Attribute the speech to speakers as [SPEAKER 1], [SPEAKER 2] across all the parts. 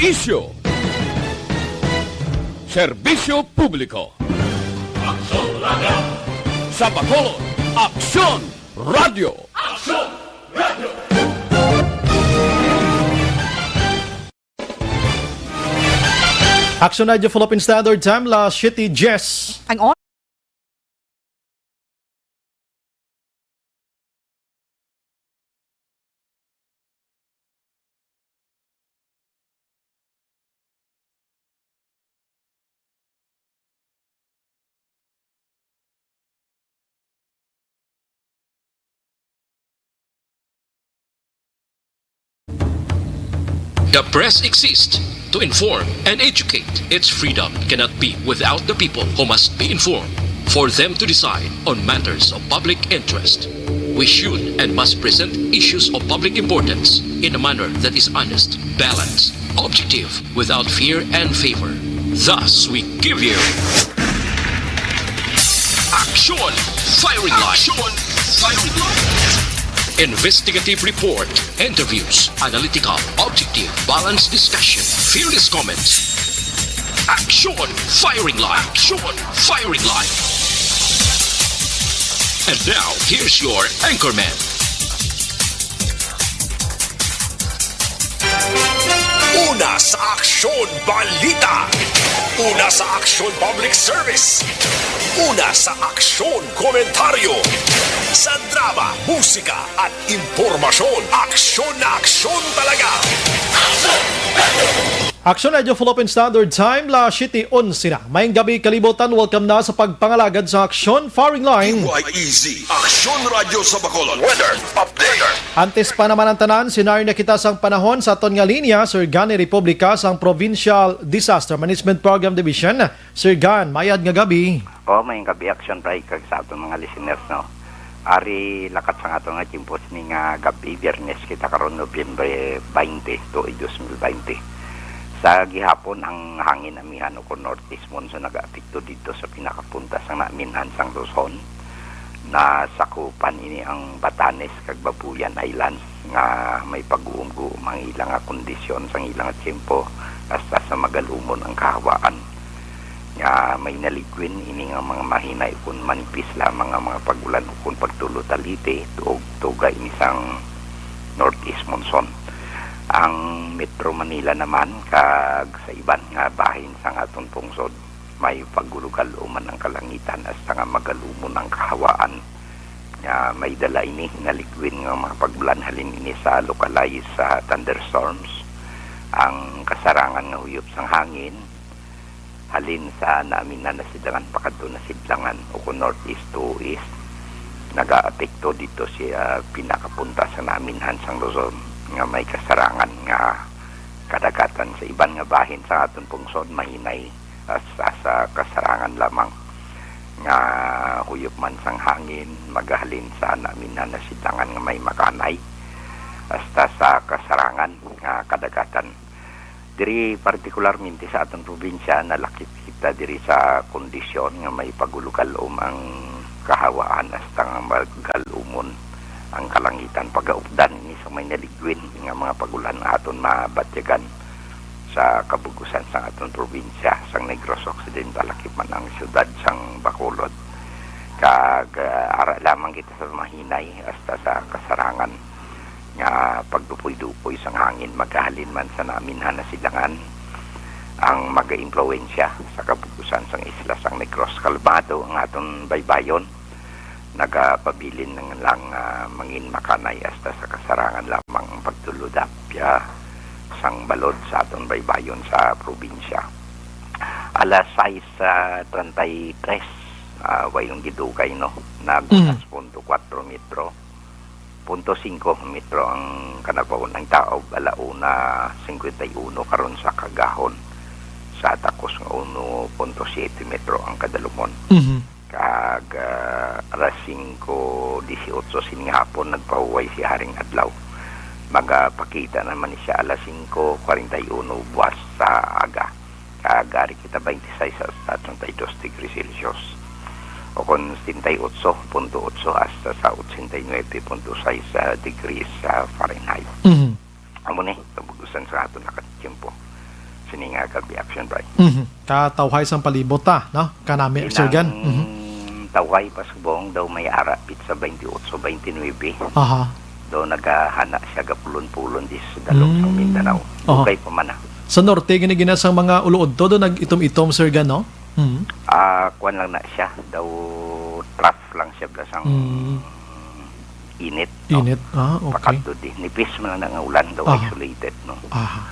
[SPEAKER 1] Isyu. Serbisyo publiko.
[SPEAKER 2] Aksyon Radio!
[SPEAKER 1] Sa Bacolod, Aksyon Radio.
[SPEAKER 2] Aksyon Radio!
[SPEAKER 3] Action Radio Philippine Standard Time, last City Jess.
[SPEAKER 4] Ang
[SPEAKER 5] The press exists to inform and educate. Its freedom cannot be without the people who must be informed for them to decide on matters of public interest. We should and must present issues of public importance in a manner that is honest, balanced, objective, without fear and favor. Thus, we give you Action Firing Line. Action Firing Line. Investigative report, interviews, analytical, objective, balanced discussion, fearless comments. Action Firing Line. Action Firing Line. And now, here's your anchorman.
[SPEAKER 6] Una sa Aksyon Balita. Una sa Aksyon Public Service. Una sa Aksyon Komentaryo. Sa drama, musika at impormasyon. Aksyon na aksyon talaga.
[SPEAKER 3] Action Radio Philippine Standard Time, last City 11 na. Mayang gabi kalibutan, welcome na sa pagpangalagad sa Action Firing Line.
[SPEAKER 6] PYEZ, Aksyon Radio sa Bacolod. Weather Update.
[SPEAKER 3] Antes pa naman ang tanan, sinaryo na kita sang panahon sa aton nga linya, Sir Gan Republika sang Provincial Disaster Management Program Division. Sir Gan, mayad nga gabi.
[SPEAKER 7] May gabi action break kag sa aton mga listeners, no. Ari lakat sa aton nga timpos ni nga gabi Biyernes kita karon Nobyembre 20 to 2020. Sa gihapon ang hangin amihan o northeast monsoon nag-apekto dito sa pinakapunta sang naminhan sang Luzon na sakupan ini ang Batanes kag Babuyan Islands nga may pag-uum-guum ang ilang kondisyon sang ilang tempo hasta sa magalumon ang kahawaan nga may naligwin ini nga mga mahinay kun manipis lamang ang mga pagulan kun pagtulo talite tuog tuga ini sang northeast monsoon. Ang Metro Manila naman kag sa iban nga bahin sang aton pungsod may pagulugal-uman ang kalangitan hasta nga magalumon ang kahawaan nga may dala ini naligwin nga mga pagbulan halin ini sa localized sa thunderstorms ang kasarangan nga huyop sang hangin halin sa namin na nasidangan pakadto na sidlangan o kung northeast to east nag-aapekto dito siya pinakapunta sa naminhan sang Luzon nga may kasarangan nga kadagatan sa iban nga bahin sa aton pungsod mahinay sa kasarangan lamang nga huyop man sang hangin magahalin sa namin na nasidangan nga may makanay hasta sa kasarangan nga kadagatan diri partikularmente sa aton probinsya nalakip kita diri sa kondisyon nga may pagulugalom ang kahawaan hasta nga magalumon ang kalangitan pagaupdan ni sa may naligwin nga mga pagulan aton mabatyagan sa kabugusan sa aton probinsya sang Negros Occidental lakip man ang syudad sang Bacolod kag ara lamang kita sa mahinay hasta sa kasarangan nga pagdupoy-dupoy sang hangin magahalin man sa naminhan na silangan ang maga-impluwensya sa kabugusan sang isla sang Negros kalmado ang aton baybayon nagapabilin ng lang mangin makanay hasta sa kasarangan lamang pagtuludapya sang balod sa aton baybayon sa probinsya. Alas 6:33 wayong gidugay no nag-4 metro 0.5 metro ang kanagpaon ng tao alauna 51 karon sa Kagahon sa takos ng 1.7 metro ang kadalumon. Kag alas 5:18 sining hapon nagpahuway si Haring Adlaw magapakita naman siya alas 5:41 buwas sa aga kag ari kita 26 sa 32 degrees Celsius o kon 78.8 hasta sa 89.6 degrees Fahrenheit. amo ni tabugusan sa aton nakatiyempo sini nga gabi action bright.
[SPEAKER 3] Katawhay sang palibot ta, no? Kanami, Sir Gan.
[SPEAKER 7] Taway pasubong daw may ara pizza 28-29.
[SPEAKER 3] Aha.
[SPEAKER 7] Daw naghahana siya gapulon-pulon dis sa dalong sa Mindanao.
[SPEAKER 3] Aha.
[SPEAKER 7] Okay pa man na.
[SPEAKER 3] Sa norte, giniginasang mga ulood to, doon nag-itom-itom, Sir Gan, no?
[SPEAKER 7] Kuan lang na siya. Daw trough lang siya blasang init. No?
[SPEAKER 3] Init. Okay.
[SPEAKER 7] Pakadto di. Nipis man lang nga ulan daw isolated. No?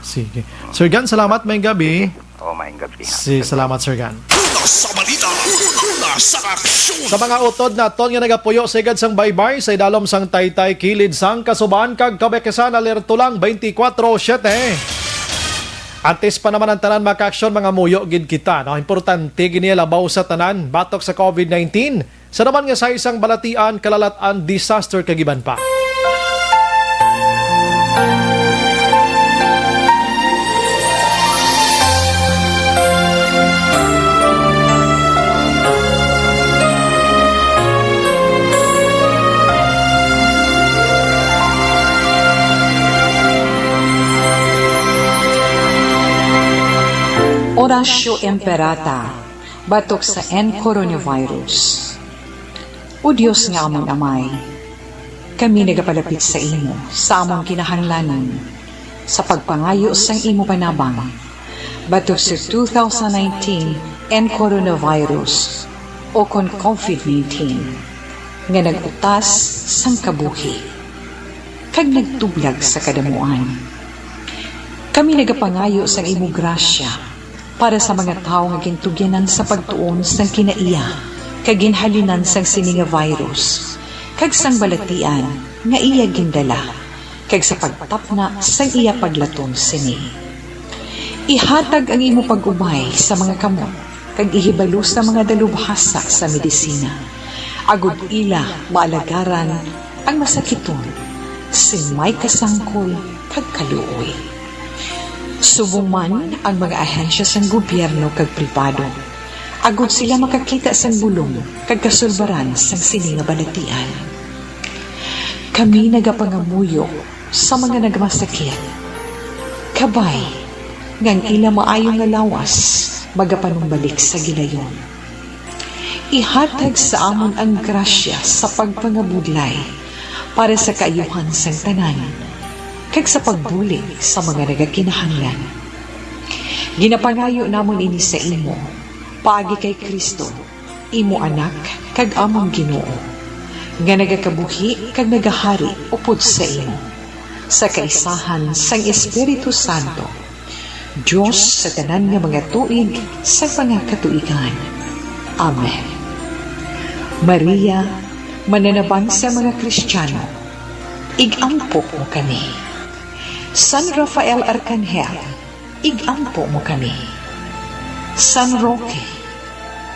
[SPEAKER 3] Sige. Sir Gan, salamat may gabi.
[SPEAKER 7] Maayong gabi.
[SPEAKER 3] Salamat, Sir Gan.
[SPEAKER 6] Una sa balita, una sa aksyon.
[SPEAKER 3] Sa mga utod na ton nga nagapuyo sigad sang baybay sa idalom sang Taytay kilid sang Kasuban kag Kabekesan alerto lang 24/7. Antes pa naman ang tanan maka-aksyon mga muyo gid kita, no? Importante gini labaw sa tanan batok sa COVID-19. Sa naman nga sa isang balatian kalalatan disaster kagiban pa.
[SPEAKER 4] Orasyo Emperata, batok sa coronavirus. O Diyos nga among amay, kami nagapalapit sa imo, sa among kinahanglanan, sa pagpangayo sang imo panabang, batok sa 2019 coronavirus o kon COVID-19, nga nagutas sang kabuhi, kag nagtublag sa kadamuan. Kami nagapangayo sang imo grasya, para sa mga tao nga gintugyanan sa pagtuon sang kinaiya kag ginhalinan sang sini nga virus kag sang balatian nga iya gindala kag sa pagtapna sang iya paglatom sini. Ihatag ang imo pag-ubay sa mga kamot kag ihibalo sa mga dalubhasa sa medisina. Agud ila maalagaran ang masakiton sin may kasangkol kag kaluoy. Subong man ang mga ahensya sang gobyerno kag pribado. Agud sila makakita sang bulong kag kasulbaran sang sini nga balatian. Kami nagapangamuyo sa mga nagmasakit. Kabay, ngang ila maayo nga lawas, magapanumbalik sa gilayon. Ihatag sa amon ang grasya sa pagpangabudlay para sa kaayuhan sang tanan kag sa pagbulig sa mga nagakinahanglan. Ginapangayo namon ini sa imo, paagi kay Kristo, imo anak kag among Ginoo, nga nagakabuhi kag nagahari upod sa imo, sa kaisahan sang Espiritu Santo, Diyos sa tanan nga mga tuig sa mga katuigan. Amen. Maria, mananabang sa mga Kristiyano, igampo mo kami. San Rafael Arcangel, igampo mo kami. San Roque,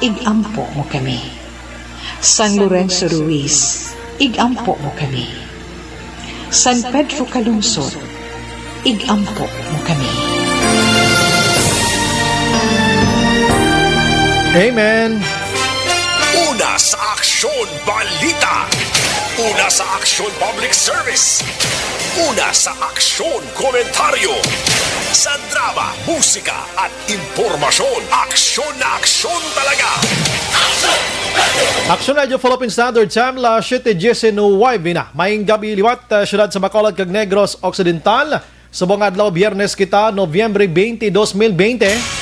[SPEAKER 4] igampo mo kami. San Lorenzo Ruiz, igampo mo kami. San Pedro Calungsod, igampo mo kami.
[SPEAKER 3] Amen.
[SPEAKER 6] Una sa aksyon balita. Una sa aksyon public service. Una sa aksyon komentaryo. Sa drama, musika at impormasyon. Aksyon na aksyon talaga.
[SPEAKER 3] Aksyon Radio Philippine Standard Time, la 7:19 na. Maayong gabi liwat, syudad sa Bacolod kag Negros Occidental. Subong adlaw Biyernes kita, Nobyembre 20, 2020.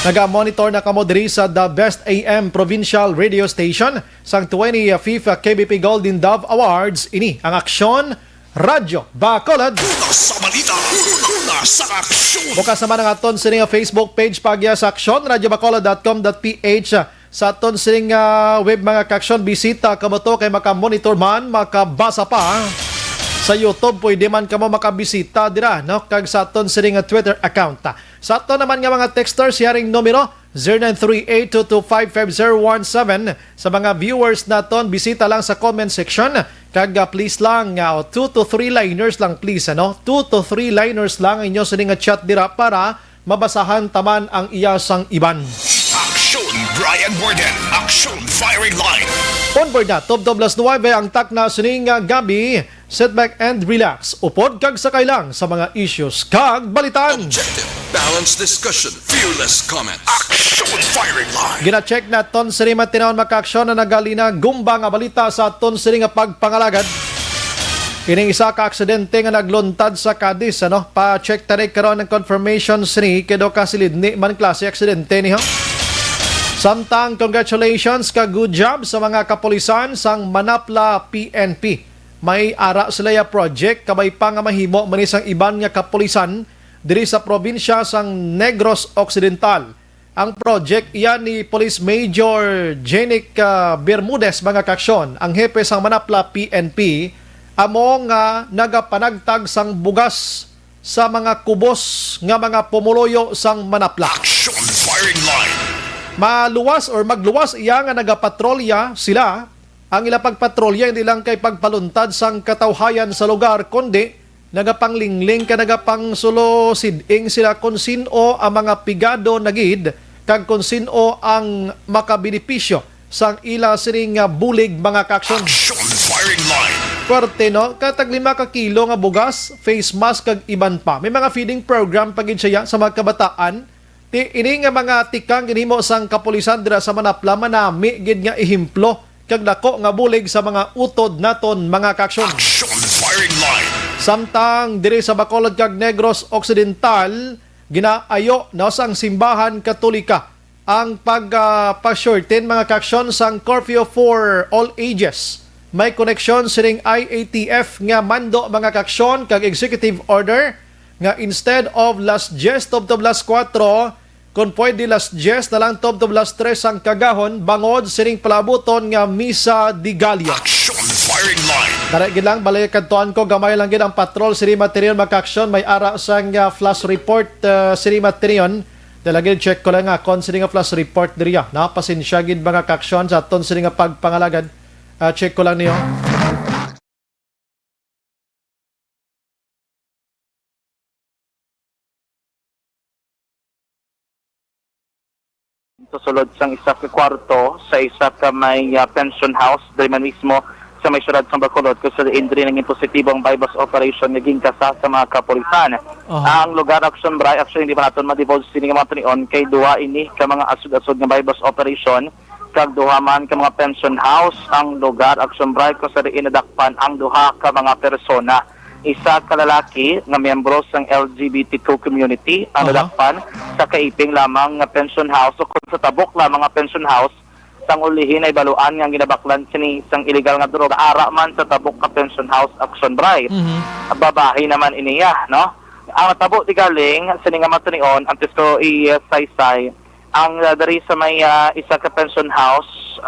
[SPEAKER 3] Naga-monitor na kamo diri sa The Best AM Provincial Radio Station sang 25th KBP Golden Dove Awards. Ini ang Aksyon Radio Bacolod.
[SPEAKER 6] Una sa balita. Una sa aksyon.
[SPEAKER 3] Bukas naman ang aton sining Facebook page pagya sa Aksyon, radiobacolod.com.ph. Sa aton sining web mga kaksyon, bisita kamo to kay makamonitor man, makabasa pa. Sa YouTube, pwede man kamo makabisita dira, no? Kag sa aton sining Twitter account. Sa aton naman nga mga texters, yaring numero 0938-225-5017. Sa mga viewers naton, bisita lang sa comment section. Kag please lang, 2 to 3 liners lang please, ano? 2 to 3 liners lang inyo sining chat dira para mabasahan taman ang iyasang iban.
[SPEAKER 6] Aksyon Brian Borden. Aksyon Firing Line.
[SPEAKER 3] On board na, Top 9 ang tak na sining gabi sit back and relax. Upod kag sakay lang sa mga issues kag balitan.
[SPEAKER 8] Objective, balanced discussion, fearless comments.
[SPEAKER 6] Action firing line.
[SPEAKER 3] Gina-check na ton siri matinaon makaaksyon na nagalina gumba nga balita sa ton siri nga pagpangalagad. Kining isa ka aksidente nga nagluntad sa Cadiz, ano? Pa-check tani karon ng confirmation siri kedo ka silidni man klase aksidente niho. Samtang congratulations ka good job sa mga kapulisan sang Manapla PNP. May ara sila ya project kabay pa nga mahimo man isang iban nga kapulisan diri sa probinsya sang Negros Occidental. Ang project iyan ni Police Major Jenic Bermudez mga kaksyon, ang hepe sang Manapla PNP, amo nga nagapanagtag sang bugas sa mga kubos nga mga pumuloyo sang Manapla.
[SPEAKER 6] Action firing line.
[SPEAKER 3] Maluwas or magluwas iya nga nagapatrolya sila. Ang ila pagpatrolya hindi lang kay pagpaluntad sang katawhayan sa lugar kundi nagapanglingling ka nagapangsulo siding sila kung sino ang mga pigado nagid kag kung sino ang makabenepisyo sang ila sining bulig mga kaksyon.
[SPEAKER 6] Action firing line.
[SPEAKER 3] Kwarte no, katag 5 ka kilo nga bugas, face mask kag iban pa. May mga feeding program pagid siya sa mga kabataan. Ini nga mga tikang ginhimo sang kapulisan dira sa Manapla manami gid nga ihimplo kag dako nga bulig sa mga utod naton mga kaksyon.
[SPEAKER 6] Action firing line.
[SPEAKER 3] Samtang diri sa Bacolod kag Negros Occidental, ginaayo na sang simbahan Katolika ang pag-shorten mga kaksyon sang curfew for all ages. May koneksyon sining IATF nga mando mga kaksyon kag executive order nga instead of last 10 to last 4 kung pwede last 10 na lang to last 3 ang kagahon bangod sining palabuton nga misa di Gallia.
[SPEAKER 6] Action firing line.
[SPEAKER 3] Daragid lang balay kadtuan ko gamay lang gid ang patrol siri material makaksyon may ara sang flash report siri material dalagid check ko lang nga kon siri nga flash report diriya na pasensya gid mga kaksyon sa aton siri nga pagpangalagad. Check ko lang niyo.
[SPEAKER 9] Susulod sang isa ka kwarto sa isa ka may pension house diri man mismo sa may syudad sang Bacolod kung sa indri naging positibong bypass operation naging kasa sa mga kapulisan. Ang lugar action bray actually hindi pa naton ma-divulge sini nga mga tunion kay duha ini ka mga asud-asud nga bypass operation kag duha man ka mga pension house ang lugar action bray kung sa inadakpan ang duha ka mga persona. Isa ka lalaki nga miyembro sang LGBTQ community ang nadakpan sa kaiping lamang nga pension house o kung sa tabok lamang nga pension house sang ulihin ay baluan nga ginabaklan sini sang illegal nga droga ara man sa tabok ka pension house action bray. Babae naman iniya no. Ang tabok ti galing sini nga matunion ang testo i-saysay ang dari sa may isa ka pension house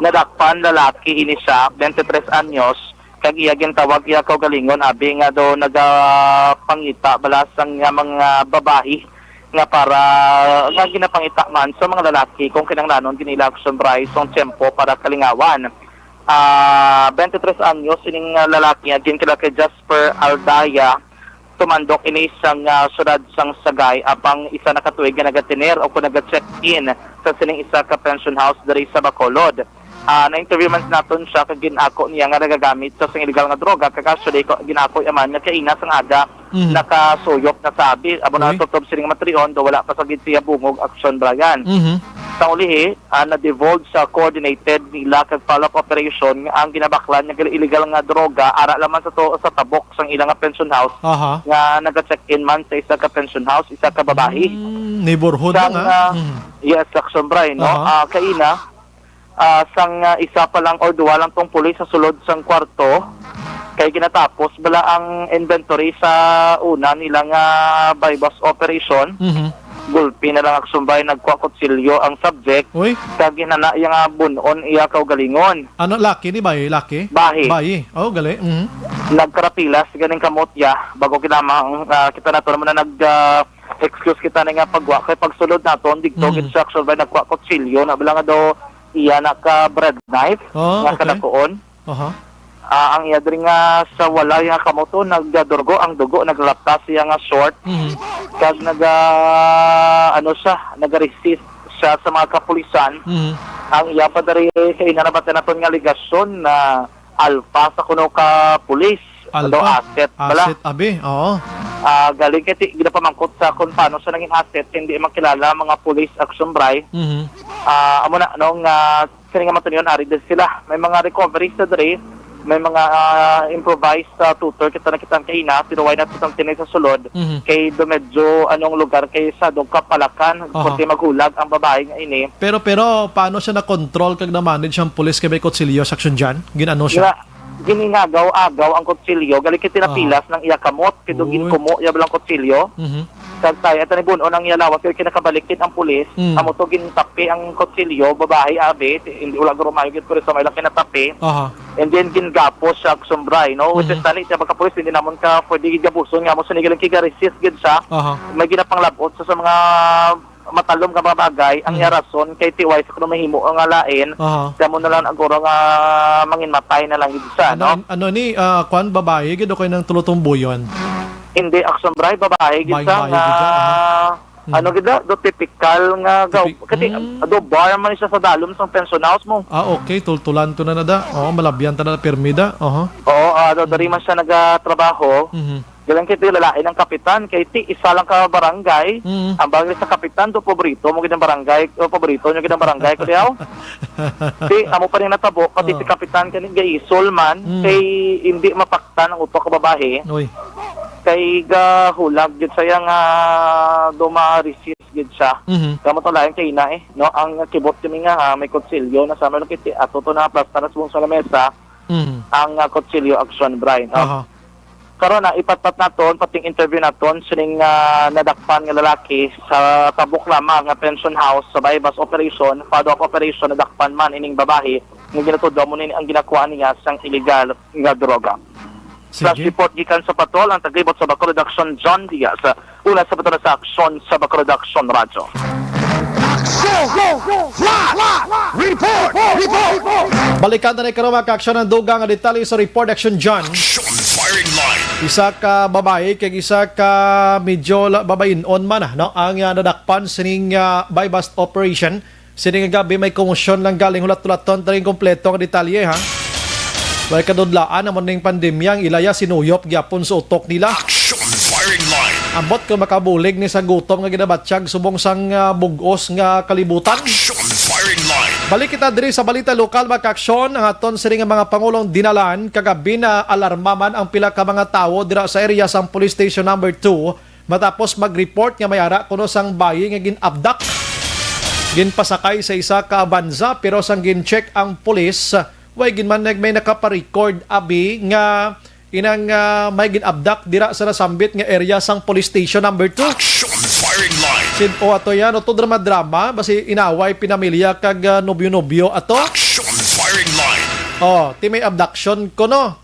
[SPEAKER 9] nadakpan lalaki ini siya 23 anyos kag iya gintawag iya kaugalingon abi nga do nagapangita balasang nga mga babae nga para nga ginapangita man sa mga lalaki kung kinanglanon ginila action bray song tempo para kalingawan. 23 anyos sining lalaki nga ginkila kay Jasper Aldaya tumandok ini isang syudad sang Sagay apang isa na katuig nga nagatiner o kung naga-check-in sa sining isa ka pension house diri sa Bacolod. Na-interview man naton siya kag ginako niya nga nagagamit sa sing illegal nga droga kag actually ginako yaman nga kaina sang aga nakasuyop na sabi abo na tutob sining matrion do wala pa sa gid siya bungog action bragan. Sa ulihi na-divulge sa coordinated nila kag follow-up operation nga ang ginabaklan nga illegal nga droga ara laman sa to sa tabok sang ilang nga pension house nga naga-check-in man sa isa ka pension house isa ka babae.
[SPEAKER 3] Neighborhood nga.
[SPEAKER 9] Yes, action bray no. Kaina sang isa pa lang or duwa lang tong pulis sa sulod sang kwarto kay ginatapos bala ang inventory sa una nilang bypass operation. Gulpi na lang aksumbay nagkwakotsilyo ang subject kag ginana iya nga bunon iya kaugalingon.
[SPEAKER 3] Ano laki ni bayi? Laki?
[SPEAKER 9] Bayi.
[SPEAKER 3] Oh, gali.
[SPEAKER 9] Nagkarapilas ganing kamotya bago kinamang kita nato naman na excuse kita na nga pagwa kay pagsulod naton digto instruction by nagkwakotsilyo na bala nga do iya naka bread knife nga kadakuon. Ang iya diri nga sa wala nga kamoto nagdurgo ang dugo naglaptas siya nga short kag nag-resist siya sa mga kapulisan. Ang iya pa diri kay narabatan naton nga ligasyon na alpha sa kuno ka pulis. Asset bala.
[SPEAKER 3] Asset, abi. Oo.
[SPEAKER 9] Galing kay ginapamangkot sa kung paano sa naging asset, hindi makilala mga police action bray. Amo na nung kini nga matunion ari din sila. May mga recoveries sa dre, may mga improvised tutor kita nakita kaina, tinuway na tutang tinay sa sulod. Kay do medyo anong lugar kay sa dong kapalakan, kunti maghulag ang babae nga ini.
[SPEAKER 3] Pero paano siya na-control kag na-manage ang police kay may kutsilyo sa action dyan? Ginano siya?
[SPEAKER 9] Giningagaw-agaw ang kutsilyo, galing kay tinapilas ng iya kamot, kay do ginkumo iya balang kutsilyo. Kagtay at nibuno nang iyalawas kay kinakabalikin ang pulis, amo to gintapi ang kutsilyo, babae abe, hindi ulag rumayo gid pero sa may lang kinatapi. And then gingapos sa sumbray, no? Which is tali siya baka pulis hindi namon ka pwede gigabuson nga mo sunigalan kiga-resist gid siya. May ginapanglabot sa mga matalom ka bagay ang rason kay tiway sa kuno mahimo ang alain damo na lang aguro nga manginmatay na lang gid siya, no?
[SPEAKER 3] Ano ni kwan babae gid okay nang tulutumbuyon.
[SPEAKER 9] Hindi action bray babae gid sa nga ano gid do typical nga gaw kasi do bar man siya sa dalom sa pension house mo.
[SPEAKER 3] Okay, tultulan to na nada. Malabyan ta na permida.
[SPEAKER 9] Do dari man siya nagatrabaho. Galang kay lalain ng kapitan kay isa lang ka barangay. Ang bagay sa kapitan do paborito mo gid ang barangay, paborito nyo gid ang barangay kuyaw. Amo pa rin natabo pati si kapitan kani gaisol man kay hindi mapaktan ang utok ka babae. Kay hulag gid saya nga resist gid siya. Kamo to lain kay ina no ang kibot kami nga may kutsilyo na sama kiti ato to na plasta na sa lamesa. Ang kutsilyo action Brian. Karon na ipatpat naton pating interview naton sining nadakpan nga lalaki sa tabok lamang nga pension house sa bypass operation, follow-up operation nadakpan man ining babae nga ginatudlo mo ni ang ginakuha niya sang illegal nga droga. Flash report gikan sa patrol ang taglibot sa Bacolod Action John Diaz. Una sa patrol sa aksyon sa Bacolod Action Radyo.
[SPEAKER 3] Balikan na karon mga ka-aksyon ng dugang nga detalye sa report action John.
[SPEAKER 6] Firing line.
[SPEAKER 3] Isa ka babae kay isa ka medyo babayin-on man no ang nadakpan sining bypass operation sining gabi may komosyon lang galing hulat-hulaton taring kompleto nga detalye ha. Way kadudlaan amon ning pandemya ang ilaya sinuyop gyapon sa utok nila.
[SPEAKER 6] Action firing line.
[SPEAKER 3] Ambot ko makabulig ni sa gutom nga ginabatsyag subong sang bugos nga kalibutan.
[SPEAKER 6] Action firing line.
[SPEAKER 3] Balik kita diri sa balita lokal mga ka-aksyon ang aton siring mga pangulong dinalan kagabi na alarma man ang pila ka mga tawo dira sa area sang police station number 2 matapos mag-report nga may ara kuno sang bayi nga gin-abduct. Ginpasakay sa isa ka banza pero sang gin-check ang police way ginman may nakaparecord abi nga inang may gin-abduct dira sa nasambit nga area sang police station number 2.
[SPEAKER 6] Action firing line.
[SPEAKER 3] Sin o ato yan o to drama basi inaway pinamilya kag nobyo-nobyo ato.
[SPEAKER 6] Action firing line.
[SPEAKER 3] Ti may abduction ko no.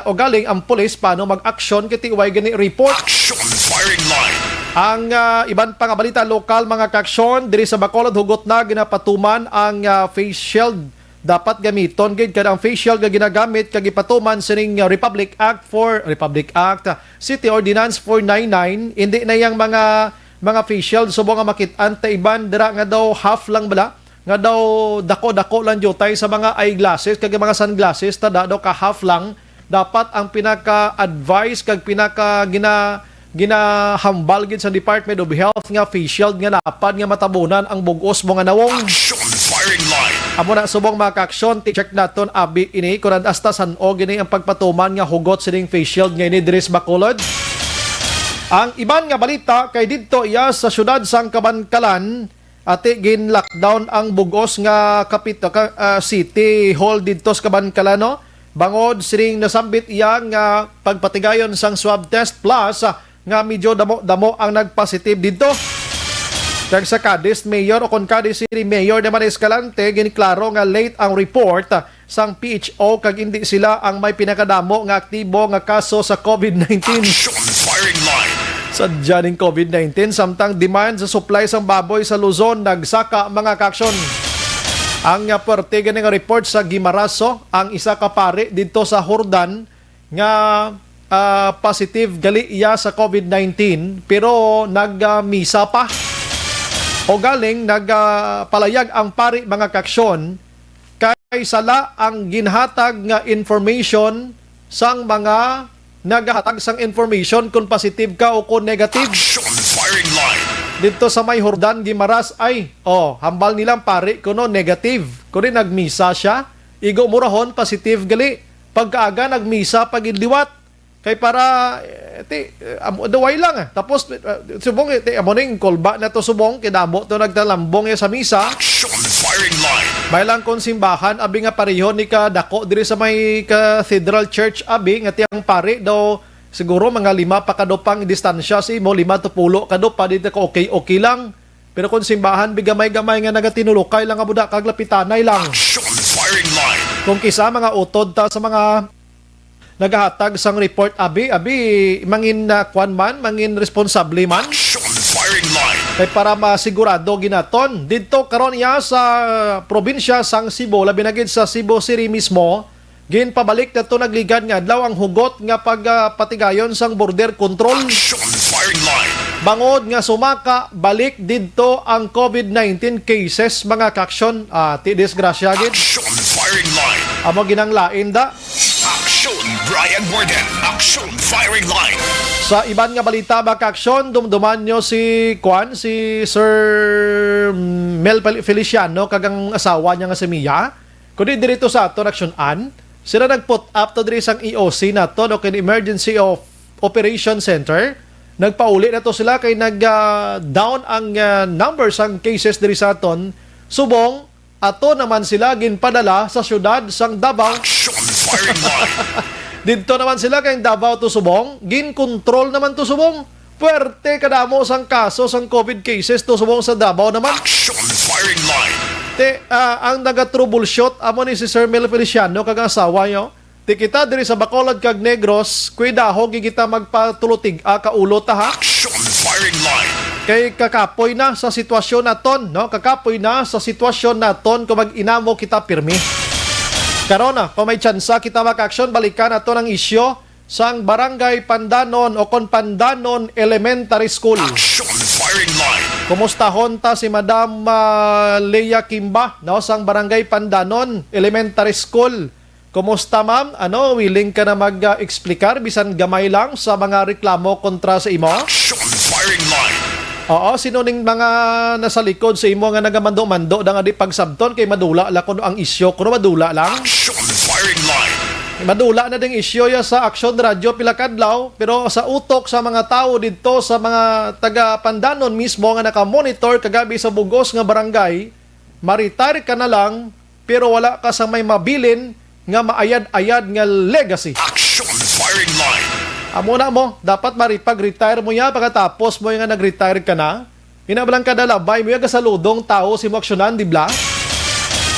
[SPEAKER 3] O galing ang police paano mag-action kiti way gani report.
[SPEAKER 6] Action firing line.
[SPEAKER 3] Ang iban pa nga balita lokal mga ka-aksyon diri sa Bacolod hugot na ginapatuman ang face shield. Dapat gamiton gid kada ang face shield nga ginagamit kag ipatuman sining Republic Act City Ordinance 499 hindi na yang mga face shield subo nga makit-an ta iban dira nga daw half lang bala nga daw dako lang jotay sa mga eyeglasses kag mga sunglasses ta daw ka half lang dapat ang pinaka-advise kag ginahambal gid sa Department of Health nga face shield nga napad nga matabunan ang bugos mo nga nawong.
[SPEAKER 6] Action firing line.
[SPEAKER 3] Amo na subong mga ka-aksyon, check naton abi ini kunan hasta san o gini ang pagpatuman nga hugot sining face shield nga ini diri sa Bacolod. Ang iban nga balita kay didto iya sa syudad sang Kabankalan ati gin lockdown ang bugos nga City Hall didto sa Kabankalan no. Bangod sining nasambit iya nga pagpatigayon sang swab test plus nga medyo damo ang nagpositive didto. Kag sa Cadiz Mayor o kon Cadiz City Mayor naman Escalante giniklaro nga late ang report sang PHO kag hindi sila ang may pinakadamo nga aktibo nga kaso sa COVID-19.
[SPEAKER 6] Action firing line.
[SPEAKER 3] Sadya ning COVID-19 samtang demand sa supply sang baboy sa Luzon nagsaka mga ka-aksyon. Ang puwerte gani nga report sa Guimarazo ang isa ka pare didto sa Hordan nga positive gali iya sa COVID-19 pero nagmisa pa. O galing nagpalayag ang pari mga ka-aksyon kay ay sala ang ginhatag nga information sang mga naghatag sang information kung positive ka o kung negative.
[SPEAKER 6] Action firing line.
[SPEAKER 3] Dito sa may Jordan Gimaras ay, hambal nilang pare kuno negative. Kung nagmisa siya, igo murahon positive gali. Pagkaaga nagmisa pagidliwat. Kay para, daway lang. Tapos, subong, amoning kolba na to subong, kinamo to nagtalambong sa misa.
[SPEAKER 6] Action firing line.
[SPEAKER 3] May lang kong simbahan, abi nga pareho ni ka dako diri sa may Cathedral Church, abi nga tiyang pare daw, siguro mga 5 pa kadupang distansya si mo, 5 to 10 kadupa, dito ka okay lang. Pero kung simbahan, bigamay-gamay nga nagatinulukay lang nga buda, kaglapitanay lang.
[SPEAKER 6] Action firing line.
[SPEAKER 3] Kung kisa mga utod ta sa mga naghahatag sang report, abi mangin kwan man, mangin responsable man.
[SPEAKER 6] Action firing line.
[SPEAKER 3] Kay para masigurado ginaton. Dito karon iya sa probinsya sang Cebu, labi na gid sa Cebu City mismo, ginpabalik na to nagligad nga adlaw ang hugot nga pagpatigayon sang border control.
[SPEAKER 6] Action firing line.
[SPEAKER 3] Bangod nga sumaka balik didto ang COVID-19 cases mga kaksyon, ti disgrasya gid.
[SPEAKER 6] Action firing line.
[SPEAKER 3] Amo ginanglain da.
[SPEAKER 6] Action Brian Borden. Action firing line.
[SPEAKER 3] Sa iban nga balita mga kaksyon, dumduman nyo si Sir Mel Feliciano, kagang asawa niya nga si Mia. Kundi dirito sa ato naksyonan, sila nag-put up to diri sang EOC na to, no, kin Emergency of Operation Center. Nagpauli na to sila kay nag-down ang numbers ang cases diri sa aton. Subong, ato naman sila ginpadala sa syudad sang Davao.
[SPEAKER 6] Action firing line.
[SPEAKER 3] Dito naman sila kay Davao to Subong, gin-control naman to Subong. Puwerte kadamo sang kaso sang COVID cases to Subong sa Davao naman.
[SPEAKER 6] Action firing line.
[SPEAKER 3] Ang naga-troubleshoot amo ni si Sir Mel Feliciano kag asawa nyo. Ti kita diri sa Bacolod kag Negros, kuidaho kita magpatulutig kaulo ta ha.
[SPEAKER 6] Action firing line.
[SPEAKER 3] Kay kakapoy na sa sitwasyon naton, no? Kakapoy na sa sitwasyon naton kung mag-inamo kita pirmi. Karon na, kung may tsansa kita mag-action, balikan nato ng isyo sang Barangay Pandanon o kon Pandanon Elementary School.
[SPEAKER 6] Action firing line.
[SPEAKER 3] Kumustahon ta si Madam Leia Kimba, no, sang Barangay Pandanon Elementary School. Kumusta ma'am? Willing ka na mag-explicar bisan gamay lang sa mga reklamo kontra sa imo?
[SPEAKER 6] Action firing line.
[SPEAKER 3] Oo, sino ning mga nasa likod sa imo nga nagamando-mando da nga di pagsabton kay madula la kuno ang isyo, kuno madula lang.
[SPEAKER 6] Action firing line.
[SPEAKER 3] Madula na ding isyo ya sa Action Radio pila kadlaw, pero sa utok sa mga tao didto sa mga taga Pandanon mismo nga naka-monitor kagabi sa bugos nga barangay, ma-retire ka na lang pero wala ka sa may mabilin nga maayad-ayad nga legacy.
[SPEAKER 6] Action firing line.
[SPEAKER 3] Amo na mo, dapat maripag-retire mo ya pagkatapos mo nga nag-retire ka na. Inabalang ka dalabay mo ya kasaludong tao si mo aksyonan, di bla?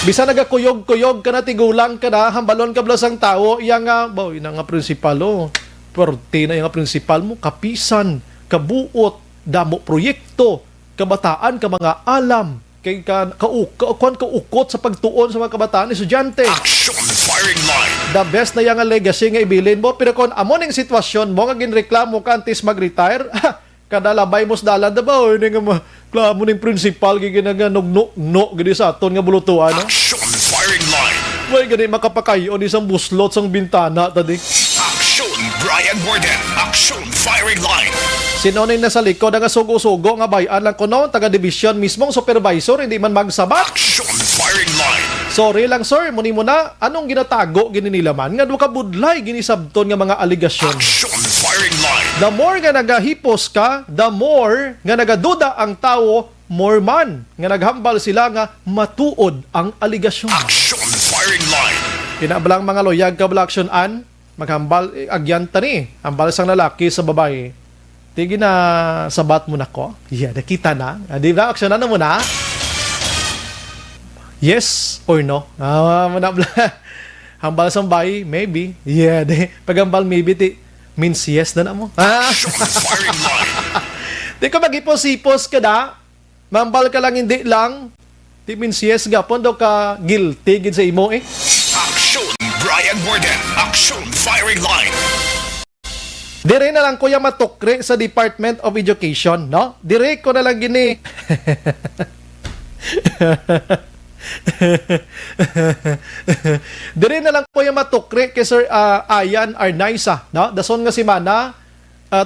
[SPEAKER 3] Bisa nagakuyog-kuyog ka na, tigulang ka na, hambalon ka bla sang tao, iya nga, ina nga prinsipal o. Pwerte na yung prinsipal mo, kapisan, kabuot, damo proyekto, kabataan, ka mga alam, kay kaukot sa pagtuon sa mga kabataan, estudyante.
[SPEAKER 6] Action firing line.
[SPEAKER 3] The best na yung legacy nga ibilin mo, pero kung amo ning sitwasyon mo nga ginreklamo ka antes mag-retire, kadalabay mo sa dalan, diba? Hindi nga klamo ning principal, giginagano gini sa aton nga bulutuan.
[SPEAKER 6] Action firing line.
[SPEAKER 3] May gani makapakayon isang buslot sang bintana, tadi.
[SPEAKER 6] Action Brian Borden. Action firing line.
[SPEAKER 3] Sinoning nasa likod nga sugo-sugo nga bayan lang kuno, taga-division mismong supervisor, hindi man magsabat.
[SPEAKER 6] Action firing line.
[SPEAKER 3] Sorry lang sir, muni mo na, anong ginatago gini nila man? Nga duka budlay ginisabton nga mga aligasyon.
[SPEAKER 6] Action firing line.
[SPEAKER 3] The more nga nagahipos ka, the more nga nagaduda ang tao, more man nga naghambal sila nga matuod ang aligasyon.
[SPEAKER 6] Action firing line.
[SPEAKER 3] Kinabalang mga loyag ka action-an, maghambal, agyan tani, hambal sang lalaki sa babae. Tigi na sabat mo na ko. Yeah, nakita na. Di ba? Aksyonan na mo na. Yes or no? Hambal sang bayi, maybe. Yeah, di. Paghambal maybe, means yes na mo.
[SPEAKER 6] Firing line.
[SPEAKER 3] Di ko mag-ipos-ipos ka na. Mambal ka lang, hindi lang. Di means yes, gapon daw ka guilty gid sa imo eh.
[SPEAKER 6] Action Brian Borden. Action firing line.
[SPEAKER 3] Dire na lang kuya matukre sa Department of Education, no? Dire ko na lang gini. Dire na lang po yung matukri kay Sir Ayan Arnaisa, no? Dason nga si Mana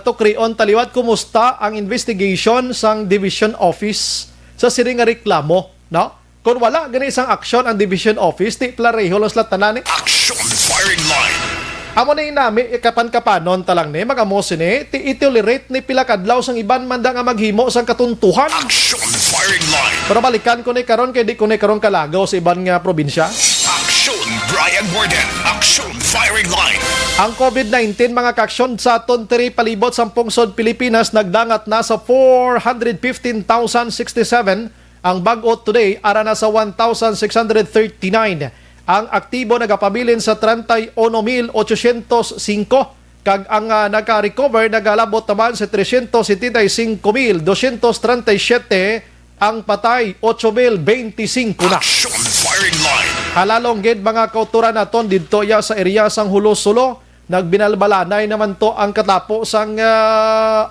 [SPEAKER 3] tukrion taliwat kumusta ang investigation sang Division Office sa siring nga reklamo, no? Kung wala gani isang action ang Division Office, ti plareho los latanan ni
[SPEAKER 6] Action firing line.
[SPEAKER 3] amo na inami kapan-kapanon talang ni magamos ni ti itolerate ni pila kadlaw sang iban manda nga maghimo sang katuntuhan.
[SPEAKER 6] Action firing line.
[SPEAKER 3] Pero balikan ko ni karon kay di ko ni karon kalagaw sa iban nga probinsya.
[SPEAKER 6] Action Brian Morden. Action firing line.
[SPEAKER 3] Ang COVID-19 mga kaksyon sa aton tiri palibot sa pungsod Pilipinas nagdangat na sa 415,067. Ang bag-o today ara na sa 1,639. Ang aktibo nagapabilin sa 31,805 kag ang naka-recover nagalabot naman sa 375,237. Ang patay 8,025 na.
[SPEAKER 6] Action firing line.
[SPEAKER 3] Halalong gid mga kauturan naton didto ya sa area sang Hulo-Sulo nagbinalbalanay naman to ang katapo sang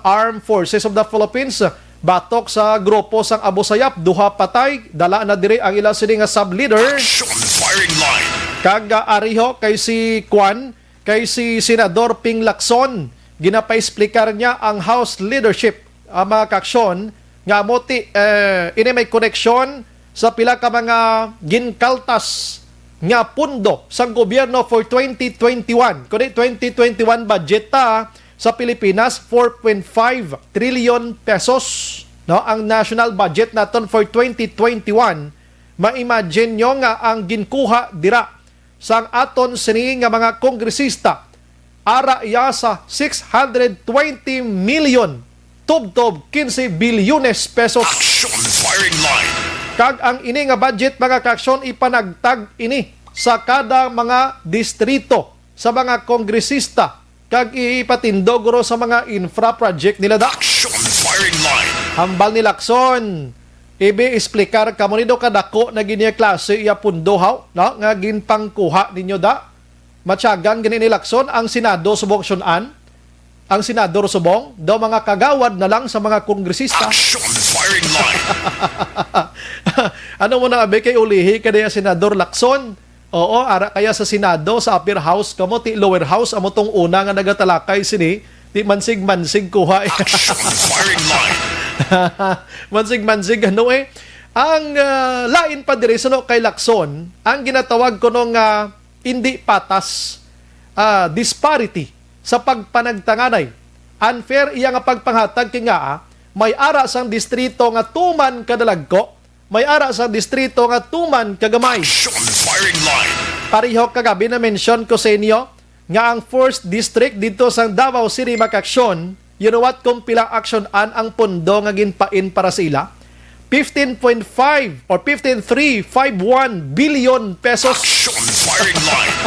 [SPEAKER 3] Armed Forces of the Philippines batok sa grupo sang Abu Sayyaf duha patay dala na diri ang ila sini nga sub-leader.
[SPEAKER 6] Action firing line.
[SPEAKER 3] Kag ariho kay si Kwan kay si Senador Ping Lacson ginapa-explicar niya ang House leadership mga kaksyon nga moti ini may koneksyon sa pila ka mga ginkaltas nga pundo sa gobyerno for 2021. Kundi 2021 budget ta sa Pilipinas 4.5 trillion pesos, no, ang national budget naton for 2021. Ma-imagine nyo nga ang ginkuha dira sang aton sini nga mga kongresista ara iya sa 620 million tubtob 15 bilyones pesos.
[SPEAKER 6] Action firing line.
[SPEAKER 3] Kag ang ini nga budget mga kaksyon ipanagtag ini sa kada mga distrito sa mga kongresista kag ipatindog ro sa mga infra project nila da.
[SPEAKER 6] Action firing line.
[SPEAKER 3] Hambal ni Lacson ibe explicar kamo nido kadako na ginya klase iya pundohaw, no, nga ginpangkuha ninyo da. Matyagan gani ni Lacson ang Senado subong syunan. Ang senador subong daw mga kagawad na lang sa mga kongresista.
[SPEAKER 6] Action firing line.
[SPEAKER 3] Ano mo na abe kay ulihi kaya Senador Lacson? Oo, ara kaya sa Senado, sa upper house, kamo ti lower house, amo tong una nga nagatalakay sini, ti mansig-mansig kuha.
[SPEAKER 6] Action firing line.
[SPEAKER 3] Mansig-mansig ano eh. Ang lain pa diri no kay Lacson, ang ginatawag ko nung hindi patas disparity sa pagpanagtanganay. Unfair iya nga pagpanghatag kay nga may ara sang distrito nga tuman kadalagko, may ara sa distrito nga tuman kagamay.
[SPEAKER 6] Action firing line.
[SPEAKER 3] Pareho kagabi na mention ko sa inyo nga ang 4th district dito sa Davao City makaksyon, you know what kung pila action ang pondo nga ginpain para sa ila? 15.5 or 15.351 billion pesos.
[SPEAKER 6] Action firing line.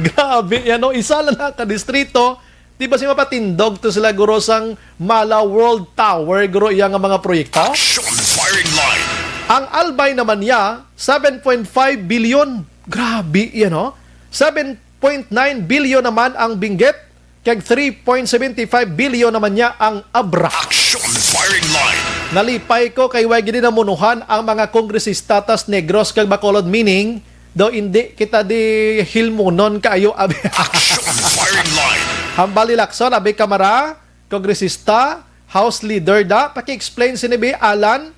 [SPEAKER 3] Grabe, yan o, isa lang na ka-distrito. Di ba si mapatindog to sila guro sang Mala World Tower, guro iya nga mga proyekto?
[SPEAKER 6] Action firing line.
[SPEAKER 3] Ang Albay naman niya, 7.5 billion. Grabe, yan o. 7.9 billion naman ang Benguet, kag 3.75 billion naman niya ang Abra.
[SPEAKER 6] Action firing line.
[SPEAKER 3] Nalipay ko kay way gini namunuhan ang mga kongresista tas Negros kag Bacolod, meaning do hindi kita di hilmonon kaayo abi.
[SPEAKER 6] Action firing line.
[SPEAKER 3] Hambali Lacson abi kamara kongresista house leader da paki-explain sinibi Alan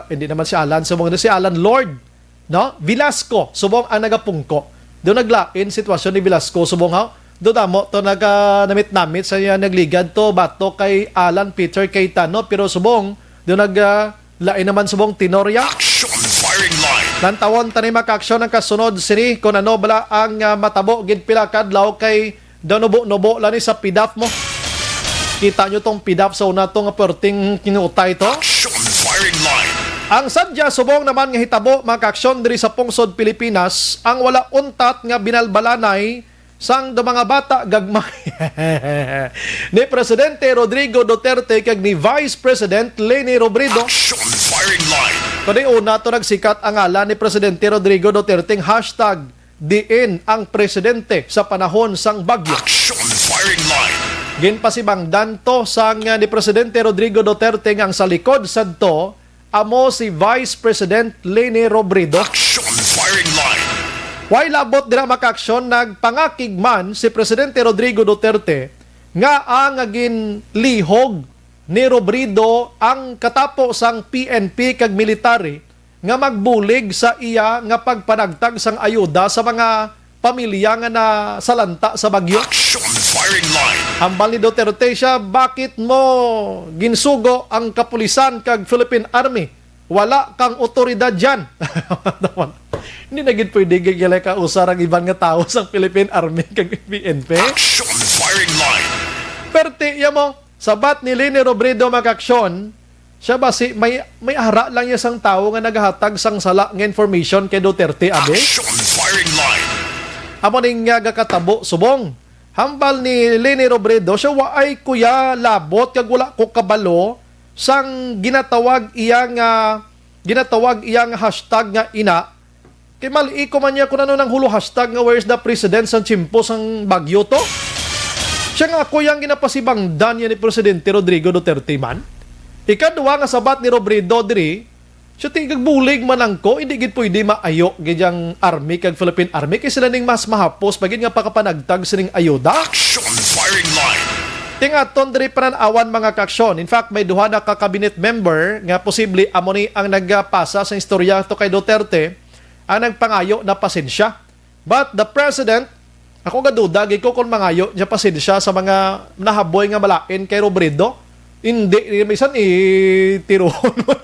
[SPEAKER 3] hindi naman si Alan subong si Alan Lord, no, Velasco subong ang nagapungko do naglain sitwasyon ni Velasco subong ha do damo to namit sa nagligad to bato kay Alan Peter Cayetano pero subong do lain naman subong Tenoria.
[SPEAKER 6] Action firing line.
[SPEAKER 3] Nantawon tani maka-aksyon ang kasunod sini kung ano bala ang matabo gid pila kadlaw kay danubo-nubo lani sa PDAF mo. Kita nyo tong PDAF sa una tong perting kinutay to.
[SPEAKER 6] Action firing line.
[SPEAKER 3] Ang sadya subong naman nga hitabo maka-aksyon diri sa pungsod Pilipinas ang wala untat nga binalbalanay sang do mga bata gagmay ni Presidente Rodrigo Duterte kag ni Vice President Leni Robredo.
[SPEAKER 6] Action firing line.
[SPEAKER 3] Kani una to nagsikat ang ngalan ni Presidente Rodrigo Duterte hashtag diin ang presidente sa panahon sang bagyo.
[SPEAKER 6] Action firing line.
[SPEAKER 3] Ginpasibangdan to sang ni Presidente Rodrigo Duterte ang sa likod sadto amo si Vice President Leni Robredo.
[SPEAKER 6] Action firing line.
[SPEAKER 3] Why labot dira maka-aksyon, nagpangakig man si Presidente Rodrigo Duterte nga ang agin lihog ni Robredo ang katapo sang PNP kag military nga magbulig sa iya nga pagpanagtag sang ayuda sa mga pamilya nga na salanta sa bagyo.
[SPEAKER 6] Action firing line.
[SPEAKER 3] Hambal ni Duterte siya, bakit mo ginsugo ang kapulisan kag Philippine Army? Wala kang otoridad dyan. Hindi na gid pwede gigilay ka usar ang ibang nga tao sa Philippine Army kag PNP.
[SPEAKER 6] Action firing line.
[SPEAKER 3] Perte ya mo, sabat ni Leni Robredo mag-aksyon, siya ba may ara lang niya sang tao nga naghahatag sang sala nga information kay Duterte, abe?
[SPEAKER 6] Action firing line.
[SPEAKER 3] Amo ning nga gakatabo subong. Hambal ni Leni Robredo, siya waay kuya labot kag wala ko kabalo sang ginatawag iyang hashtag nga ina. Kay mali ko man niya kung ano nang hulo hashtag nga where's the president sang chimpo sang bagyo to. Siya nga ako yung ginapasibangdan niya ni Presidente Rodrigo Duterte man. Ikadua nga sabat ni Robredo diri, siya tigagbulig man lang ko, hindi gid pwede maayo gidyang army kag Philippine Army kay sila ning mas mahapos pagid nga pakapanagtag sining ayuda.
[SPEAKER 6] Action firing line.
[SPEAKER 3] Tingaton diri pananawan mga kaaksyon. In fact, may duha na ka cabinet member nga posible amo ni ang nagpasa sa istorya to kay Duterte ang nagpangayo na pasensya. But the president, ako nga duda, giko kung mangayo niya pasensya sa mga nahaboy nga malain kay Robredo. Hindi, minsan tiruhon mo.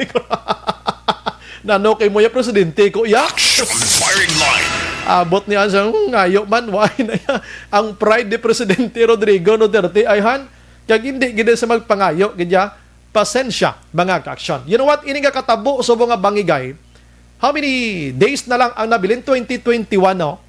[SPEAKER 3] Nano kay mo ya presidente ko, ya?
[SPEAKER 6] Action firing line.
[SPEAKER 3] Abot niya sa ngayo man, why na ya? Ang pride ni Presidente Rodrigo Duterte ay han, kag hindi gid sa magpangayo, gidya, pasensya, mga kaaksyon. You know what? Ini nga katabo sa mga bangigay. How many days na lang ang nabilin? 2021, no?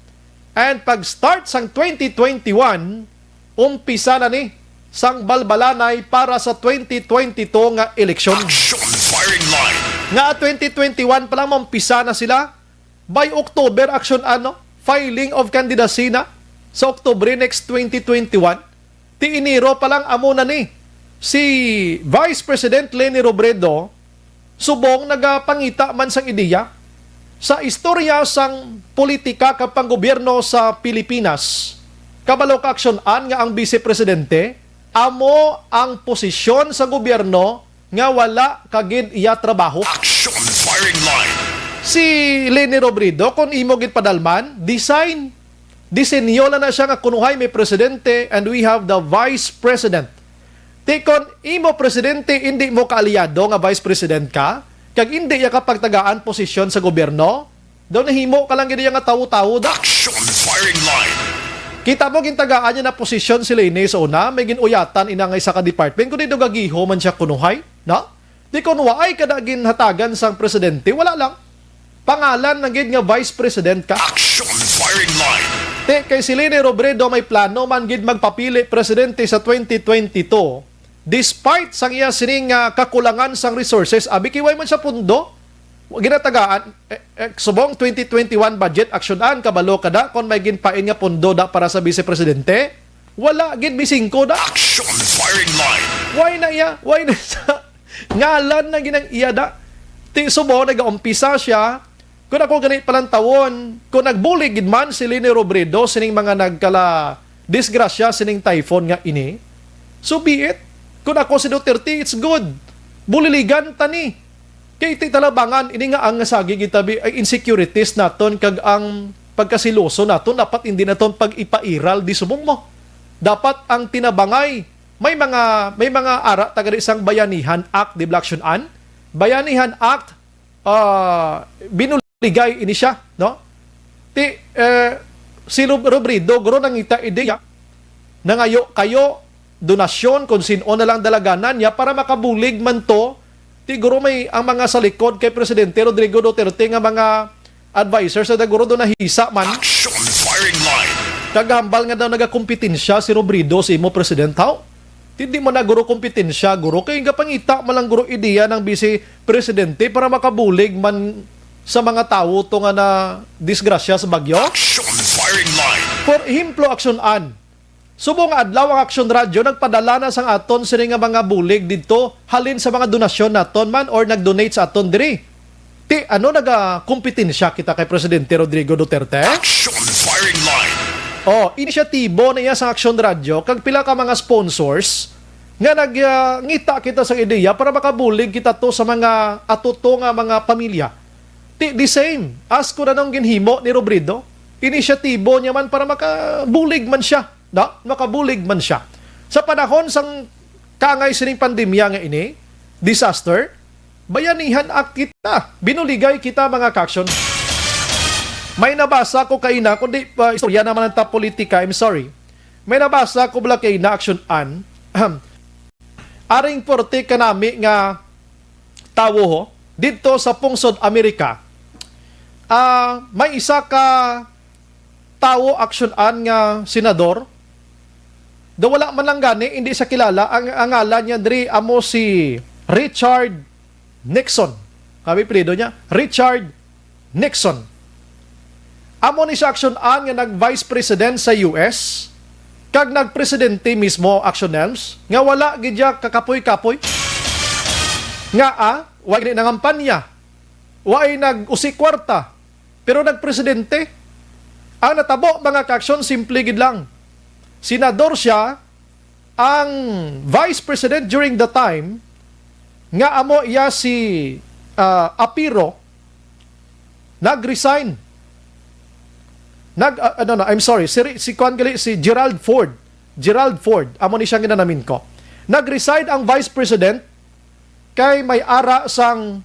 [SPEAKER 3] And pag-start sang 2021, umpisa na ni sang balbalanay para sa 2022 nga eleksyon.
[SPEAKER 6] Action firing line.
[SPEAKER 3] Nga 2021 pa lang umpisa na sila. By October, filing of candidacy na sa October next 2021. Ti Enero pa lang amo na ni si Vice President Leni Robredo subong nagapangita man sang ideya sa istorya sang politika kapang gobyerno sa Pilipinas. Kabalo ka aksyonan nga ang Vice Presidente amo ang posisyon sa gobyerno nga wala kagid iya trabaho.
[SPEAKER 6] Action firing line.
[SPEAKER 3] Si Leni Robredo, kung imo gid padalman, disenyo na siya nga kunuhay may presidente and we have the vice president. Tikon imo presidente, hindi mo kaalyado nga vice president ka, kag hindi ya kapagtagaan posisyon sa gobyerno, daw nahimo ka lang gid nga tawo-tawo da.
[SPEAKER 6] Action firing line.
[SPEAKER 3] Kita mo gintagaan niya na posisyon si Leni sa una, may ginuyatan ina nga isa ka department, kundi do gagiho man siya kunuhay, no? Di kon waay kada ginhatagan sang presidente, wala lang. Pangalan ng gid nga vice president ka.
[SPEAKER 6] Action firing line.
[SPEAKER 3] Te kay si Leni Robredo may plano man gid magpapili presidente sa 2022. Despite sang iya sining kakulangan sang resources, abi kiway man siya pundo. Ginatagaan subong 2021 budget aksyonan kabalo kada kon may ginpain nga pundo da para sa vice presidente. Wala gid bisingko da.
[SPEAKER 6] Action firing line.
[SPEAKER 3] Why na iya? Why na sa ngalan na ginang iya da? Ti subo nag-umpisa siya. Kung ako ganit palang tawon, kung nagbulig gid man si Leni Robredo sining mga nagkala disgrasya sining typhoon nga ini, so be it. Kung ako si Duterte, it's good. Buliligan tani. Kay iti talabangan, ini nga ang sagi gitabi ay insecurities naton kag ang pagkasiloso naton dapat hindi naton pag-ipairal di sumong mo. Dapat ang tinabangay may mga ara taga isang Bayanihan Act di Blackson An. Bayanihan Act binuligay ini siya, no? Si Robredo guro nangita ideya na ngayo kayo donasyon kung sino na lang dalaganan niya para makabulig man to. Siguro may ang mga sa likod kay Presidente Rodrigo Duterte nga mga advisors na guro do nahisa man.
[SPEAKER 6] Action firing line.
[SPEAKER 3] Kagambal nga daw nagakompetensya si Robredo si imo president how? Hindi mo na guro kompetensya guro kay gapangita man lang guro ideya ng vice presidente para makabulig man sa mga tao to nga na disgrasya sa bagyo.
[SPEAKER 6] Action firing line.
[SPEAKER 3] For him aksyonan Subong adlaw ang Aksyon Radio nagpadala na sang aton sini nga mga bulig dito halin sa mga donasyon naton man or nag-donate sa aton diri. Ti ano naga-kompetensya kita kay Presidente Rodrigo Duterte?
[SPEAKER 6] Action firing line.
[SPEAKER 3] Inisyatibo na iya sa Aksyon Radio kag pila ka mga sponsors nga ngita kita sa ideya para makabulig kita to sa mga atuto nga mga pamilya. Ti the same as ko na nung ginhimo ni Robredo, inisyatibo niya man para makabulig man siya. Makabulig man siya. Sa panahon sang kaangay sining pandemya nga ini, disaster, bayanihan ak kita. Binuligay kita mga kaksyon. May nabasa ko kay na, kundi istorya naman ng top politika, I'm sorry. May nabasa ko bala kay na action an. Aring porte kanami nga tawo ho, dito sa Pungsod, Amerika. May isa ka tawo action an nga senador. Wala man lang gani, hindi sa kilala. Ang ngalan niya diri amo si Richard Nixon. Kami pilido niya, Richard Nixon. Amo ni sa action an nga nag-vice president sa US, kag nag-presidente mismo action elms, nga wala gidya kakapoy-kapoy. Nga wa gid nangampanya. Wa ay nag-usik kwarta. Pero nag-presidente. Ang natabo mga kaksyon, simple gid lang. Senador siya, ang vice president during the time, nga amo iya si Apiro, nag-resign. Si Gerald Ford. Gerald Ford, amo ni siya ginanamin ko. Nag-resign ang vice president kay may ara sang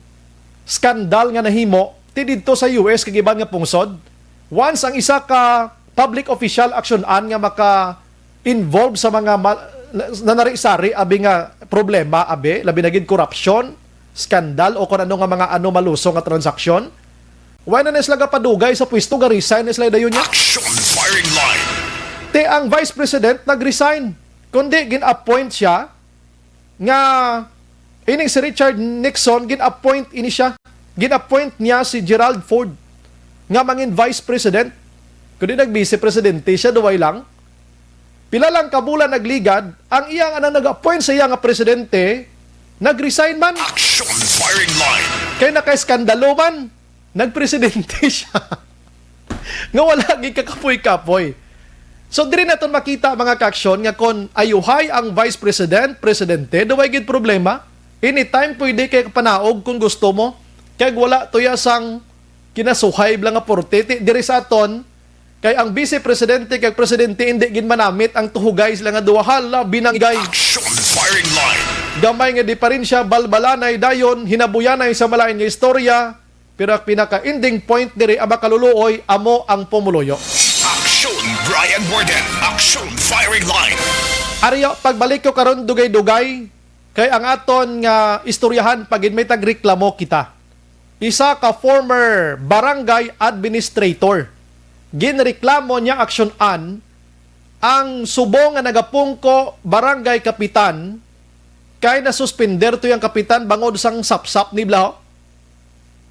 [SPEAKER 3] skandal nga nahimo ti didto sa US kag iban nga pungsod. Once ang isa ka public official action an nga maka-involve sa mga nanari-sari abi nga problema abi labi na gid corruption, skandal o kung ano nga mga malusong nga transaksyon. Why na sila padugay sa pwesto nga resign sila dayon niya?
[SPEAKER 6] Action firing line.
[SPEAKER 3] Te ang vice president nag-resign. Kundi gin-appoint siya nga ining si Richard Nixon gin-appoint ini siya. Gin-appoint niya si Gerald Ford nga mangin vice president. Kundi nag-vice presidente siya duway lang. Pila lang kabulan nagligad, ang iyang nag-appoint sa iya nga presidente nag-resign man.
[SPEAKER 6] Action firing line.
[SPEAKER 3] Kaya naka-skandalo man. Nagpresidente siya. Nga wala gid kakapoy-kapoy. So diri naton makita mga kaksyon nga kon ayuhay ang vice president, presidente, duway gid problema. Anytime pwede kay panaog kung gusto mo. Kay wala tuya sang kinasuhay blang nga porte diri sa aton. Kay ang vice presidente kay presidente hindi gid manamit ang tuhugay sila nga duha hala binanggay.
[SPEAKER 6] Action firing line.
[SPEAKER 3] Gamay nga di pa rin siya balbalanay dayon hinabuyanay sa malain nga istorya. Pero pinaka-ending point diri ang makaluluoy amo ang pumuluyo.
[SPEAKER 6] Action Brian Borden. Action firing line.
[SPEAKER 3] Ariyo, pagbalik ko karon dugay-dugay kay ang aton nga istoryahan pagid may tagreklamo kita. Isa ka former barangay administrator. Ginreklamo niya action an ang subong nga nagapungko barangay kapitan kay nasuspender to yung kapitan bangod sang sapsap ni Blaho.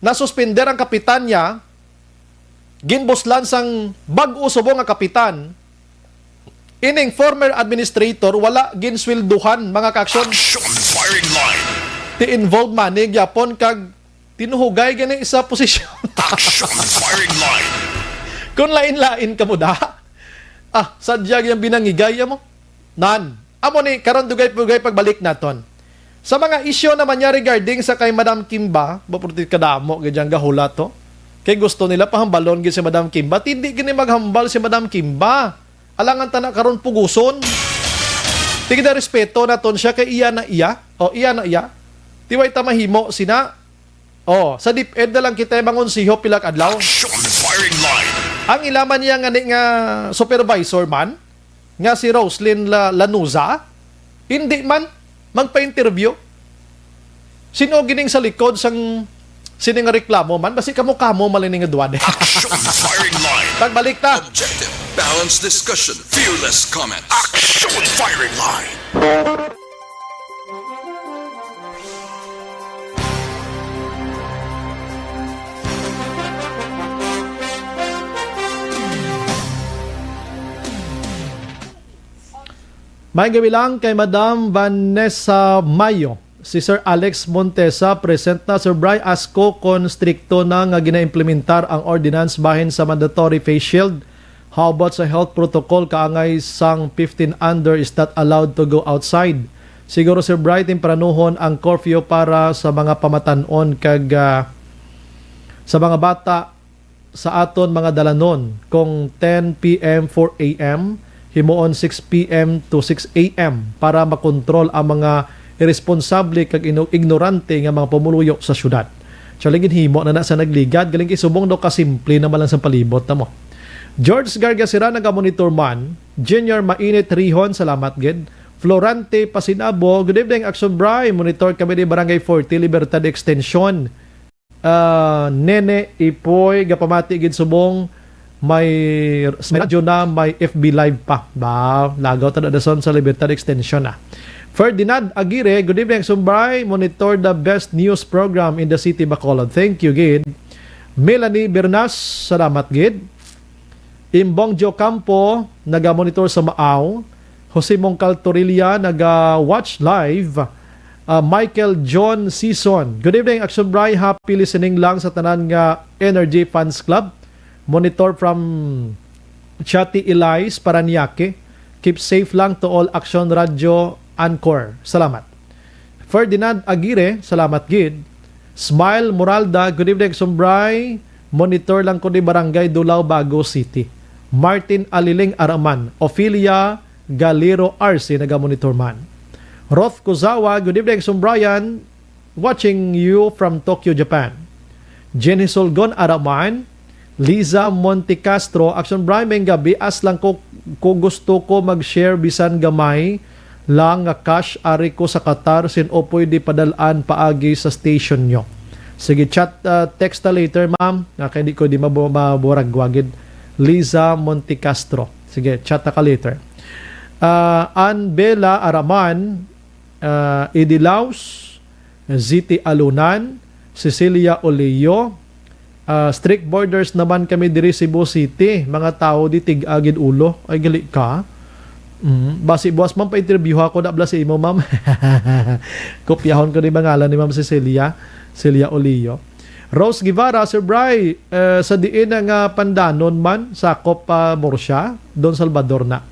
[SPEAKER 3] Nasuspender ang kapitan niya, ginbuslan sang bag-o subong nga kapitan. Ining former administrator, wala ginswilduhan mga kaaksyon.
[SPEAKER 6] Action firing line.
[SPEAKER 3] Ti-involved manig, yapon kag tinuhugay gani isa posisyon.
[SPEAKER 6] Action firing line.
[SPEAKER 3] Kung lain-lain ka mo da, sadyag yung binangigay mo. Nan. Amo ni, karon dugay-dugay pagbalik naton. Sa mga isyo naman niya regarding sa kay Madam Kimba, baputit kadamo, gadyang gahula to. Kay gusto nila pahambalon gid si Madam Kimba, hindi gini maghambal si Madam Kimba. Alangan ta na karon puguson. Tigda respeto naton siya kay iya na iya. Iya na iya. Tiway ta mahimo sina. Sa DepEd na lang kita mangonsiho pilak adlaw.
[SPEAKER 6] Action firing line.
[SPEAKER 3] Ang ilaman niya nga supervisor man, nga si Roslyn Lanuza, hindi man magpa-interview. Sino gining sa likod sang sining reklamo man, basi kamo malining nga duwade.
[SPEAKER 6] Action firing line.
[SPEAKER 3] Pagbalik ta.
[SPEAKER 8] Objective, balanced discussion, fearless comments.
[SPEAKER 6] Action firing line.
[SPEAKER 3] May gabi lang kay Madam Vanessa Mayo. Si Sir Alex Montesa, present na. Sir Bry, asko kon strikto na nga ginaimplementar ang ordinance bahin sa mandatory face shield. How about sa health protocol kaangay sang 15 under is not allowed to go outside? Siguro Sir Bry, tempranuhon ang curfew para sa mga pamatanon kag sa mga bata sa aton mga dalanon kung 10 p.m. 4 a.m. himuon 6 p.m. to 6 a.m. para makontrol ang mga irresponsable kag ignorante nga mga pumuluyo sa syudad. Chaligin himo na sa nagligad galing isubong do kasimple naman lang sa palibot na mo. George Gargasira naga-monitor man. Junior Mainit Rihon, salamat gid. Florante Pasinabo, good evening Action Bry, monitor kami di Barangay 40 Libertad Extension. Nene Ipoy gapamati gid subong may radyo na may FB live pa ba lagaw ta dason sa Libertad Extension na. Ferdinand Aguirre, good evening Sumbay, monitor the best news program in the city Bacolod. Thank you gid. Melanie Bernas, salamat gid. Imbong Jo Campo naga-monitor sa Maaw. Jose Mongcal Torilla naga-watch live. Michael John Season, good evening Action Bry, happy listening lang sa tanan nga Energy Fans Club. Monitor from Chati Elias, Paranaque. Keep safe lang to all Action Radio Anchor. Salamat. Ferdinand Aguirre, salamat gid. Smile Moralda, good evening Action Bry, monitor lang ko di Barangay Dulao, Bago City. Martin Aliling Araman, Ophelia Galero RC, naga-monitor man. Roth Kuzawa, good evening Action Brian, watching you from Tokyo, Japan. Jenny Solgon Araman, Liza Montecastro, Action Brian, may gabi, as lang ko gusto ko mag-share bisan gamay lang nga cash ari ko sa Qatar sin o pwede padalaan paagi sa station nyo. Sige, chat text later ma'am, kaya di ko di maburagwagid. Liza Montecastro, sige, chat ka later. Anbela Araman, Edilaus, Ziti Alunan, Cecilia Oleo, strict borders naman kami diri Cebu City. Mga tao di tig-agid ulo. Ay gali ka. Basi buwas ma'am pa-interview ako na bla si imo ma'am. Kopyahon ko ni pangalan ni ma'am Cecilia Oleo. Rose Guevara, Sir Bry, sa diin nga pandanon man sakop Morsya, Don Salvador na.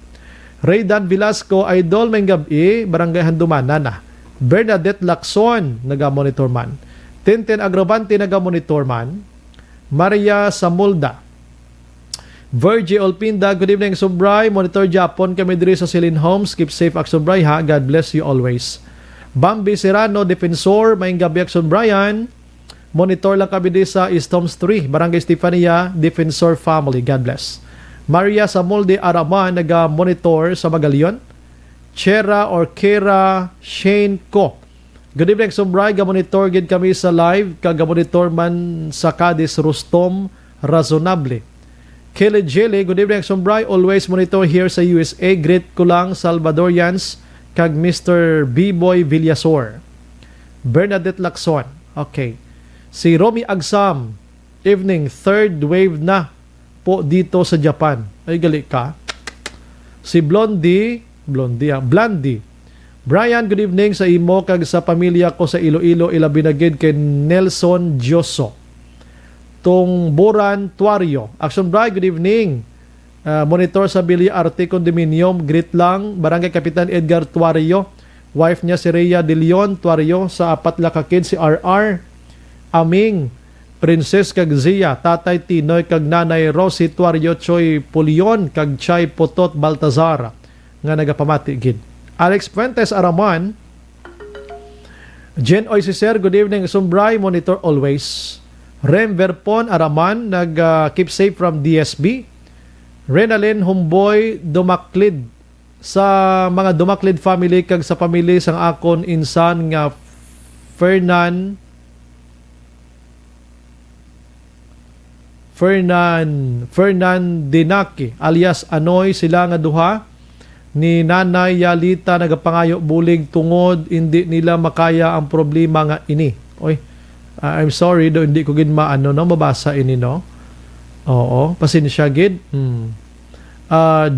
[SPEAKER 3] Raydan Velasco, Idol, may gabi, Barangay Handumanan na. Bernadette Lacson, naga-monitor man. Tintin Agravante, naga-monitor man. Maria Samulda. Virgie Olpinda, good evening, Subray. Monitor Japon kami diri sa Celine Homes. Keep safe, Subray, ha. God bless you always. Bambi Serrano, Defensor, may gabi, Brian. Monitor lang kami diri sa East Homes 3, Barangay Stefania, Defensor Family. God bless. Maria Samolde Araman, naga-monitor sa Magalion. Chera or Kera Shane Ko. Good evening, Sumbray. Ga-monitor gid kami sa live. Kaga-monitor man sa Cadiz Rustom Razonable. Kelly Jele, good evening, Sumbray. Always monitor here sa USA. Great ko lang, Salvadorians. Kag Mr. B-Boy Villasor. Bernadette Lacson. Okay. Si Romy Agsam. Evening, third wave na po dito sa Japan. Ay, gali ka. Si Blondie. Brian, good evening sa imo kag sa pamilya ko sa Iloilo, ilabi na gid kay Nelson Dioso. Tungburan Tuario. Action Brian, good evening. Monitor sa Billy Arte Condominium, greet lang. Barangay Kapitan Edgar Tuario. Wife niya si Rhea De Leon Tuario. Sa apat la ka kid si RR. Aming Princess kag Zia, Tatay Tinoy kag Nanay Rosie Tuario, Choy Pulion kag Chay Potot Baltazar nga nagapamati gid. Alex Fuentes Araman, Jen Oisiser, good evening, Sumbray, monitor always. Rem Verpon Araman, keep safe from DSB. Renalyn Humboy Dumaklid, sa mga Dumaklid family kag sa family sang akon insan nga Fernandinaki alias Anoy, sila nga duha ni Nanay Yalita nagapangayo bulig tungod hindi nila makaya ang problema nga ini. Oy, I'm sorry do hindi ko gid mabasa ini no. Oo, pasensya gid.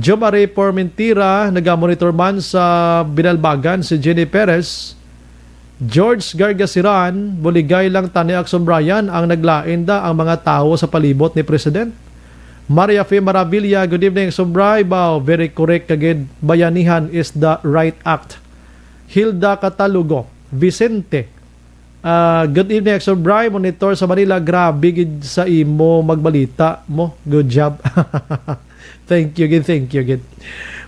[SPEAKER 3] Jomare Pormentira, nagamonitor man sa Binalbagan, si Jenny Perez. George Gargasiran, buligay lang tani Akson Brian ang naglain da ang mga tao sa palibot ni President. Maria F. Maravilla, good evening, Sombray. Bao, very correct kagid. Bayanihan is the right act. Hilda Catalugo, Vicente, good evening, Sombray. Monitor sa Manila, grabe gid sa imo magbalita mo. Good job. Thank you, gid.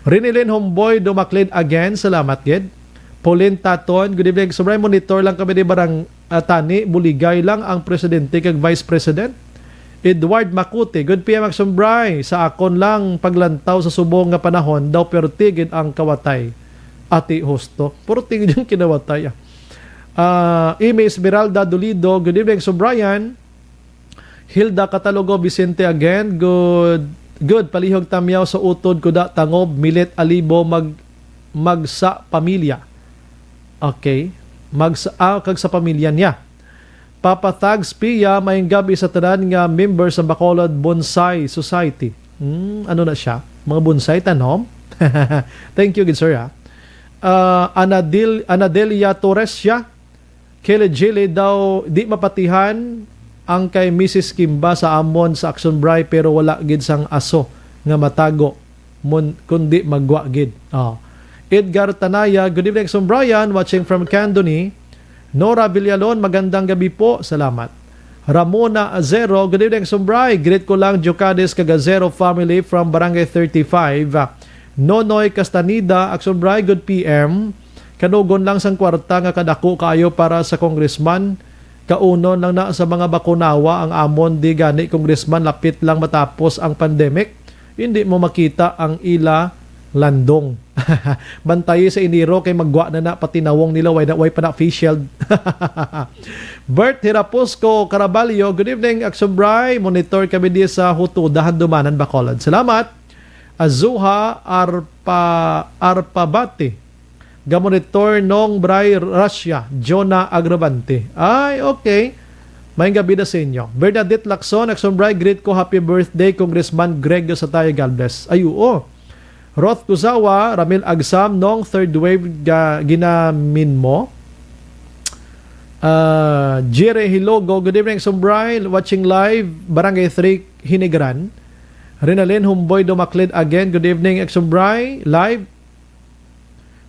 [SPEAKER 3] Rinilin Homeboy, Dumaklid again. Salamat, gid. Pauline Taton, good evening, Sombray. Monitor lang kami ni Barang Tani, buligay lang ang presidente kag vice president. Edward Makute, good PM Sombray. Sa akon lang paglantaw sa subong nga panahon daw pero tigid ang kawatay. Ati Hosto, puro tigid yung kinawatay. Ime Esmeralda Dolido, good evening Sombrayan. Hilda Catalogo Vicente again, good palihog tamyaw sa utod kuda tangob Milet Alibo magsa pamilya. Okay, kag sa pamilya niya. Papa Thags Pia, mayong gabi sa tanan nga member sa Bacolod Bonsai Society. Ano na siya? Mga bonsai tanom? Thank you, good sir. Anadelia Torres siya. Kele Jile daw, di mapatihan ang kay Mrs. Kimba sa amon sa Action Bray pero wala gid sang aso nga matago kundi magwa gid. Edgar Tanaya, good evening, Action Brian, watching from Candoni. Nora Villalon, magandang gabi po. Salamat. Ramona Azero, good evening, Sombray. Greet ko lang Jocades Cagazero family from Barangay 35. Nonoy Castanida, Sombray, good PM. Kanugon lang sang kwarta nga kadako kayo para sa congressman. Kaunon lang na sa mga bakunawa ang amon di gani congressman lapit lang matapos ang pandemic. Hindi mo makita ang ila landong. Bantayi sa iniro kay magwa na pati nawong nila way pa na face shield. Bert Hiraposco Caraballo, good evening Aksombray. Monitor kami di sa Huto Dahan Dumanan Bacolod. Salamat. Azuha Arpabati, gamonitor nong Bray Russia. Jonah Agravante. Ay, okay. May gabi na sa inyo. Bernadette Lacson, Aksombray, greet ko happy birthday Congressman Greg sa tayo, God bless. Ay, oo. Roth Kuzawa, Ramil Agsam, nong third wave ginamin mo. Jire Hilogo, good evening, Sombray, watching live, Barangay 3, Hinigran. Rinalyn Humboy Dumaklid again, good evening, Sombray, live.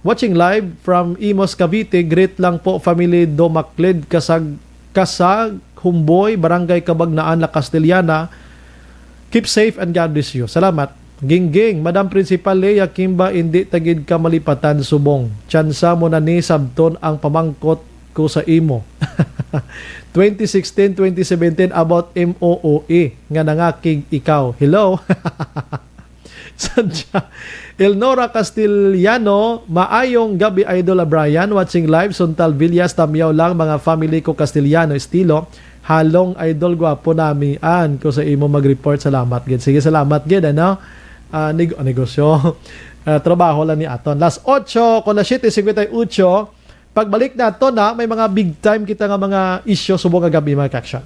[SPEAKER 3] Watching live from Imos, Cavite, great lang po, family Dumaklid, Kasag, Humboy, Barangay Kabagnaan, La Castellana. Keep safe and God bless you. Salamat. Gingging, Madam Principal Leia Kimba, hindi tagid ka malipatan subong. Tsansa mo na ni sabton ang pamangkot ko sa imo. 2016-2017 about MOOE nga nangakig ikaw. Hello? Sadya. Elnora Castellano, maayong gabi Idol Brian, watching live Suntal Villas, tamyaw lang mga family ko Castellano estilo. Halong Idol gwapo nami an ko sa imo mag-report. Salamat gid. Sige, salamat gid ano. Negosyo. Trabaho lang ni aton. Last 8 con las 7:58. Pagbalik nato na may mga big time kita nga mga issue subong nga gabi mga kaksyon.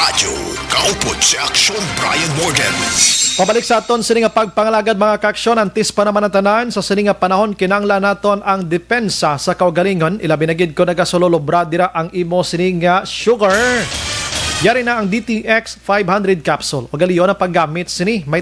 [SPEAKER 6] radyo. Kaupod si Aksyon Brian Morgan.
[SPEAKER 3] Pabalik sa aton sini nga pagpangalagad mga kaaksyon, antis pa naman ang tanan sa sini nga panahon kinanglan naton ang depensa sa kaugalingon. Ilabi na gid ko nagasololobra dira ang imo sini nga sugar. Yari na ang DTX 500 capsule. O galiyon ang paggamit sini may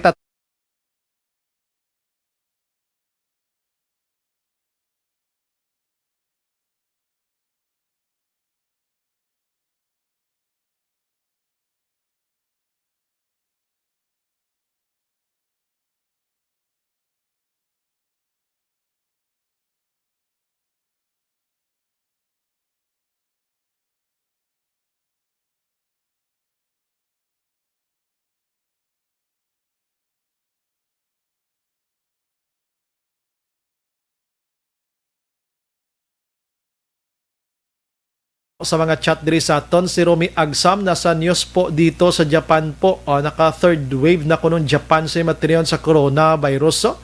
[SPEAKER 3] sa mga chat diri sa aton si Romy Agsam nasa news po dito sa Japan po. Naka third wave na kuno Japan sa materiyon sa coronavirus. So,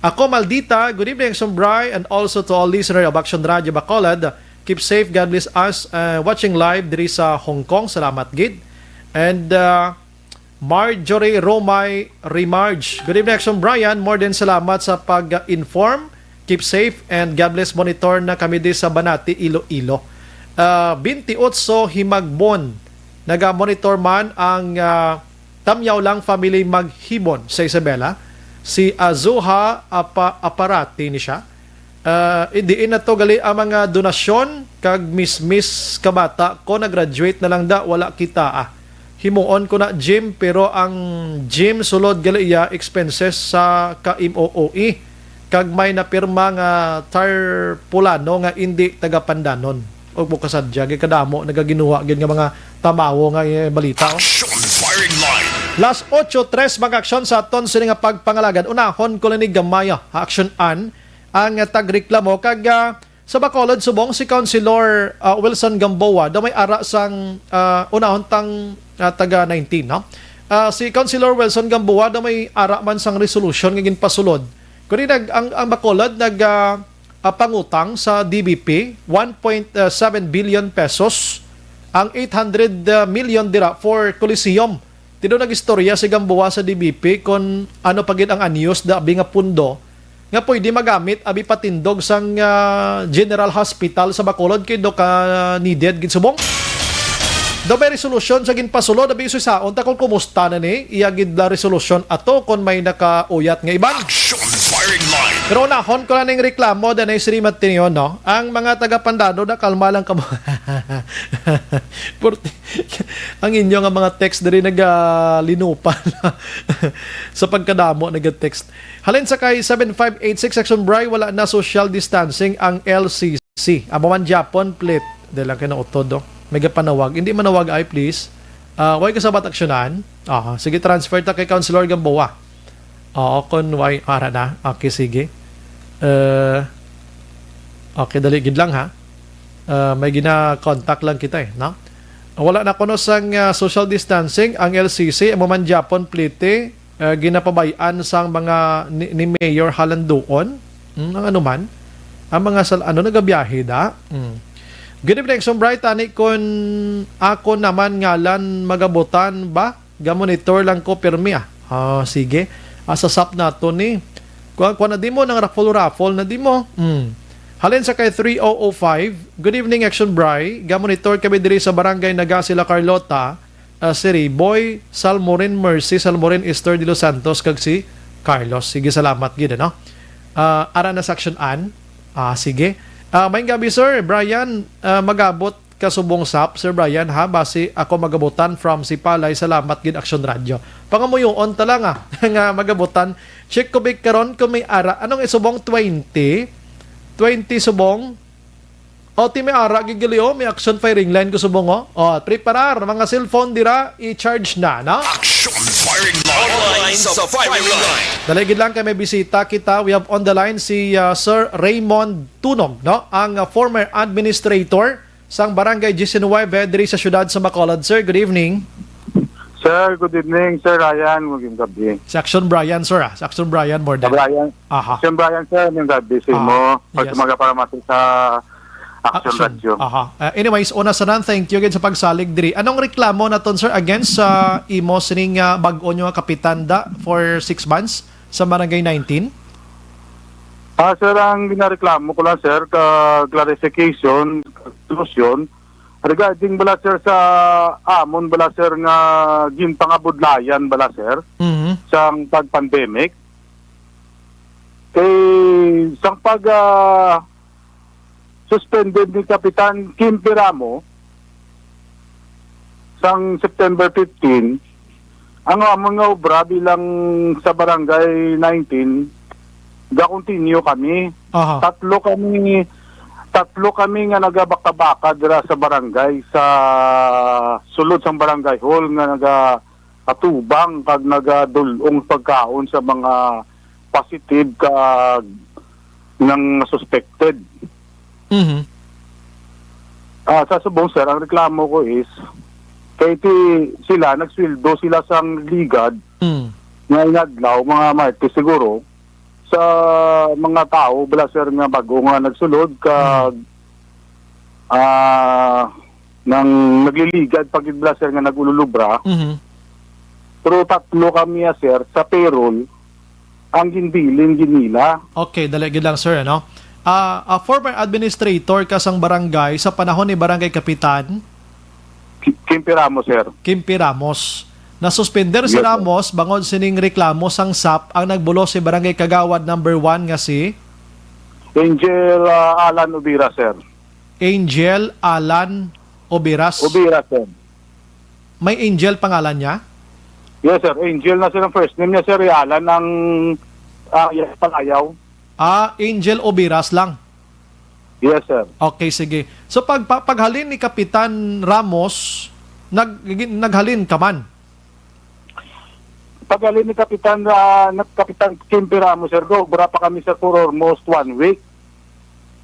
[SPEAKER 3] ako Maldita, good evening Sombray, and also to all listeners of Action Radio Bacolod. Keep safe, God bless us. Watching live diri sa Hong Kong, salamat gid. And Marjorie Romay Remarge, good evening Action Brian, more than salamat sa pag-inform. Keep safe and God bless. Monitor na kami di sa Banati, Iloilo. 28 Himagbon, naga-monitor man ang Tamyaw lang family maghibon sa Isabela. Si Azuha Aparati ni siya. Idiin na to gali ang mga donasyon kag miss kabata ko na-graduate na lang da wala kita himuon ko na gym pero ang gym sulod gali iya expenses sa ka-MOOE kag may napirma nga tarpulano nga hindi taga Pandanon og bukasadya kadamo nagaginuha gid nga mga tamawo nga balita.
[SPEAKER 6] Action firing line.
[SPEAKER 3] Last 8-3 mga aksyon sa aton sini nga pagpangalagan. Unahon ko ni gamaya action an ang tagreklamo kag sa Bacolod subong si Councilor Wilson Gamboa daw may ara sang unahon tang taga 19 no. Si Councilor Wilson Gamboa daw may ara man sang resolution nga ginpasulod. Kuni ang Bacolod pangutang sa DBP 1.7 billion pesos ang 800 million dira for Coliseum. Tido nagistorya si Gamboa sa DBP kung ano pagid ang anyos da abi nga pundo nga pwede magamit abi patindog sang General Hospital sa Bacolod kay do ka needed gid subong. Do may resolution sa ginpasulod abi saon ta kung kumusta na ni iya gid la resolution ato kon may nakauyat nga iban.
[SPEAKER 6] Action firing line.
[SPEAKER 3] Pero nahon ko na ning reklamo danay Sri Matinio no. Ang mga taga Pandado na kalma lang kamo. Ang inyo nga mga text diri nagalinupan sa pagkadamo nag-text. Halin sa kay 7586 section Bray wala na social distancing ang LCC. Abaman Japon plate de lang kay na utodo. Mega panawag. Hindi manawag ay please. Why ka sa bataksyonan? Sige transfer ta kay Councilor Gamboa. Kon why ara na. Okay sige. Okay dali gid lang ha. May gina-contact lang kita no? Wala na kuno sang social distancing ang LCC man Japon plite ginapabayan sang mga ni Mayor Halandoon ang ano man ang mga nagabiyahe da. Good evening Sombray tani kon ako naman ngalan magabutan ba gamonitor lang ko pirmi sige asasap na to ni kuha na di mo ng raffle na di mo. Halin sa kay 3005 good evening Action Bray gamonitor kami diri sa barangay Nagasila Carlota si Boy Salmorin Mercy Salmorin Esther de Los Santos kag si Carlos. Sige salamat gid no. Ara na section an sige. May gabi Sir Brian, magabot kasubong sap Sir Brian ha base ako magabutan from Sipalay. Salamat gid Action Radio. Pangamuyon ta lang nga magabutan. Check ko big karon kung may ara. Anong isubong 20 subong. Ti may ara gigilio may action firing line ko subong preparar mga cellphone dira i-charge na no?
[SPEAKER 6] Action firing line. Online sa firing line.
[SPEAKER 3] Daligid lang kay may bisita kita. We have on the line si Sir Raymond Tunog no? Ang former administrator sang Barangay 19 diri sa syudad sa Bacolod. Sir, good evening.
[SPEAKER 10] Sir, good evening. Sir Ryan, maging gabi.
[SPEAKER 3] Section Brian, sir Section Brian more than.
[SPEAKER 10] Brian. Section Brian, sir, maging gabi sa mo. Pag tumaga para mati sa Action Radio.
[SPEAKER 3] Aha. Anyways, una sa nan, thank you again sa pagsalig diri. Anong reklamo na ton sir against sa imo sining bag-o nyo nga kapitan da for 6 months sa Barangay 19?
[SPEAKER 10] Sir, ang ginareklamo ko lang, sir, clarification, conclusion, regarding bala, sir, sa amon bala, sir, nga ginpangabudlayan bala, sir, sa pag-pandemic. Kay sang pag suspended ni Kapitan Kim Piramo sang September 15, ang mga obra bilang sa Barangay 19 ga-continue kami. Tatlo kami nga nagabaka-baka dira sa barangay sa sulod sang barangay hall nga nagatubang kag nagadulong pagkaon sa mga positive ka ng suspected. Sa subong, sir, ang reklamo ko is kay sila nagsweldo sila sang ligad nga inadlaw mga Martes siguro sa mga tao bala, sir, nga bago nga nagsulod kag nang nagliligad pag bala, sir, nga nagululubra. Pero tatlo kami, sir, sa payroll ang ginbilin ginila.
[SPEAKER 3] Okay, daligid lang, sir, ano? Former administrator ka sang barangay sa panahon ni Barangay Kapitan
[SPEAKER 10] Kim Piramo, sir.
[SPEAKER 3] Kim Piramos. Nasuspender si Ramos bangod sining reklamo sang SAP ang nagbulo si Barangay Kagawad number 1 nga si
[SPEAKER 10] Angel Alan Ubira, sir.
[SPEAKER 3] Angel Alan Obiras.
[SPEAKER 10] Ubira, sir.
[SPEAKER 3] May Angel pangalan niya?
[SPEAKER 10] Yes, sir. Angel na, sir, ang first name niya, sir. Alan ang palayaw.
[SPEAKER 3] Angel Obiras lang.
[SPEAKER 10] Yes, sir.
[SPEAKER 3] Okay, sige. So paghalin ni Kapitan Ramos, naghalin ka man?
[SPEAKER 10] Paghalin ni Kapitan Kim Piramo, sir, bura pa kami, sir, for almost 1 week.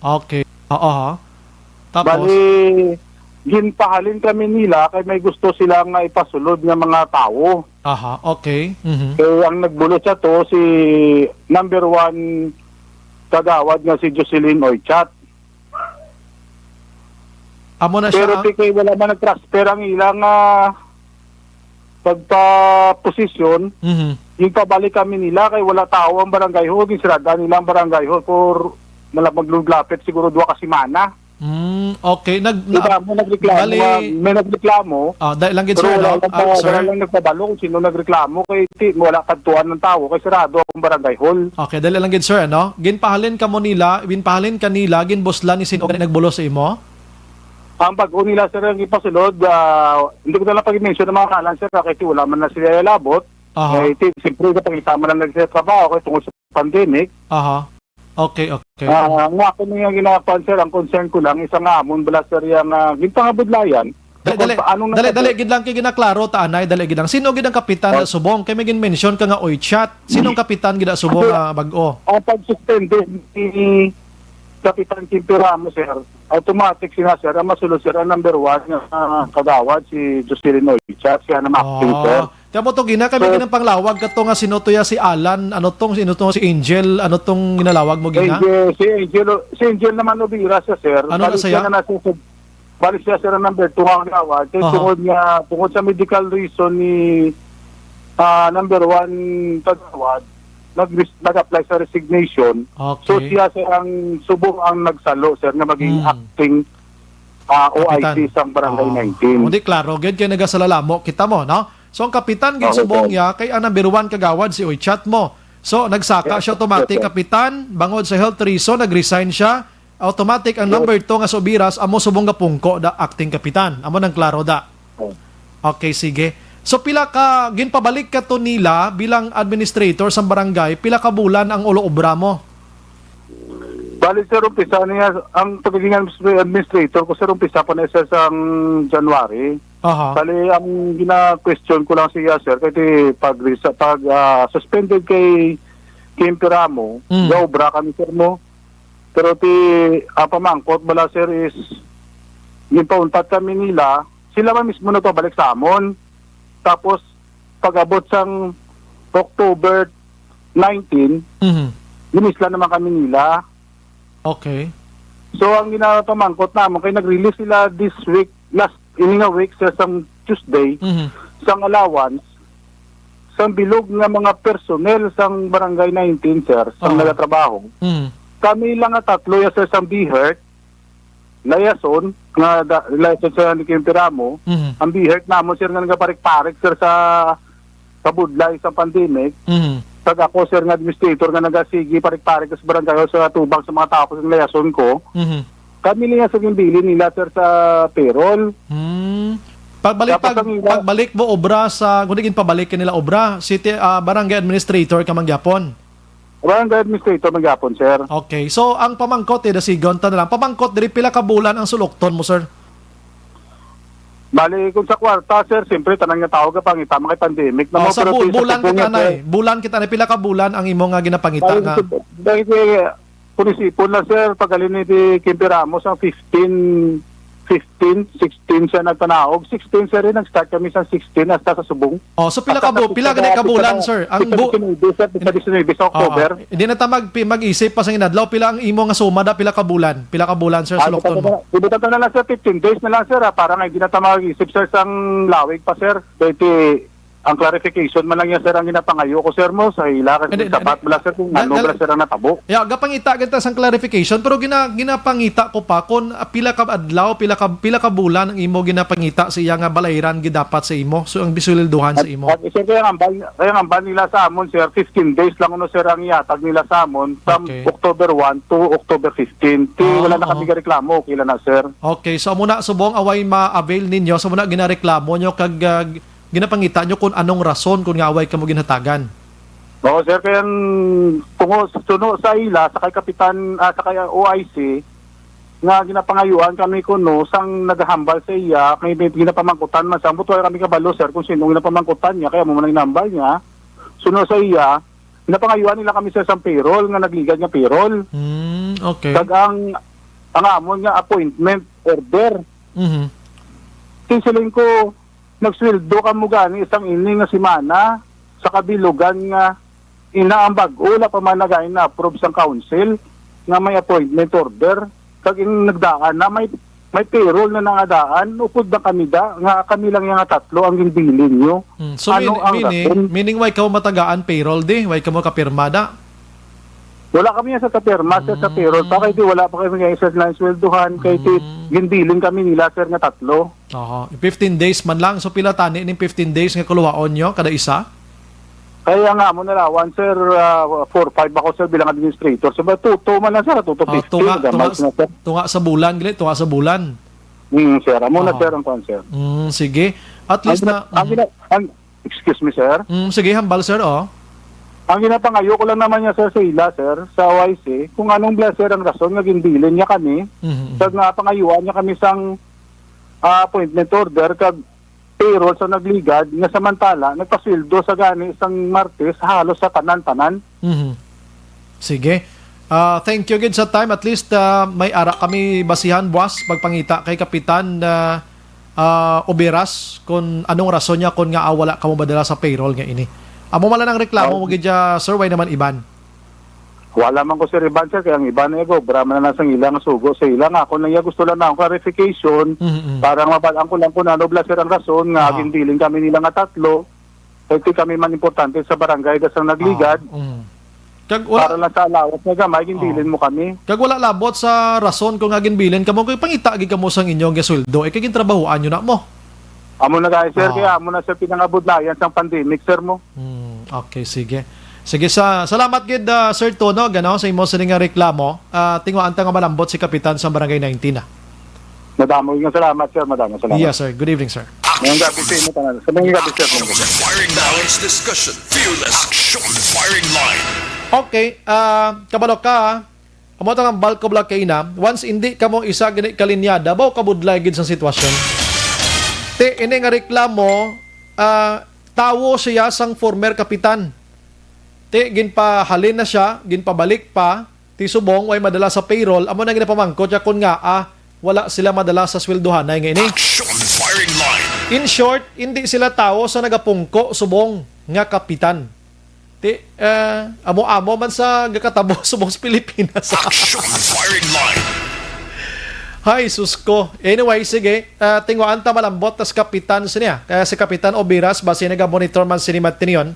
[SPEAKER 3] Okay. Tapos?
[SPEAKER 10] Bali, ginpahalin kami nila kay may gusto silang ipasulod ng mga tao.
[SPEAKER 3] Okay.
[SPEAKER 10] Kaya ang nagbulo siya to si number 1 kagawad nga si Jocelyn Oychat.
[SPEAKER 3] Amo na siya.
[SPEAKER 10] Pero kay wala man nag-transfer ang ilang pagpa-posisyon, yung pabalik kami nila kay wala tao ang barangay hall, gisirada nila ang barangay hall for magluglapit siguro 2 ka semana.
[SPEAKER 3] Okay.
[SPEAKER 10] May nagreklamo.
[SPEAKER 3] Dahil lang gid, sir.
[SPEAKER 10] Wala lang nagpabalo kung sino nagreklamo kay wala kadtuan ng tao kay sarado ang barangay hall.
[SPEAKER 3] Okay, dahil lang gid, sir, ano? Ginpahalin ka mo nila, ginbuslan ni sino nagbulo sa imo?
[SPEAKER 10] Ang pag-o nila, sir, ang ipasulod, hindi ko na lang pag-mention ng mga kalan, sir, kasi wala man na sila labot. Siyempre, kapag isama lang nagsitrabaho kasi tungkol sa pandemic.
[SPEAKER 3] Okay.
[SPEAKER 10] Nga ako nang ginagawa, sir, ang concern ko lang, isang amon, bala, sir, yung gintangabudlayan.
[SPEAKER 3] Dali, gid lang kay ginaklaro ta anay, dali gid lang. Sino gid ang kapitan na subong? Kay may gin-mention ka nga Oychat. Sinong kapitan gid subong nga bag-o?
[SPEAKER 10] Ang pag-suspended ni Kapitan Kim Piramo, sir, automatic sina, sir, ang masulod, sir, ang number 1 nga kagawad si Jocelyn Oychat, siya na acting, sir.
[SPEAKER 3] Tiyan mo ito, kami ginang panglawag ka to nga sinutuya si Alan, sino to si Angel, ano tong ginalawag mo gina?
[SPEAKER 10] Si Angel naman Ubira siya, sir.
[SPEAKER 3] Ano na siya?
[SPEAKER 10] Balik siya, sir, ang number 2 ang kagawad. Tungkol sa medical reason ni number 1 kagawad, nag-apply sa resignation.
[SPEAKER 3] Okay.
[SPEAKER 10] So siya, sir, ang subong ang nagsalo, sir, na maging acting OIC sa barangay 19.
[SPEAKER 3] Hindi, klaro. Gid kaya nagasalalamo. Kita mo, no? So, ang kapitan, gid subong niya, kay ang number 1 kagawad, si Oychat mo. So, nagsaka siya automatic, kapitan, bangod sa health reason, nag-resign siya, automatic, ang number 2 nga Sobiras, amo subong nga pungko, da acting kapitan. Amo nang klaro da. Okay, sige. So, pila ka, ginpabalik ka to nila bilang administrator sa barangay, pila ka bulan ang ulo-obra mo?
[SPEAKER 10] Balik, sir, umpisa niya, ang pagiging administrator ko, sir, umpisa pa na isa sa January. Bali, ang gina-question ko lang siya, sir, kasi pag suspended kay Kim Piramo, gaobra kami, sir, mo. Pero pamangkot bala, sir, is yung pauntat kami nila, sila man mismo na to balik sa amon. Tapos, pag-abot sang October 19, ginisla naman kami nila.
[SPEAKER 3] Okay.
[SPEAKER 10] So ang ginapamangkot naman kay nag-release sila this week, last ininga week sa Tuesday, sang allowance sang bilog nga mga personnel sang barangay 19 sir, sang nagatrabaho. Kami lang nga tatlo ya sir sang Bihert, Layason, nga Layason sa Nikimpiramo, ang Bihert namon sir nga nagaparik-parik sir sa kabudlay sa pandemic. Pag ako sir nga administrator nga nagasigi parik-parik sa barangay sa tubang sa mga tao sa Layason ko. Kami niya sa bilin nila sir sa payroll.
[SPEAKER 3] Pagbalik mo obra sa kung digin pabalik nila obra city barangay administrator ka mangyapon.
[SPEAKER 10] Barangay administrator mangyapon sir.
[SPEAKER 3] Okay. So ang pamangkot da sigon ta na lang. Pamangkot diri pila ka bulan ang sulokton mo sir?
[SPEAKER 10] Bali kung sa kwarta sir, siyempre tanang nga tao ka pangita mga pandemic na
[SPEAKER 3] sa bulan kita na bulan kita na pila ka bulan ang imo nga ginapangita nga.
[SPEAKER 10] Dahil punisipon na sir, pagalin ni Kimpiramo sa 15, 16 siya nagpanaog. 16 sir rin, nag-start kami sa 16 hasta sa Subong.
[SPEAKER 3] Oh, so pila ka bulan sir? Ang
[SPEAKER 10] sa October.
[SPEAKER 3] Hindi na ta mag-isip pa sa inadlaw pila ang imo nga suma da pila ka bulan? Pila ka bulan sir sa lokton mo?
[SPEAKER 10] Ibutan na lang sir 15 days na lang sir para nga hindi na ta mag-isip sir sang lawig pa sir. Kaya ang clarification man lang yan sir ang ginapangayo ko sir mo sa hila kasi sapat mo lang sir kung ano ba sir ang natabo.
[SPEAKER 3] Gapangita kita sang clarification pero ginapangita ko pa kung pila ka adlaw pila ka bulan ang imo ginapangita sa iya nga balayran gidapat sa imo. So ang bisulilduhan sa imo.
[SPEAKER 10] Sir kaya ang ban nila sa amon sir 15 days lang no sir ang iatag nila sa amon from October 1 to October 15. Wala na kami reklamo kila na sir.
[SPEAKER 3] Okay, so muna subong away ma-avail ninyo so muna ginareklamo nyo kag ginapangita nyo kung anong rason kung nga away ka mo ginhatagan.
[SPEAKER 10] Oo sir, kaya tungo suno sa ila, sa kay Kapitan, sa kay OIC, nga ginapangayuan kami kuno sang nagahambal sa iya, kay ginapamangkutan man sang butoy kami kabalo sir kung sino ginapamangkutan niya, kaya mo man nambal niya. Suno sa iya, ginapangayuan nila kami sa sang payroll, nga nagligad nga payroll.
[SPEAKER 3] Okay.
[SPEAKER 10] Kag ang amon nga appointment order. Tinsiling ko, nagsweldo ka mo gani isang ini nga simana sa kabilugan nga inaambag wala pa man nagain na approve sang council nga may appointment order kag nagdaan na may payroll na nangadaan upod na kami da nga kami lang yung tatlo ang ginbilin nyo.
[SPEAKER 3] So meaning why ka mo matagaan payroll di? Why ka mo kapirmada?
[SPEAKER 10] Wala kami sa kapirma sa payroll pa kay di wala pa kami nga isa na swelduhan kay di ginbilin kami nila sir nga tatlo.
[SPEAKER 3] 15 days man lang. So pila tani ning 15 days nga kuluwaon nyo kada isa?
[SPEAKER 10] Kaya nga mo nalawan sir 4-5 ako sir bilang administrator. So ba 2 man lang sir 2-15.
[SPEAKER 3] Tunga sa bulan gali, tunga sa bulan.
[SPEAKER 10] Sir, amo na sir ang kwan sir.
[SPEAKER 3] Sige. At least
[SPEAKER 10] excuse me sir.
[SPEAKER 3] Sige hambal sir
[SPEAKER 10] Ang ginapangayo ko lang naman niya sir sa ila sir sa OIC kung anong sir ang rason nga ginbilin niya kami. Kag nga pangayuan niya kami sang appointment order kag payroll sa nagligad nga samantala nagpasweldo sa gani isang Martes halos sa tanan-tanan.
[SPEAKER 3] Sige. Thank you again sa time. At least may ara kami basihan buwas pagpangita kay Kapitan Oberas kung anong rason niya kung nga wala ka mo badala sa payroll nga ini. Amo man lang ang reklamo mo gidya sir why naman iban?
[SPEAKER 10] Wala man ko sir iban sir kaya ang iban na go brama na sang ilang sugo sa ilang ako na gusto lang na clarification para mabalaan ko lang kung ano bla sir ang rason nga ginbilin kami nila nga tatlo kaya kami man importante sa barangay da sang nagligad para lang sa alawat nga gamay ginbilin mo kami.
[SPEAKER 3] Kag wala labot sa rason kung nga ginbilin kamo kay pangita gid kamo sang inyong gasweldo kay gintrabahoan nyo na mo.
[SPEAKER 10] Amo na guys sir kaya amo na sa pinangabudlayan sang pandemic sir mo.
[SPEAKER 3] Okay, sige. Sige, salamat gid Sir Tono, gano sa imo sa nga reklamo. Tinguan ta nga malambot si Kapitan sa Barangay 19
[SPEAKER 10] Madamo nga salamat sir, madamo salamat.
[SPEAKER 3] Yes sir, good evening sir.
[SPEAKER 10] Ngayong gabi sa inyo tanan. Sa mga gabi sir.
[SPEAKER 8] Firing balanced discussion, fearless action, firing line.
[SPEAKER 3] Okay, kabalo ka. Amo ta nga bulk block kay na. Once hindi ka mo isa gani kalinyada, baw kabudlay gid sa sitwasyon. Ini nga reklamo tawo siya sang former kapitan. Ginpahalin na siya, ginpabalik pa, subong way madala sa payroll, amo na ginapamangkot siya kung nga wala sila madala sa sweldohan na ngayon. In short, hindi sila tawo sa nagapungko subong nga kapitan. Amo-amo man sa gakatabo subong sa Pilipinas. Hay, susko. Anyway, sige. Tingwaan ta malambot tas kapitan siya. Kaya si Kapitan Obiras, base naga-monitor man sinimat tiniyon,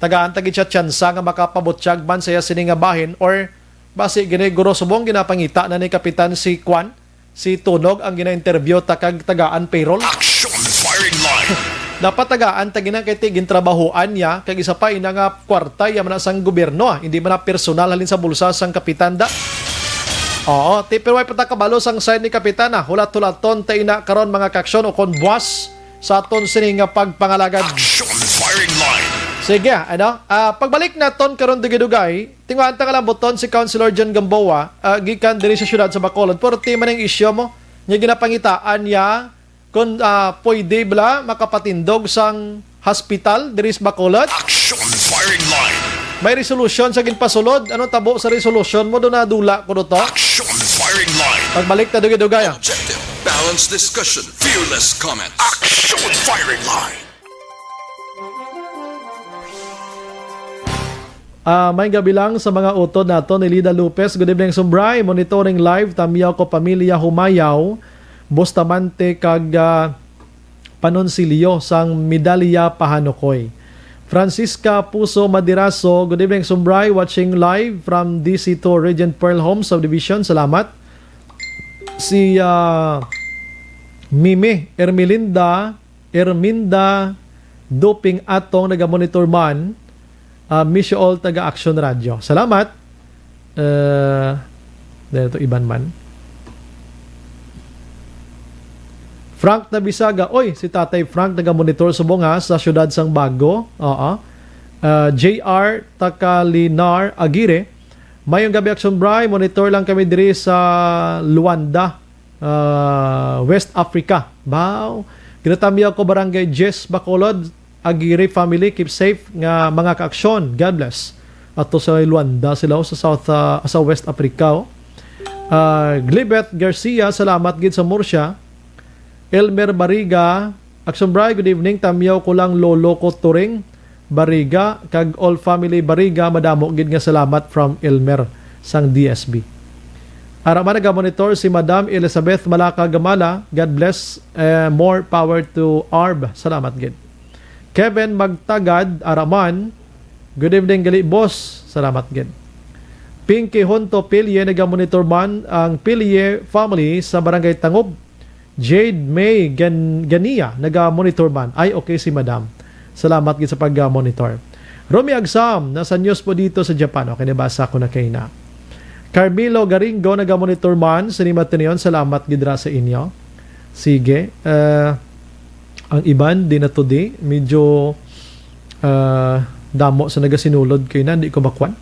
[SPEAKER 3] tagaan tagit siya tsansa nga makapabutsyag man siya sininga bahin or base giniguro subong ginapangita na ni Kapitan si Kwan, si Tunog ang gina-interview takag tagaan payroll.
[SPEAKER 8] Action firing line.
[SPEAKER 3] Dapat tagaan tagina kay tigin trabahoan niya kag isa pa ina nga kwarta yaman sang gobyerno hindi man na personal halin sa bulsa sang kapitan da. Oo, pero way patakabalo sang side ni kapitan hulat-hulaton ta ina karon mga kaksyon o kon buwas sa aton sini nga pagpangalagad.
[SPEAKER 8] Action firing line.
[SPEAKER 3] Sige, pagbalik naton karon dugay-dugay, tingwan ta kalambuton si Councilor John Gamboa, gikan diri sa syudad sa Bacolod. Porti man ang isyu mo, nya ginapangitaan niya kung pwede bala makapatindog sang hospital diri sa Bacolod.
[SPEAKER 8] Action firing line.
[SPEAKER 3] May resolution sa ginpasulod. Ano tabo sa resolution mo? Doon na dula ko to.
[SPEAKER 8] Action firing line.
[SPEAKER 3] Pagbalik na dugay-dugay.
[SPEAKER 8] Objective, balanced discussion, fearless comments. Action firing line.
[SPEAKER 3] May gabi lang sa mga utod nato ni Lida Lopez. Good evening, Sumbray. Monitoring live. Tamiyaw ko pamilya Humayaw. Bustamante kag Panonsilio sang Medalya Pahanokoy. Francisca Puso Madiraso, good evening Sumbray, watching live from DC2 Regent Pearl Home Subdivision. Salamat. Si Mimi Erminda Doping Atong naga-monitor man. Miss you all taga Action Radio. Salamat. Dito iban man. Frank Nabisaga. Oy, si Tatay Frank naga-monitor subong sa syudad sang Bago. Oo. JR Takalinar Agire. Mayong gabi Action Bray, monitor lang kami diri sa Luanda, West Africa. Wow. Ginatamiya ko barangay Jess Bacolod, Agire family, keep safe nga mga ka-aksyon. God bless. Ato sa Luanda sila sa West Africa. Glibet Garcia, salamat gid sa Murcia. Elmer Bariga, Action Bray, good evening. Tamiyaw ko lang lolo ko Turing Bariga, kag all family Bariga, madamo gid nga salamat from Elmer sang DSB. Araman naga-monitor si Madam Elizabeth Malaka Gamala, God bless, more power to ARB. Salamat gid. Kevin Magtagad, Araman, good evening gali boss. Salamat gid. Pinky Honto Pilye, naga-monitor man ang Pilye family sa Barangay Tangob. Jade May Gania, naga-monitor man. Ay, okay si Madam. Salamat gid sa pag-monitor. Romy Agsam, nasa news po dito sa Japan. Okay, nabasa ko na kayo na. Carmelo Garingo, naga-monitor man. Sinimat niyon, salamat gid ra sa inyo. Sige. Ang iban, di na today. Medyo damo sa nagasinulod kayo na. Hindi ko makwan.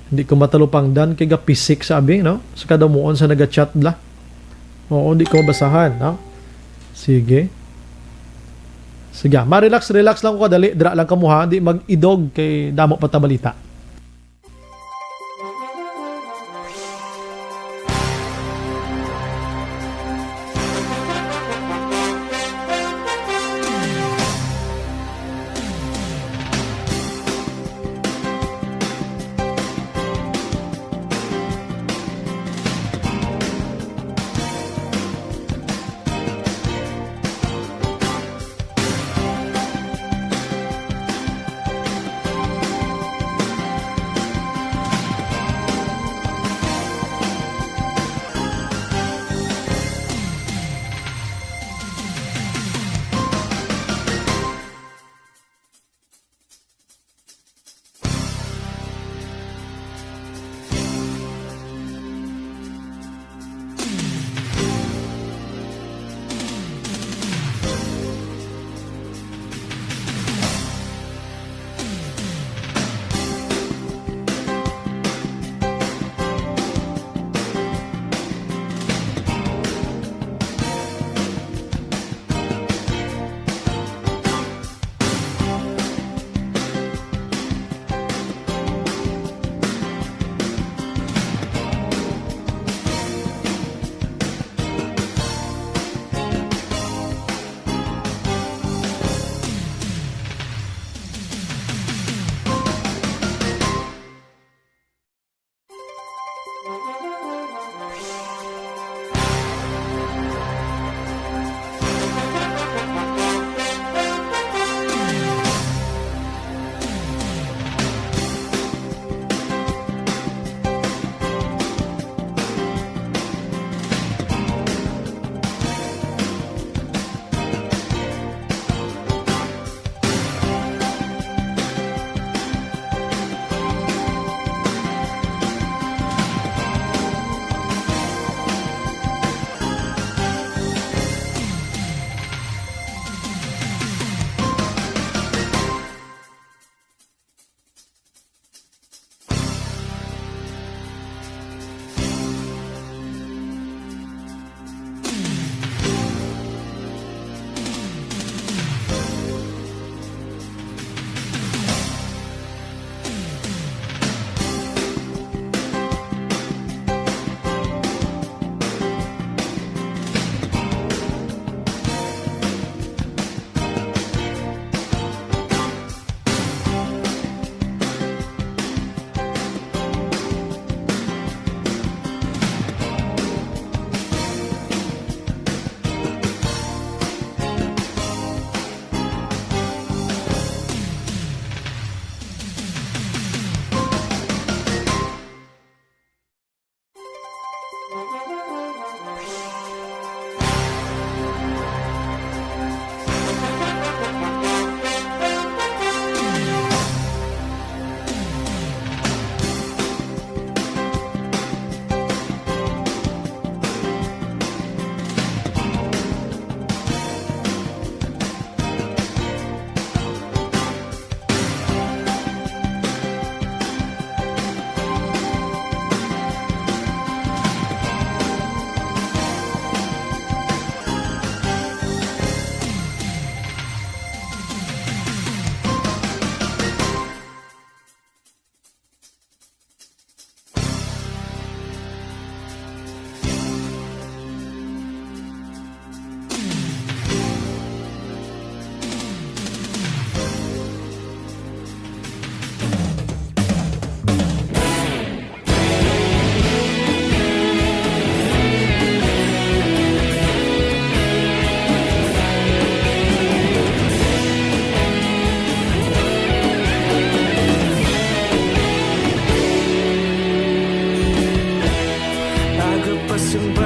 [SPEAKER 3] Hindi ko matalupangdan. Kaya pisik sabi, no? Sa kadamuon sa naga-chat la. Oo, hindi ko mabasahan, no? Sige. Sige, ma-relax lang ko, dali, dra lang kamuha, hindi mag-idog kay damo patabalita.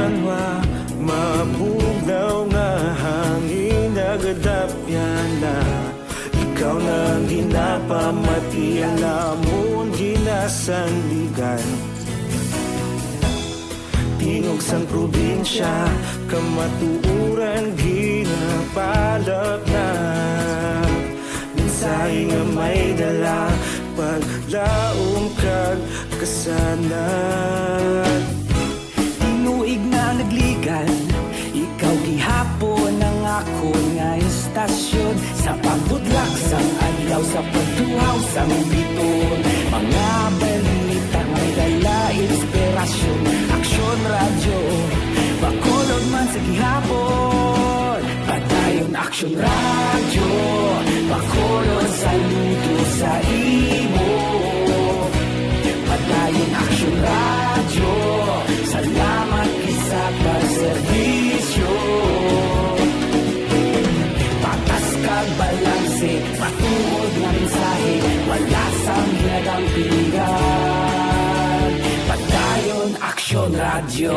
[SPEAKER 11] banwa mapugnaw nga hangin nagadapyan na ikaw na ginapamati alamon ginasandigan tingog sang probinsya kamatuuran ginapalap na minsay nga may dala paglaom kag kasanan tinuig na nagligan ikaw gihapon ang ako nga istasyon sa pagbudlak sang adlaw sa pagduhaw sang biton mga balita may dala inspirasyon aksyon radyo bakolod man sa gihapon padayon aksyon radyo bakolod saludo sa imo padayon aksyon radyo salamat sa pagserbisyo patas kag balanse patuod na mensahe wala sang ginagampingan padayon aksyon radyo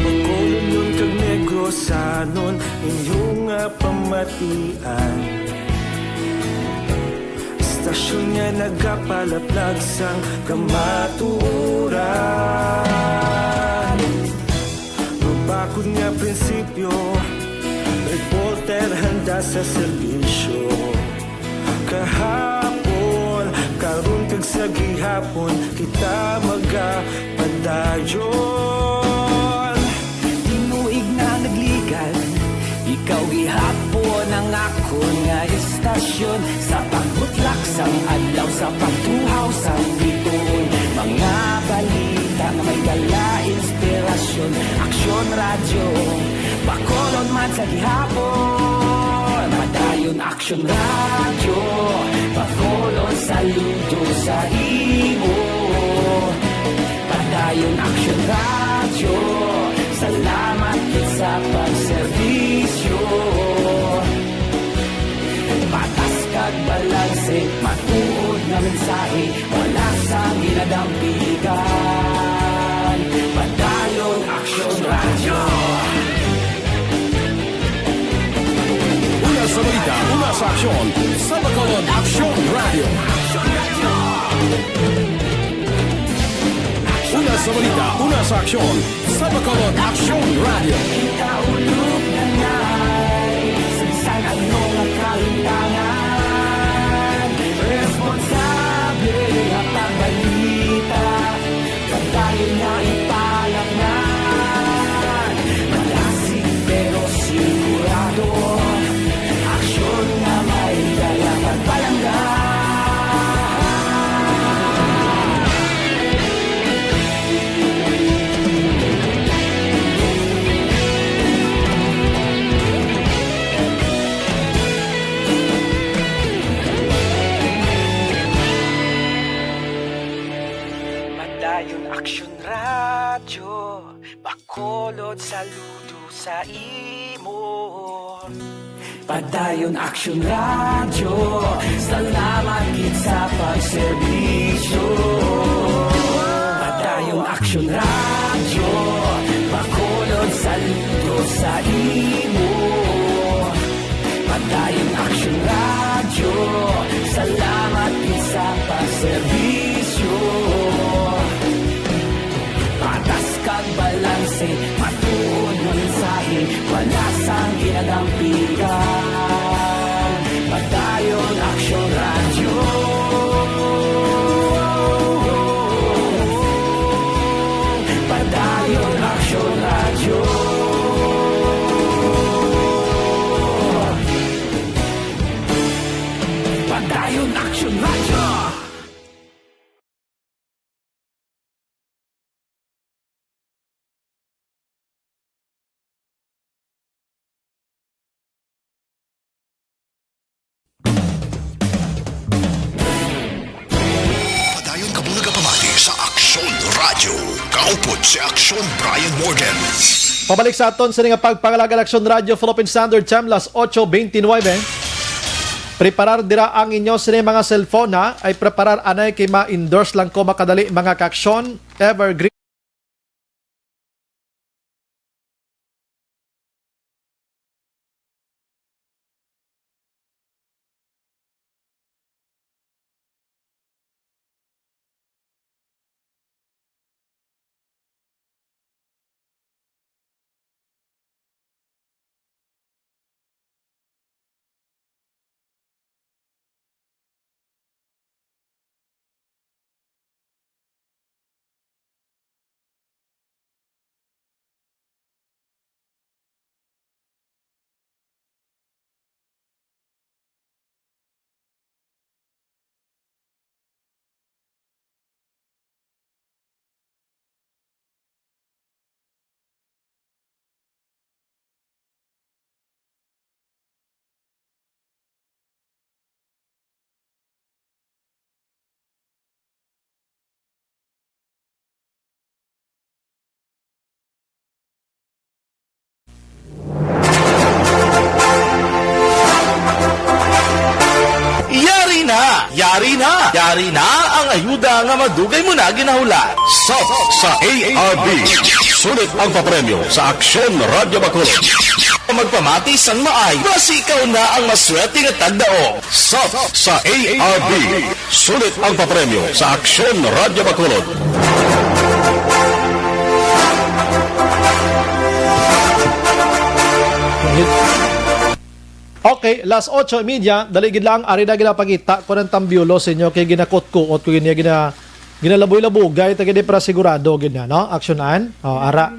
[SPEAKER 11] Bacolod nun kag Negros sanon inyong pamatian Istasyon niya nagapalaplag sang kamaturan Mabakod nga prinsipyo reporter handa sa serbisyo kahapon karon kag sa gihapon kita magapadayon tinuig na nagligan ikaw gihapon ang ako nga istasyon sa pagbutlak sang adlaw sa pagtuhaw sang biton mga balita nga may dala inspirasyon aksyon radyo bakolod man sa gihapon padayon aksyon radyo bakolod saludo sa imo padayon aksyon radyo salamat kit sa pagserbisyo patas kag balanse matuod nga mensahe wala sang ginadampigan padayon aksyon radyo
[SPEAKER 1] Una sa balita, una sa aksyon, sa Bacolod Aksyon Radio. Una sa balita, una sa aksyon, sa Bacolod Aksyon Radio.
[SPEAKER 11] Kita ulog na ngay, sinsan ano nga kalintangan, responsable at pagbalita, pagdayo na ipalaknan, malasig pero sigurado, aksyon na may dalang pagpalanggan. Padayon aksyon radyo bakolod saludo sa imo padayon aksyon radyo salamat kit sa pagserbisyo padayon aksyon radyo bakolod saludo sa imo padayon aksyon radyo salamat kit sa pagserbisyo patas kag balanse matuod mo mensahe wala sang ginadampigan padayon aksyon radyo padayon aksyon radyo padayon aksyon radyo
[SPEAKER 6] Kaupod si Aksyon Brian Morgan.
[SPEAKER 3] Pabalik sa aton sa nga pagpangalaga Aksyon Radio Philippine Standard Time las 8:29. Preparar dira ang inyo sa mga cellphone ha. Ay preparar anay kay ma-endorse lang ko makadali mga kaksyon. Evergreen.
[SPEAKER 6] Yari na ang ayuda nga madugay mo na ginahula. Sa ARB. Sulit ang papremyo sa Aksyon Radyo Bacolod. Magpamati san maay, basi ikaw na ang maswerte nga tagdao. Sa ARB. Sulit ang papremyo sa Aksyon Radyo Bacolod.
[SPEAKER 3] Okay, last 8:30, daligid lang, ari na ginapakita ko ng tambyulo sa inyo, kay ginakot-kuot ko ginalaboy-labugay, tagay para sigurado, ganyan, no? Aksyonan, ara,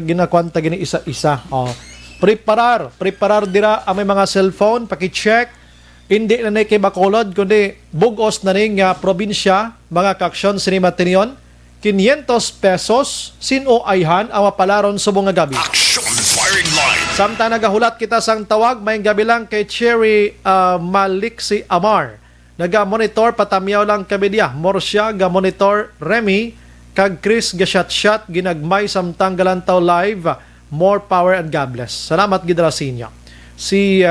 [SPEAKER 3] ginakwanta, gini isa-isa, preparar dira ang may mga cellphone, pakicheck, hindi na kay Bacolod, kundi bugos na rin probinsya, mga kaksyon, sinimatinion, 500 pesos, sinoayhan ang mapalaron sa bunga gabi.
[SPEAKER 6] Action Firing Line.
[SPEAKER 3] Samtang nagahulat kita sang tawag, may gabi lang kay Cherry Maliksi Amar. Naga-monitor, patamyaw lang kabidya. Morsya, ga-monitor Remy, kag Chris gasyat-syat, ginagmay samtang galantaw live. More power and God bless. Salamat gidra sa inyo. Si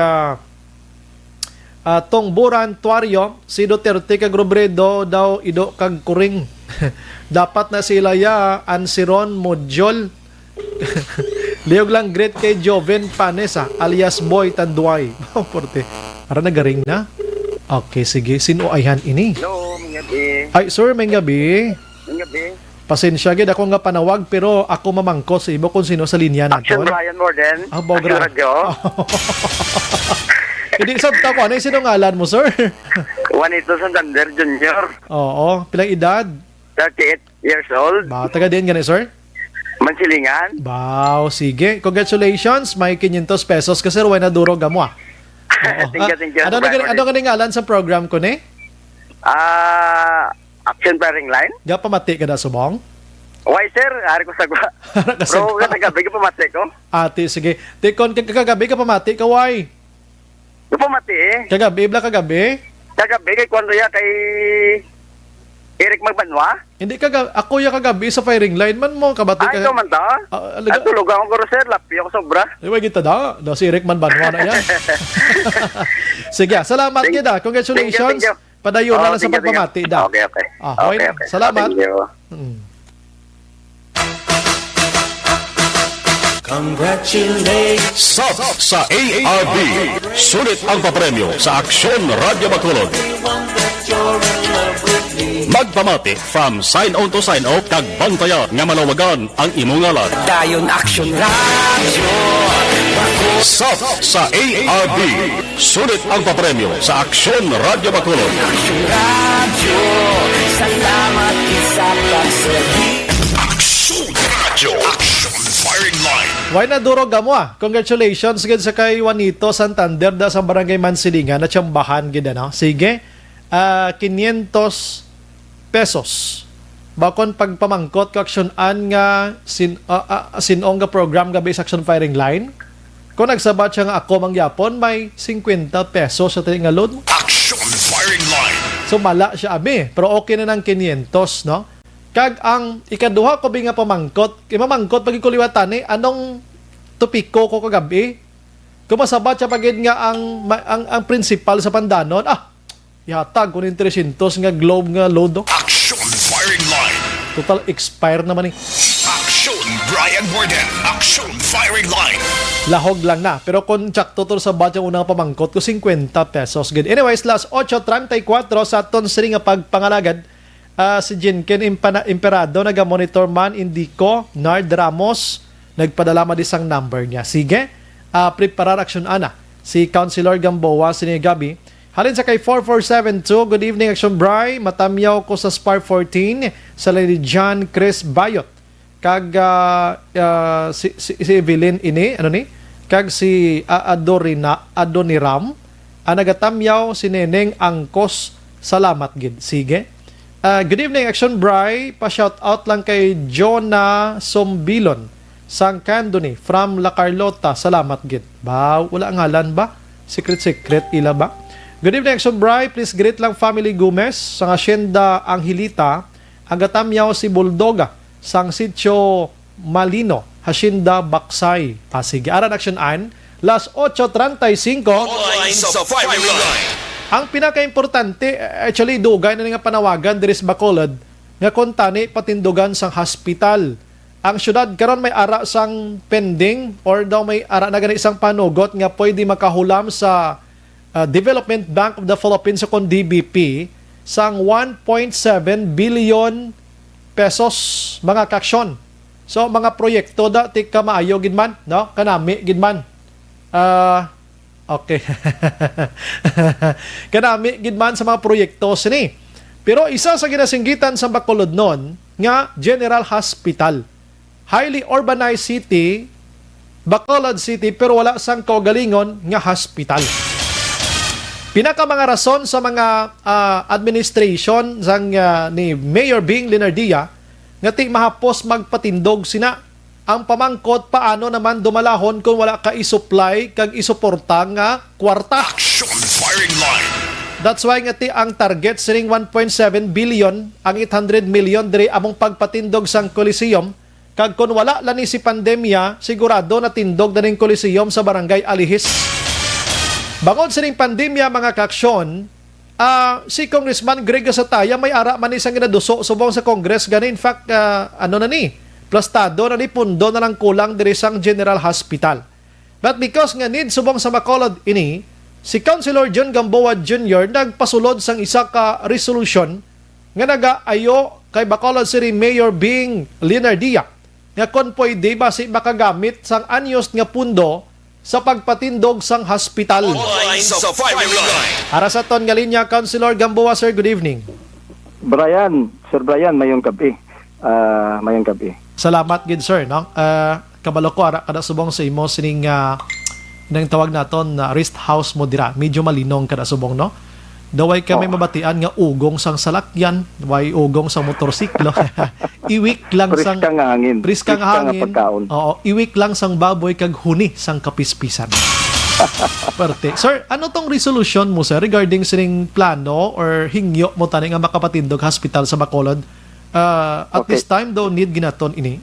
[SPEAKER 3] Tongburan Tuario, si Duterte kag Robredo daw ido kag kuring. Dapat na sila Ansiron Modjol. Liog lang great kay Joven Panesa alias Boy Tanduay. Porte. Para nagaring na. Okay, sige. Sino ayhan ini?
[SPEAKER 12] Hello, may gabi.
[SPEAKER 3] Ay, sir, may gabi.
[SPEAKER 12] May gabi.
[SPEAKER 3] Pasensya gid ako nga panawag pero ako mamangkot sa ibo kung sino sa linya nato.
[SPEAKER 12] Action Brian Morden.
[SPEAKER 3] Bogra.
[SPEAKER 12] Action Radio.
[SPEAKER 3] Hindi sabta ko ano yung sinungalan mo, sir?
[SPEAKER 12] Juanito Santander Jr.
[SPEAKER 3] Oo, pilang edad?
[SPEAKER 12] 38 years old.
[SPEAKER 3] Ba, taga din gani, sir?
[SPEAKER 12] Mansilingan.
[SPEAKER 3] Wow, sige. Congratulations, may 500 pesos kasi ruway na durog mo ah.
[SPEAKER 12] Thank you.
[SPEAKER 3] Ano ka ngalan sa program ko ni?
[SPEAKER 12] Action Firing Line.
[SPEAKER 3] Ga pamati ka na subong?
[SPEAKER 12] Why sir, ari ko sagwa. Bro, kagabi ka pamati ko.
[SPEAKER 3] Ate, sige. Tikon kagabi ka pamati ka, why?
[SPEAKER 12] Pamati eh.
[SPEAKER 3] Kagabi, kagabi?
[SPEAKER 12] Kagabi kay kwando ya kay Eric Magbanwa?
[SPEAKER 3] Hindi ako ya kagabi sa firing line man mo kabati ka.
[SPEAKER 12] Ay, ito man ta? Tulog ako ko sir, lapi ako sobra.
[SPEAKER 3] Iwa kita da si Eric Magbanwa na yan. Sige, salamat kita. Congratulations.
[SPEAKER 12] Thank you.
[SPEAKER 3] Padayon na lang sa pagpamati da.
[SPEAKER 12] Okay.
[SPEAKER 3] Okay. Salamat.
[SPEAKER 12] Thank you.
[SPEAKER 6] Sa ARB. Sulit ang papremyo sa Aksyon Radyo Bacolod. Magpamati from sign on to sign off kag bantayan nga malawagan ang imong ngalan.
[SPEAKER 11] Dayon Action Radio.
[SPEAKER 6] Sa ARB. Sulit ang papremyo sa Aksyon Radyo Bacolod.
[SPEAKER 11] Action Radio. Salamat sa pagsagi.
[SPEAKER 6] Aksyon Radio. Action Firing Line.
[SPEAKER 3] Why na durog mo ah. Congratulations gid sa kay Juanito Santander da sa Barangay Mansilingan na tsambahan gid ano. Sige. 500 pesos. Bakon pagpamangkot kaksyonan nga sinong nga program gabi sa Action Firing Line. Kung nagsabat siya nga ako mangyapon, may 50 pesos sa tayo nga load mo.
[SPEAKER 6] Action Firing Line.
[SPEAKER 3] So mala siya abi, pero okay na ng 500, no? Kag ang ikaduha ko nga pamangkot, imamangkot pag ikuliwatan anong topiko ko kagabi? kumasabat siya pagid nga ang principal sa Pandanon, ihatag kung 300 nga globe nga load.
[SPEAKER 6] Action Firing Line.
[SPEAKER 3] Total expire naman
[SPEAKER 6] Action Brian Warden. Action Firing Line.
[SPEAKER 3] Lahog lang na. Pero kung tsak tutor sa batch yung unang pamangkot ko, 50 pesos. Good. Anyways, last 8:34 sa aton siri nga pagpangalagad, si Jinken Imperado, naga-monitor man, Indico, Nard Ramos, nagpadala madisang number niya. Sige, preparar action ana. Si Councilor Gamboa, si Gabi. Halin sa kay 4472, good evening Action Bri, matamyaw ko sa Spar 14, sa Lady John Chris Bayot. Kag si Evelyn ini, kag si Adoniram, nagatamyaw si Neneng Angkos, salamat gid. Sige. Good evening Action Bri, pa-shout out lang kay Jonah Sombilon, sang Candoni, from La Carlota, salamat gid. Ba, wala ngalan ba? Secret ila ba? Good evening Action Bri, please greet lang family Gomez, sang Hacienda Angelita, agatamyaw si Buldoga, sang Sitio Malino, Hacienda Baksay. Sige, aran action an. Last 8:35.
[SPEAKER 6] Online sa Firing Line.
[SPEAKER 3] Ang pinaka-importante, actually, dugay na nga panawagan diris Bacolod, nga kontani patindugan sang hospital. Ang syudad karon may ara sang pending or daw may ara na gani isang panugot nga pwede makahulam sa Development Bank of the Philippines o kon DBP sang 1.7 billion pesos mga kaksyon. So mga proyekto dati ka maayo gid man, no? Kanami gid man. Okay. Kanami gid man sa mga proyekto sini. Pero isa sa ginasinggitan sa Bacolod noon nga General Hospital. Highly urbanized city, Bacolod City, pero wala sang kaugalingon nga hospital. Pinaka mga rason sa mga administration sang ni Mayor Bing Linardia nga ti mahapos magpatindog sina ang pamangkot paano naman dumalahon kung wala ka isupply kag isuporta nga kwarta.
[SPEAKER 6] Action Firing Line.
[SPEAKER 3] That's why nga ti ang target sining 1.7 billion ang 800 million diri among pagpatindog sang Coliseum kag kun wala lani si pandemya sigurado na tindog na ning Coliseum sa Barangay Alihis. Bangod sa ning pandemya mga kaksyon, si Congressman Greg Gasataya may ara man isang ginaduso subong sa Congress gani. In fact, plastado na ni pundo na lang kulang diri sang General Hospital. But because nga need subong sa Bacolod ini, si Councilor John Gamboa Jr. nagpasulod sang isa ka resolution nga nagaayo kay Bacolod City Mayor Bing Linardia nga kon pwede basi makagamit sang anyos nga pundo sa pagpatindog sang hospital.
[SPEAKER 6] Online sa Firing Line.
[SPEAKER 3] Ara sa ton nga linya, Councilor Gamboa, sir, good evening.
[SPEAKER 13] Sir Brian, mayong gabi. Mayong gabi.
[SPEAKER 3] Salamat gid sir, no? Kabalo ko ara kada subong sa imo sining nang tawag naton na rest house mo dira. Medyo malinong kada subong, no? Daway kami mabatian nga ugong sang salakyan, way ugong sa motorsiklo. Iwik lang sang
[SPEAKER 13] hangin.
[SPEAKER 3] Priskang hangin. Oo, iwik lang sang baboy kag huni sang kapispisan. Parte. Sir, ano tong resolution mo sir regarding sining plano or hingyo mo tani nga makapatindog hospital sa Bacolod? At this time though need ginaton ini.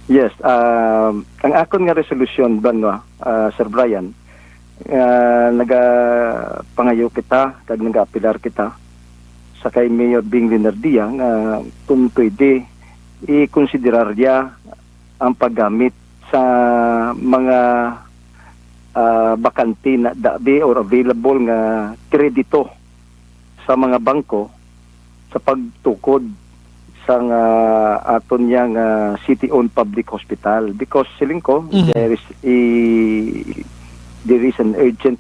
[SPEAKER 13] Yes, ang akon nga resolution banwa, Sir Brian, nagapangayo kita kag nagaapilar kita sa kay Mayor Bing Linardia nga kung pwede i-konsiderar niya ang paggamit sa mga bakante na dabi or available nga kredito sa mga bangko sa pagtukod sa aton yang city-owned public hospital because siling ko there is an urgent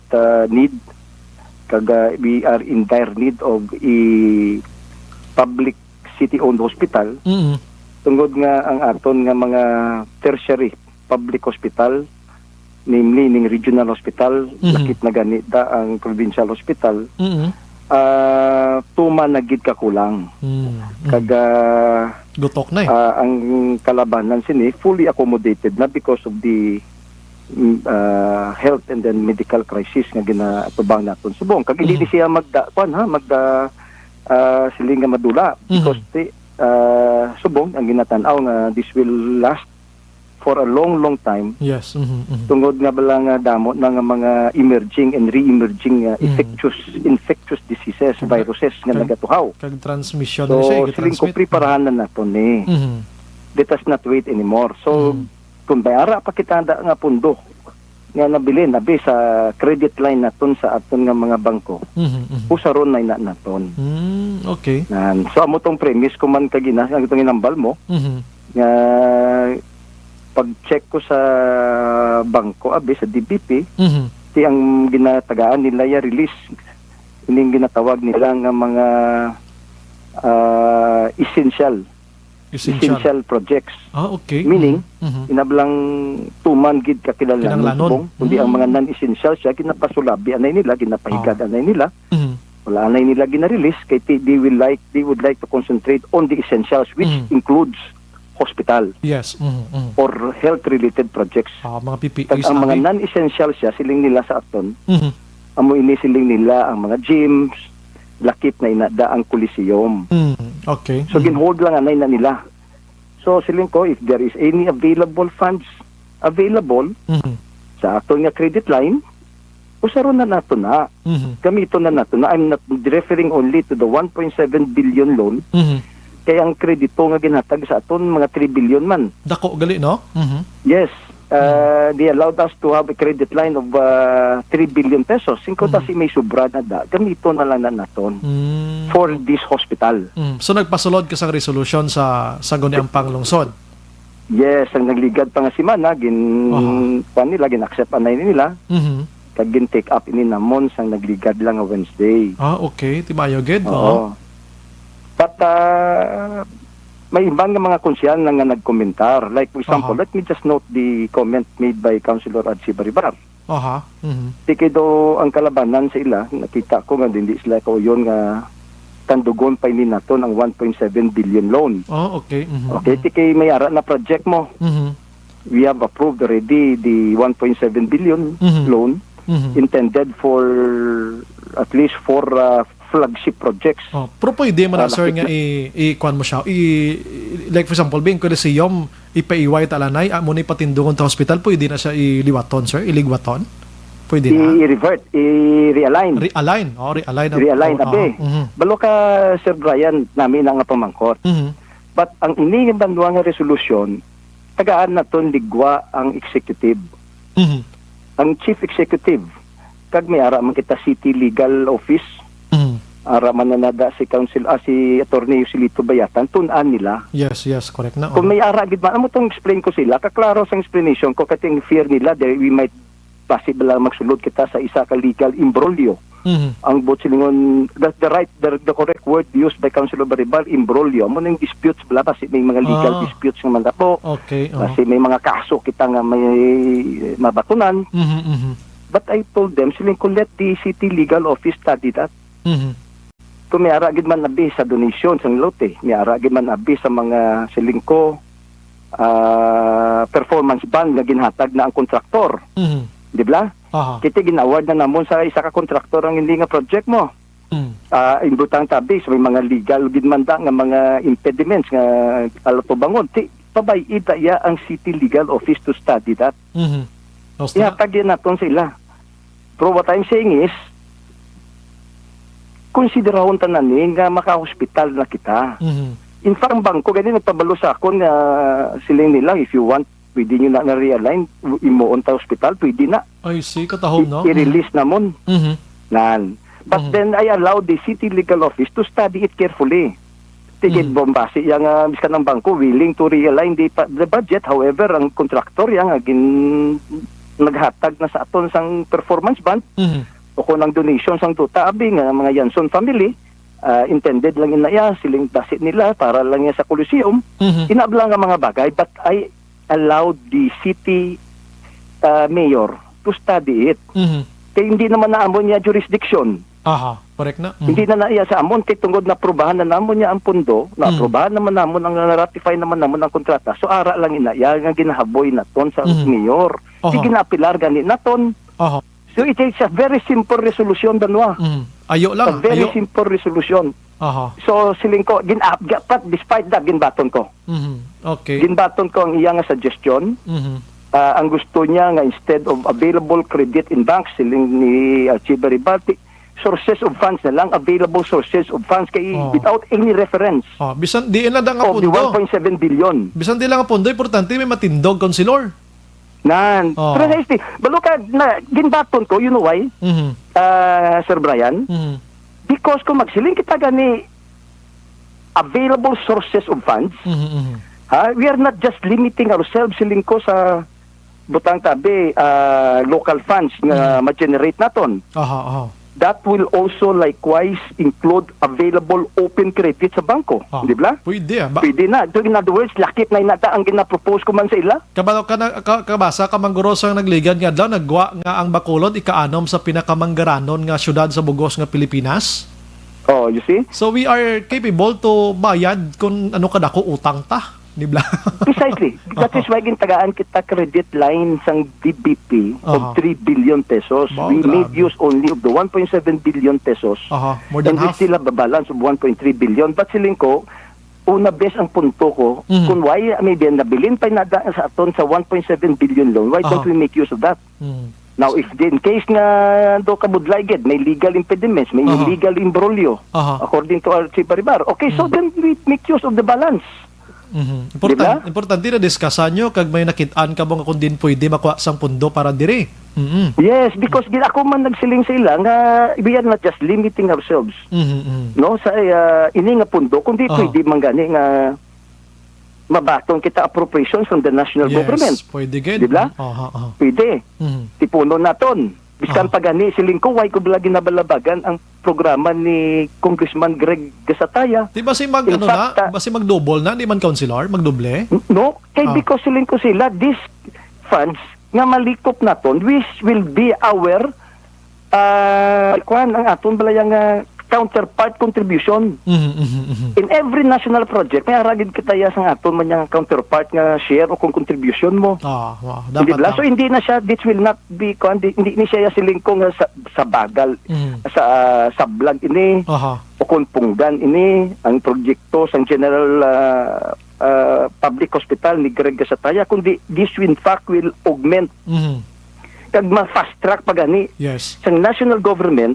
[SPEAKER 13] need kaga we are in dire need of a public city-owned hospital tungod nga ang aton nga mga tertiary public hospital namely ning regional hospital lakip na ganita ang provincial hospital tuman na gid kakulang kaga
[SPEAKER 3] gutok na
[SPEAKER 13] ang kalabanan sini fully accommodated na because of the health and then medical crisis nga ginatubang naton subong kag hindi siya siling nga madula because subong ang ginatan-aw nga this will last for a long time.
[SPEAKER 3] Yes.
[SPEAKER 13] Tungod nga bala nga damo ng mga emerging and re-emerging infectious diseases, viruses nga nagatuhaw.
[SPEAKER 3] Kag transmission
[SPEAKER 13] So,
[SPEAKER 3] siya,
[SPEAKER 13] siling ko preparahan na nato ni. Let us not wait anymore. So, kung bayara pa kita nga pundo nga nabili nabi sa credit line naton sa aton nga mga bangko, usaron na naton.
[SPEAKER 3] Okay.
[SPEAKER 13] So, amo tong premise kung man kagina, ang itong inambal mo, nga pag-check ko sa bangko, abi, sa DBP, ti ang ginatagaan nila ya release, ining ginatawag nila nga mga essential projects.
[SPEAKER 3] Okay.
[SPEAKER 13] Meaning, inablang tuman gid kakilalan bong, kundi ang mga non-essential siya, ginapasulabi anay nila, ginapahigad anay nila, wala anay nila gina-release, kay they would like to concentrate on the essentials, which includes hospital.
[SPEAKER 3] Yes.
[SPEAKER 13] Or health-related projects.
[SPEAKER 3] Mga PPEs.
[SPEAKER 13] Ang mga non-essential siya, siling nila sa aton, amo ini siling nila ang mga gyms, lakip na inada ang Coliseum.
[SPEAKER 3] Okay.
[SPEAKER 13] So, ginhold lang anay na nila. So, siling ko, if there is any available funds available sa aton nga credit line, usaron na nato na. Gamito na nato na. I'm not referring only to the 1.7 billion loan. Kaya ang kredito nga ginhatag sa aton, mga 3 billion man.
[SPEAKER 3] Dako gali, no?
[SPEAKER 13] Yes. They allowed us to have a credit line of 3 billion pesos. Singko si may sobra na da, gamito na lang na naton for this hospital.
[SPEAKER 3] So nagpasulod ka sa resolution sa guniang panglungsod?
[SPEAKER 13] Yes, ang nagligad pa nga si Mana, gin-accept anay nila. Kag gin-take up ini namon sang nagligad lang nga Wednesday.
[SPEAKER 3] Okay. Timayo gid.
[SPEAKER 13] But may ibang mga konsyal na nga nagkomentar. Like, for example, let me just note the comment made by Councilor Adsi Baribar. Tiki do ang kalabanan sa ila, nakita ko nga hindi sila ko yun nga tandugon pa ini naton ang 1.7 billion loan.
[SPEAKER 3] Okay.
[SPEAKER 13] Okay, tiki may ara na project mo. We have approved already the 1.7 billion loan intended for at least for flagship projects.
[SPEAKER 3] Pero pwede man na, sir, nga i-kuan mo siya. Like for example, Bing Coliseum, ipaiway talanay, mo na ipatindungon sa hospital, pwede na siya iliwaton, sir? Iligwaton? Pwede na?
[SPEAKER 13] I-revert, i-realign.
[SPEAKER 3] Realign.
[SPEAKER 13] Abe. Balo ka, Sir Brian, namin ang pamangkot. But ang ini yung bandwa nga resolusyon, tagaan na ton ligwa ang executive. Ang chief executive, kag may ara man kita city legal office, ara man nanada si council si attorney Yusilito Bayatan, tunan nila.
[SPEAKER 3] Yes, correct na.
[SPEAKER 13] Kung may ara gid man amo tong explain ko sila, kaklaro sa explanation ko kating fear nila that we might possible lang magsulod kita sa isa ka legal imbroglio. Ang bot silingon the correct word used by Councilor Baribar, imbroglio mo ning disputes bala kasi may mga legal disputes nga man dapo.
[SPEAKER 3] Okay.
[SPEAKER 13] Kasi may mga kaso kita nga may mabatunan. But I told them siling ko let the city legal office study that. Kung may ara gid man abi sa donation sang lote, may ara gid man abi sa mga siling ko performance bond nga ginhatag na ang kontraktor. Di ba? Kita gin-award na namon sa isa ka kontraktor ang hindi nga project mo. Imbutang tabi so may mga legal gid man da nga mga impediments nga alato bangon. Pabay ita ya ang city legal office to study that. Ihatag yan naton sila. Pero what I'm saying is konsiderahon tanan ni nga maka-hospital na kita. In fact, ang bangko gani nagpabalo sa akon nga siling nila, if you want, pwede nyo na realign, imuon ta hospital, pwede na.
[SPEAKER 3] I see, katahom, no?
[SPEAKER 13] I-release namon. But then I allowed the city legal office to study it carefully. Tigit bombasi, yung miskan ng bangko willing to realign the budget. However, ang contractor yung naghatag na sa aton sang performance bond, o kung ang donation sang tuta, abi nga mga Yanson family, intended lang inaya, siling basit nila para lang yan sa Coliseum, inablang ang mga bagay, but I allowed the city mayor to study it. Kaya hindi naman naamon niya jurisdiction.
[SPEAKER 3] Correct na.
[SPEAKER 13] Hindi na naiya sa amon, kay tungod na aprobahan na namon niya ang pundo, na aprobahan naman namon, ang ratify naman namon ang kontrata, so ara lang inaya, nga ginahaboy na ton sa mayor. Sige na apilar gani na ton. So it is a very simple resolution, Danwa.
[SPEAKER 3] Ayo lang.
[SPEAKER 13] A very simple resolution.
[SPEAKER 3] Aha.
[SPEAKER 13] So siling ko but despite that ginbaton ko.
[SPEAKER 3] Okay.
[SPEAKER 13] Ginbaton ko ang iya nga suggestion. Ang gusto niya nga instead of available credit in banks siling ni Archive Ribati, sources of funds na lang, available sources of funds kay without any reference.
[SPEAKER 3] Bisan di na nga
[SPEAKER 13] of
[SPEAKER 3] pundo.
[SPEAKER 13] the 1.7 billion.
[SPEAKER 3] Bisan di lang nga pundo, importante may matindog konsilor.
[SPEAKER 13] Nan. Precisely. Balo ka na ginbaton ko, you know why? Sir Brian? Because kung magsiling kita gani available sources of funds, we are not just limiting ourselves siling ko sa butang tabi local funds na ma-generate naton. That will also likewise include available open credit sa bangko. Di ba?
[SPEAKER 3] Pwede.
[SPEAKER 13] Pwede na. In other words, lakit na inata ang ginapropose ko man sa ila.
[SPEAKER 3] Kabasa ka manggurosang nagligan nga daw, nagwa nga ang Bacolod, ikaanom sa pinakamanggaranon nga syudad sa Bugos nga Pilipinas.
[SPEAKER 13] Oh, you see?
[SPEAKER 3] So we are capable to bayad kung ano kadako utang ta. Di ba?
[SPEAKER 13] Precisely. That is why gintagaan kita credit line sang DBP of 3 billion pesos. We made use only of the 1.7 billion pesos.
[SPEAKER 3] More than half.
[SPEAKER 13] We still have a balance of 1.3 billion. But siling ko, una best ang punto ko, kung why maybe nabilin pa nadaan sa aton sa 1.7 billion loan, why don't we make use of that? Now, if in case nga do kabudlayged, may legal impediments, may illegal imbroglio, according to our Chief Baribar, okay, so then we make use of the balance.
[SPEAKER 3] Importante na diskasan nyo kag may nakitaan ka mo nga kung din pwede makuha sang pundo para dire.
[SPEAKER 13] Yes, because ako man nagsiling sa ila nga we are not just limiting ourselves. No, sa ini nga pundo kundi pwede man gani nga mabatong kita appropriations from the national government.
[SPEAKER 3] Pwede gid.
[SPEAKER 13] Diba? Pwede. Tipuno naton. Biskan pa gani siling ko why ko lagi nabalabagan ang programa ni Congressman Greg Gasataya.
[SPEAKER 3] Di ba si mag-double na, di man councilor, magdoble?
[SPEAKER 13] No, because siling ko sila, these funds nga malikop naton, which will be our ang aton balayang counterpart contribution. In every national project, may aragid kita sang aton man yung counterpart nga share o kung contribution mo. Diba? So hindi na siya, this will not be, hindi siya siling ko nga sa bagal, sa vlog ini, o kung punggan ini, ang proyekto sa General Public Hospital ni Greg Gasataya, kundi this in fact will augment kag ma-fast track pagani sa national government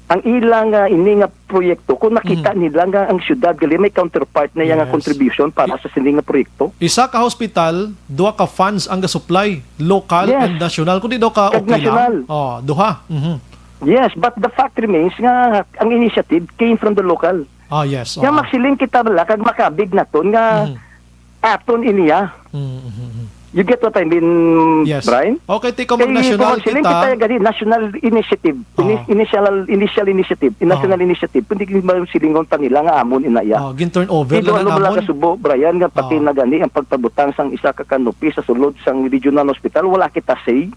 [SPEAKER 13] ang ilang ini nga proyekto kung nakita nila nga ang syudad gali may counterpart na yang contribution para sa sini nga proyekto.
[SPEAKER 3] Isa ka hospital, duha ka funds ang ga-supply, local and national. Kundi do ka okay lang. Duha.
[SPEAKER 13] Yes, but the fact remains nga ang initiative came from the local.
[SPEAKER 3] Yes.
[SPEAKER 13] Nga magsiling kita bala kag makabig naton nga aton iniya. You get what I mean, Brian?
[SPEAKER 3] Okay, tiko mag-national kita.
[SPEAKER 13] National initiative. Initial initiative. National initiative. Kundi silingon pa nila nga amon inaya.
[SPEAKER 3] Gin-turn over
[SPEAKER 13] lang
[SPEAKER 3] ang amon.
[SPEAKER 13] Kasubo, Brian, nga pati na gani ang pagpabutang sang isa ka kanupi sa sulod sang regional hospital, wala kita say.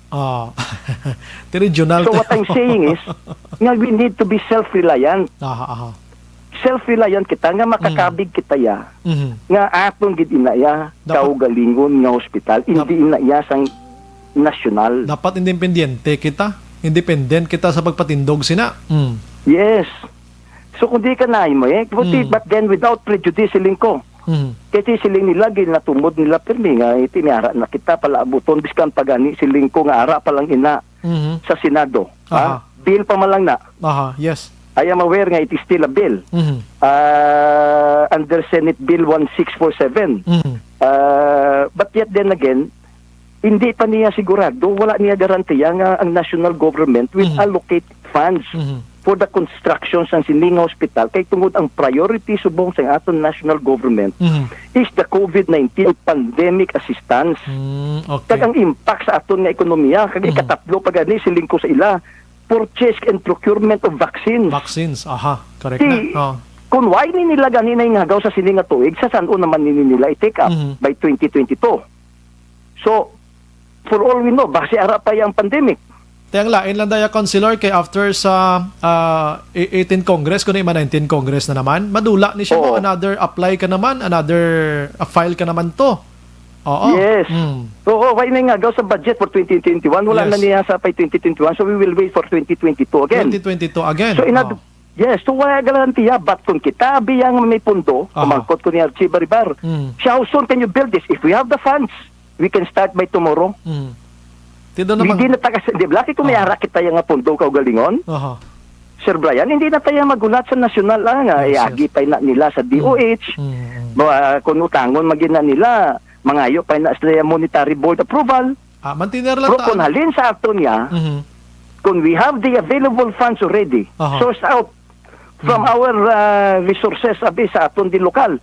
[SPEAKER 3] Regional.
[SPEAKER 13] So what I'm saying is, nga we need to be self-reliant. Self-reliant kita nga makakabig kita ya nga atong gid inaya kaugalingon nga hospital hindi inaya sang national.
[SPEAKER 3] Dapat independente kita. Independent kita sa pagpatindog sina.
[SPEAKER 13] Yes. So kung di ka na mo but then without prejudice siling ko. Kasi siling nila ginatumod nila permi nga iti niara na kita pala abuton biskan pagani siling ko nga ara pa lang ina sa Senado. Bill pa man lang na.
[SPEAKER 3] Yes.
[SPEAKER 13] I am aware nga it is still a bill under Senate Bill 1647. But yet then again, hindi pa niya sigurado, wala niya garantiya nga ang national government will allocate funds for the construction sa Silinga Hospital kay tungod ang priority subong sa aton national government is the COVID-19 pandemic assistance. Kag ang impact sa aton nga ekonomiya, kag ikatatlo pa gani siling ko sa ila, purchase and procurement of vaccines.
[SPEAKER 3] Correct na.
[SPEAKER 13] Kung why ni nila ganin na yung hagaw sa silinga tuig, sa saan naman nila i-take up by 2022. So, for all we know, base ara pa yung pandemic.
[SPEAKER 3] Tayang lain lang daya, Councilor, kay after sa 18 Congress, kuno yung 19 Congress na naman, madula ni siya mo, another apply ka naman, another file ka naman to.
[SPEAKER 13] Yes. So, why na nga sa budget for 2021? Wala na niya sa 2021. So, we will wait for 2022 again.
[SPEAKER 3] 2022 again.
[SPEAKER 13] So, Yes, so wala garantiya. But kung kita biyang may pundo, kumangkot ko ni Archie Baribar, how soon can you build this? If we have the funds, we can start by tomorrow. Hindi na taga, di ba? Kung may ara kita yung pundo kaugalingon, Sir Brian, hindi na tayo magulat sa nasyonal nga. Iagi pa na nila sa DOH, kung utangon magina nila, mangayo pa na sila monetary board approval.
[SPEAKER 3] Mantiner lang
[SPEAKER 13] pero kung halin sa ato niya, kung we have the available funds already, sourced out from our resources sa aton di lokal,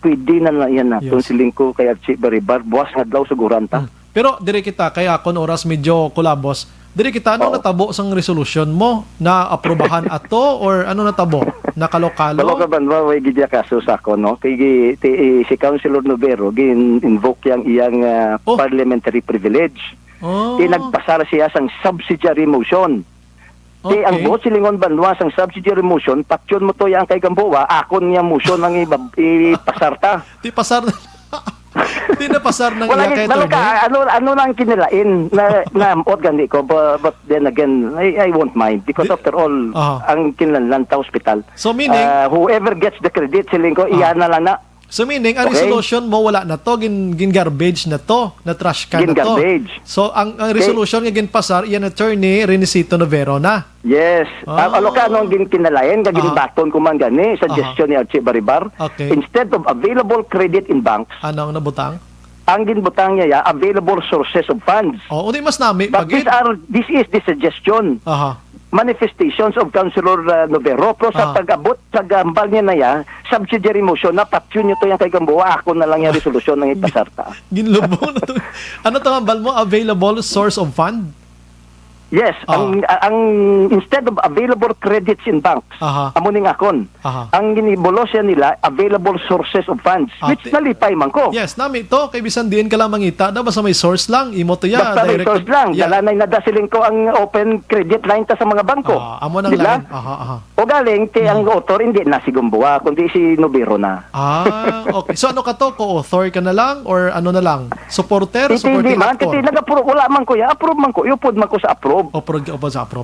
[SPEAKER 13] pwede na yan natin siling ko kay Archie Baribar, buwas nga daw sa guranta.
[SPEAKER 3] Pero dire kita, kaya kung oras medyo kulabos, dire kita, ano natabo sang resolution mo? Na aprobahan ato or ano natabo? Nakalokalo?
[SPEAKER 13] Balo ka ba, may gidya kaso sa ako, no? Kaya si Councilor Novero, gin-invoke iyang parliamentary privilege. Nagpasara siya sang subsidiary motion. Ang buot silingon banwa sang subsidiary motion, paksyon mo to yang kay Gamboa, akon niya motion ang ipasarta.
[SPEAKER 3] Di pasar na. Di na pasar ng
[SPEAKER 13] iya kay Tony. Ano nang kinilain na gani ko, but then again, I won't mind because after all, ang kinlanlanta hospital.
[SPEAKER 3] So meaning,
[SPEAKER 13] whoever gets the credit, siling ko, iyan na lang na.
[SPEAKER 3] So meaning, ang resolution mo wala na to, gin-garbage na to, na trash can na to. So ang resolution nga ginpasar, iyan attorney Renisito Novero na.
[SPEAKER 13] Yes. Ano ka nung kinalayan, ginbaton ko man gani, suggestion ni Archie Baribar. Instead of available credit in banks,
[SPEAKER 3] ano ang nabutang?
[SPEAKER 13] Ang ginbutang niya, available sources of funds.
[SPEAKER 3] Undi mas nami.
[SPEAKER 13] But this is the suggestion. Manifestations of Councilor Novero. Pero sa pag-abot, sa gambal niya na yan, subsidiary motion na patyon nyo to yung kay Gamboa, ako na lang yung resolusyon ng ipasarta.
[SPEAKER 3] Ginlubong na to. Ano to gambal mo? Available source of fund?
[SPEAKER 13] Yes, ang instead of available credits in banks, amuning akon, ang ginibulo siya nila, available sources of funds, which nalipay man ko.
[SPEAKER 3] Yes, nami to, kay bisan diin ka lang mangita, da basta may source lang, imo to ya.
[SPEAKER 13] Basta may source lang, dalanay nadasiling ko ang open credit line ta sa mga bangko.
[SPEAKER 3] Amo nang line.
[SPEAKER 13] O galing, ang author, hindi na si Gamboa, kundi si Novero na.
[SPEAKER 3] Okay. So ano ka to? Co-author ka na lang? Or ano na lang? Supporter?
[SPEAKER 13] Hindi man, kasi wala man ko ya, approve man ko, iupod man ko sa approve.
[SPEAKER 3] Approve.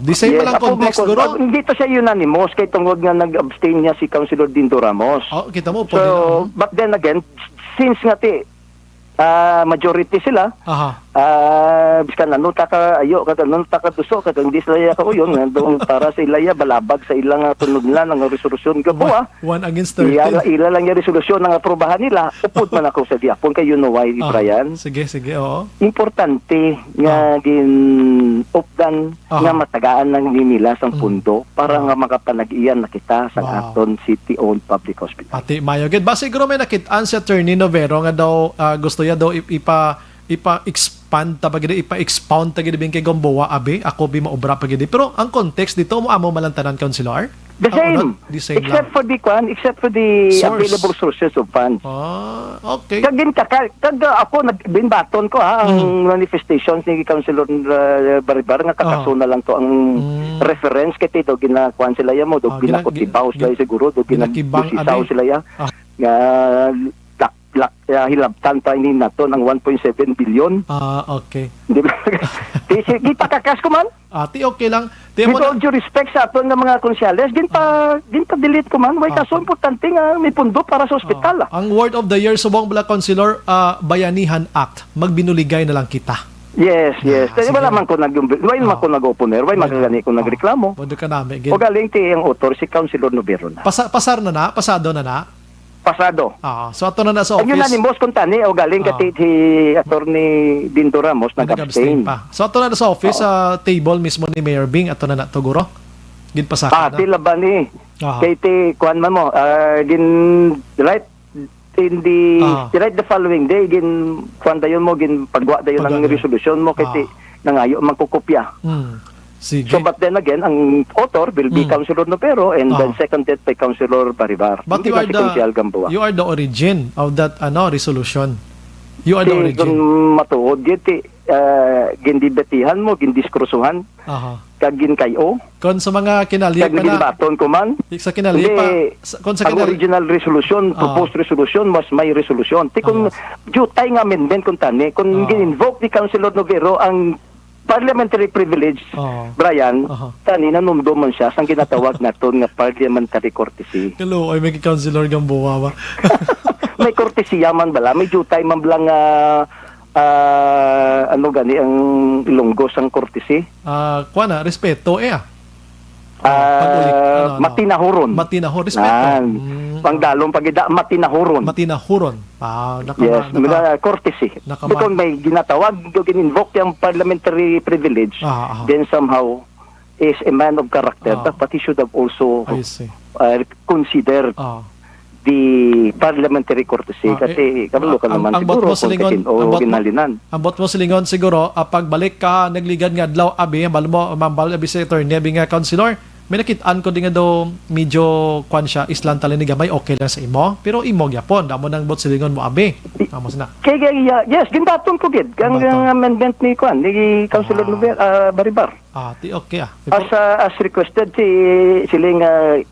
[SPEAKER 3] Di same lang context, guro?
[SPEAKER 13] Hindi to siya unanimous, kay tungod nga nag-abstain niya si Councilor Dindo Ramos.
[SPEAKER 3] Kita mo.
[SPEAKER 13] So, but then again, since nga majority sila, biskan ano taka ayo kada non taka duso kada hindi sila ka uyon nandong para sa ilaya balabag sa ilang tunog nila ng resolusyon Gamboa
[SPEAKER 3] 1 against 13
[SPEAKER 13] ila lang yung resolusyon ng aprobahan nila upod man ako sa diapon kay you know why Brian
[SPEAKER 3] sige oo
[SPEAKER 13] importante nga gin updan nga matagaan ng nila sang pundo para nga makapanag-iyan na kita sa aton city-owned public hospital.
[SPEAKER 3] Ati mayo gid base siguro may nakit-an si Attorney Novero nga daw gusto ya daw ipa-expand ipa-expound tagid bin kay Gamboa ako bi maobra pagid pero ang context dito mo amo malantanan councilor
[SPEAKER 13] the same except for the available sources of funds.
[SPEAKER 3] Okay.
[SPEAKER 13] Kaga ako nagbinbaton ko ang manifestations ni Councilor Baribar nga kakaso na lang to ang reference kay tito ginakuan sila ya mo do ginakutibaw sila siguro do ginakibaw sila ya nga hilabtan pa ini nato ng 1.7 billion.
[SPEAKER 3] Okay.
[SPEAKER 13] Di ba? Kita kakas ko man?
[SPEAKER 3] Ati okay lang.
[SPEAKER 13] With all due respect sa aton nga mga konsyales, din pa delete ko man. Way kaso importante nga may pundo para sa ospital.
[SPEAKER 3] Ang word of the year subong bala councilor Bayanihan Act. Magbinuligay na lang kita.
[SPEAKER 13] Yes. Kasi wala man ko nag-oponer, way magagani ko nagreklamo.
[SPEAKER 3] Bodo ka namin.
[SPEAKER 13] O galing ang author si Councilor Novero na.
[SPEAKER 3] Pasado na na.
[SPEAKER 13] Pasado.
[SPEAKER 3] So ato na sa office.
[SPEAKER 13] Ang unanimous kung tani o galing kati si Attorney Dindo Ramos nag-abstain
[SPEAKER 3] pa. So ato na sa office sa table mismo ni Mayor Bing ato na tuguro. Gin pasaka na.
[SPEAKER 13] Tila ba ni? Kay ti kuan man mo gin right in the following day gin kuan dayon mo gin pagwa dayon ang resolution mo kay ti nangayo magkokopya.
[SPEAKER 3] Sige.
[SPEAKER 13] So but then again, ang author will be Councilor Novero and then seconded by Councilor Baribar.
[SPEAKER 3] But you are the origin of that resolution. You are the origin.
[SPEAKER 13] Kung matuod, gindibetihan mo, gindiskursuhan, kagin kayo.
[SPEAKER 3] Kung sa mga kinali pa na...
[SPEAKER 13] baton ko man.
[SPEAKER 3] Sa kinali pa.
[SPEAKER 13] Ang original resolution, proposed resolution, mas may resolution. Kung jutay nga amendment kung tani, kung gin-invoke ni Councilor Novero ang parliamentary privilege, Brian, kanina numduman siya sang ginatawag naton nga parliamentary courtesy.
[SPEAKER 3] Hello, ay may councilor Gamboa ba?
[SPEAKER 13] May courtesy man bala, may jutay man blang ano gani ang Ilonggo sang courtesy?
[SPEAKER 3] Kuana, respeto
[SPEAKER 13] matinahuron.
[SPEAKER 3] Matinahuron, respeto.
[SPEAKER 13] Pangdalong pagida matinahuron.
[SPEAKER 3] Matinahuron.
[SPEAKER 13] Yes, courtesy. Because may ginatawag, gin-invoke yung parliamentary privilege, then somehow is a man of character, but he should have also considered the parliamentary courtesy. Kasi kabalo ka naman siguro kung o ginalinan.
[SPEAKER 3] Ang bot mo silingon siguro, pagbalik ka, nagligad nga adlaw abi, mambal abi sa attorney, abi nga councilor, may nakitaan ko din nga daw medyo kwan siya, islang talin ni gamay, okay lang sa imo. Pero imo gyapon, damo nang bot silingon mo abi. Amos na.
[SPEAKER 13] Yes, ginbaton ko gid. Ang amendment ni kwan, ni Councilor Baribar.
[SPEAKER 3] Okay
[SPEAKER 13] As requested siling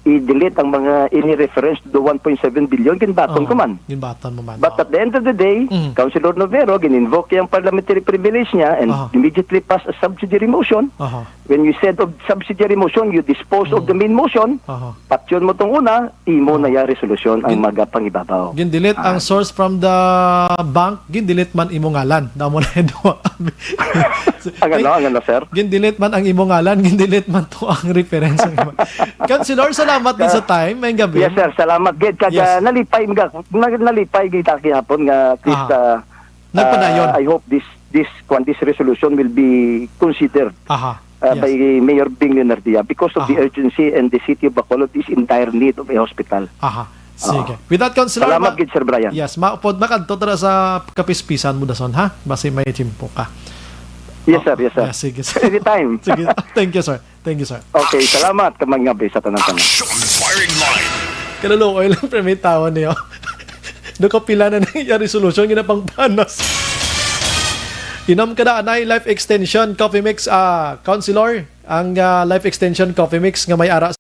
[SPEAKER 13] i-delete ang mga ini-reference to 1.7 billion, ginbaton ko man.
[SPEAKER 3] Ginbaton mo man.
[SPEAKER 13] But at the end of the day, Councilor Novero gin-invoke yung parliamentary privilege niya and immediately pass a subsidiary motion. When you said of subsidiary motion, you dispose of the main motion. Patyon mo tong una, imo na ya resolution ang magapangibabaw.
[SPEAKER 3] Gin-delete ang source from the bank, gin-delete man imo ngalan. Damo na ito.
[SPEAKER 13] Ang ano, sir?
[SPEAKER 3] Gin-delete man ang imo ngalan, gin-delete man to ang reference. Councilor, salamat din sa time. May gabi.
[SPEAKER 13] Yes, sir. Salamat gid. Kaya nalipay kita gihapon nga at least
[SPEAKER 3] nagpadayon.
[SPEAKER 13] I hope this resolution will be considered by Mayor Bing Leonardia because of the urgency and the city of Bacolod is in dire need of a hospital.
[SPEAKER 3] Sige. With that, Councilor,
[SPEAKER 13] salamat gid, Sir Brian.
[SPEAKER 3] Yes, maupod makadto tara sa kapispisan mo dason ha. Basi may chimpo ka.
[SPEAKER 13] Yes, sir. Yes, sir.
[SPEAKER 3] Sige, sir.
[SPEAKER 13] Anytime.
[SPEAKER 3] Sige. Thank you, sir.
[SPEAKER 13] Okay, salamat kamangabi sa tanan-tanan.
[SPEAKER 6] Firing line.
[SPEAKER 3] Kaluluoy lang pre may tawa niyo. Nakapila na yung resolution ginapang panas. Inom ka na anay life extension coffee mix councilor ang life extension coffee mix nga may ara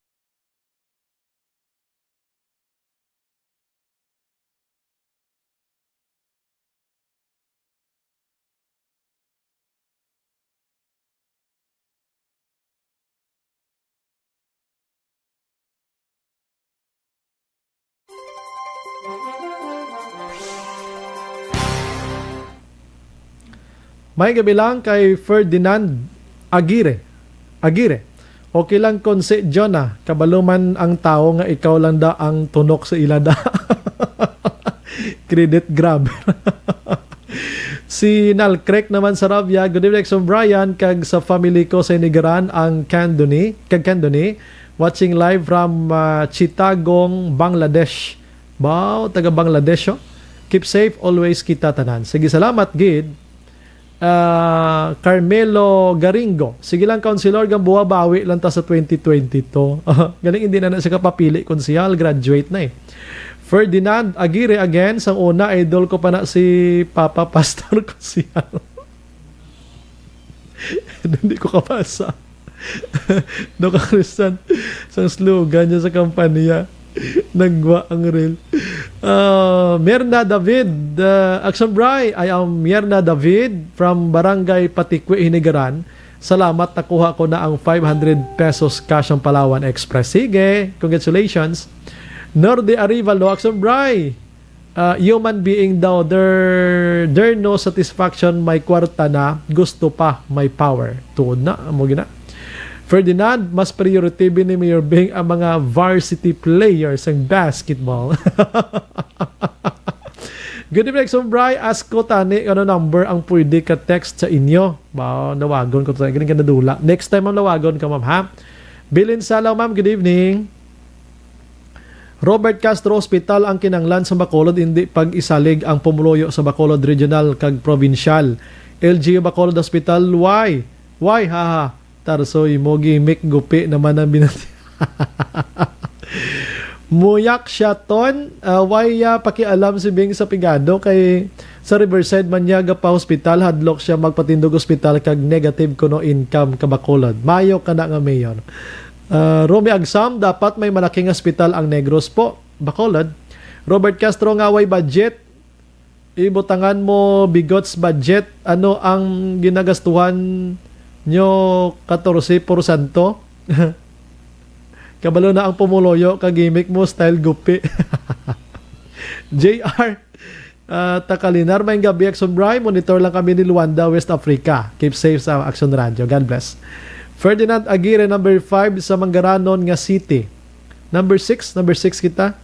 [SPEAKER 3] May gabi lang kay Ferdinand Aguirre. Okay lang kon si Jonah, kabaluman ang tao nga ikaw lang da ang tunok sa ilada. Credit grab. Si Nalcrek naman sa Rabia, good evening so Brian, kag sa family ko sa Nigaran ang Candoni, watching live from Chittagong, Bangladesh. Wow, taga Bangladesh. Keep safe, always kita tanan. Sige, salamat, gid. Carmelo Garingo. Sige lang, Councilor, Gamboa, bawi lang ta sa 2022. Galing, hindi na siya kapapili. Konsihal, graduate na Ferdinand Aguirre again. Sang una, idol ko pa na si Papa Pastor Konsihal. Hindi ko kapasa. Doka Kristan, sang slogan niya sa kampanya. Nagwa ang reel. Myrna David, Action Bray, I am Myrna David from Barangay Patikwe, Hinigaran. Salamat, nakuha ko na ang 500 pesos cash ang Palawan Express. Sige, congratulations. Nordi Arivalo, Action Bray, human being daw, there no satisfaction, may kwarta na, gusto pa, may power. Tuod na, mo gina. Ferdinand, mas priority ni Mayor Bing ang mga varsity players ng basketball. Good evening, Sombray. Ask ko tani, ano number ang pwede ka text sa inyo? Nawagon ko ito. Galing ka nadula. Next time ang nawagon ka, ma'am, ha? Bilin Salaw, ma'am. Good evening. Robert Castro Hospital ang kinanglan sa Bacolod, hindi pag-isalig ang pumuloyo sa Bacolod Regional kag Provincial. LGU Bacolod Hospital, why? Why, haha? Tarsoy, mo gimmick gupi naman ang binati. Muyak siya ton, why pakialam si Bing sa Pigado kay sa Riverside Manyaga pa hospital, hadlok siya magpatindog hospital kag negative kuno income ka Bacolod. Mayo ka na nga mayor. Romy Agsam, dapat may malaking hospital ang Negros po, Bacolod. Robert Castro, ngaway budget. Ibutangan mo bigots budget. Ano ang ginagastuhan nyo 14%. Kabalo na ang pumuloyo, kagimik mo, style gupi. JR, Takalinar, may gabi, Action Bry, monitor lang kami ni Luanda, West Africa. Keep safe sa Action Radio. God bless. Ferdinand Aguirre, number 5 sa Mangaranon nga City. Number 6 kita.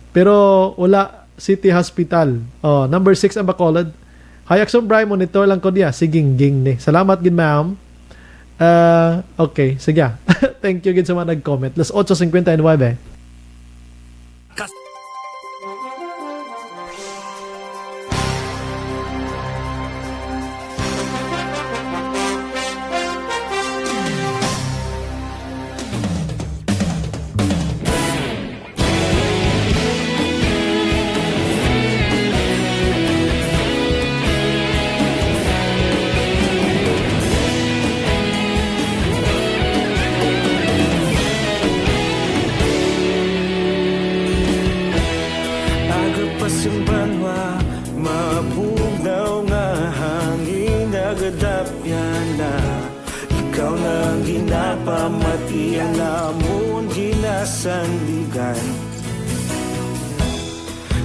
[SPEAKER 3] Pero wala City Hospital. Oh, number 6 ang Bacolod. Hi, Action Bry, monitor lang ko diya. Siging-ging ni. Salamat gid ma'am. Okay, sige. Thank you gid sa mga nag-comment. Las 8:59.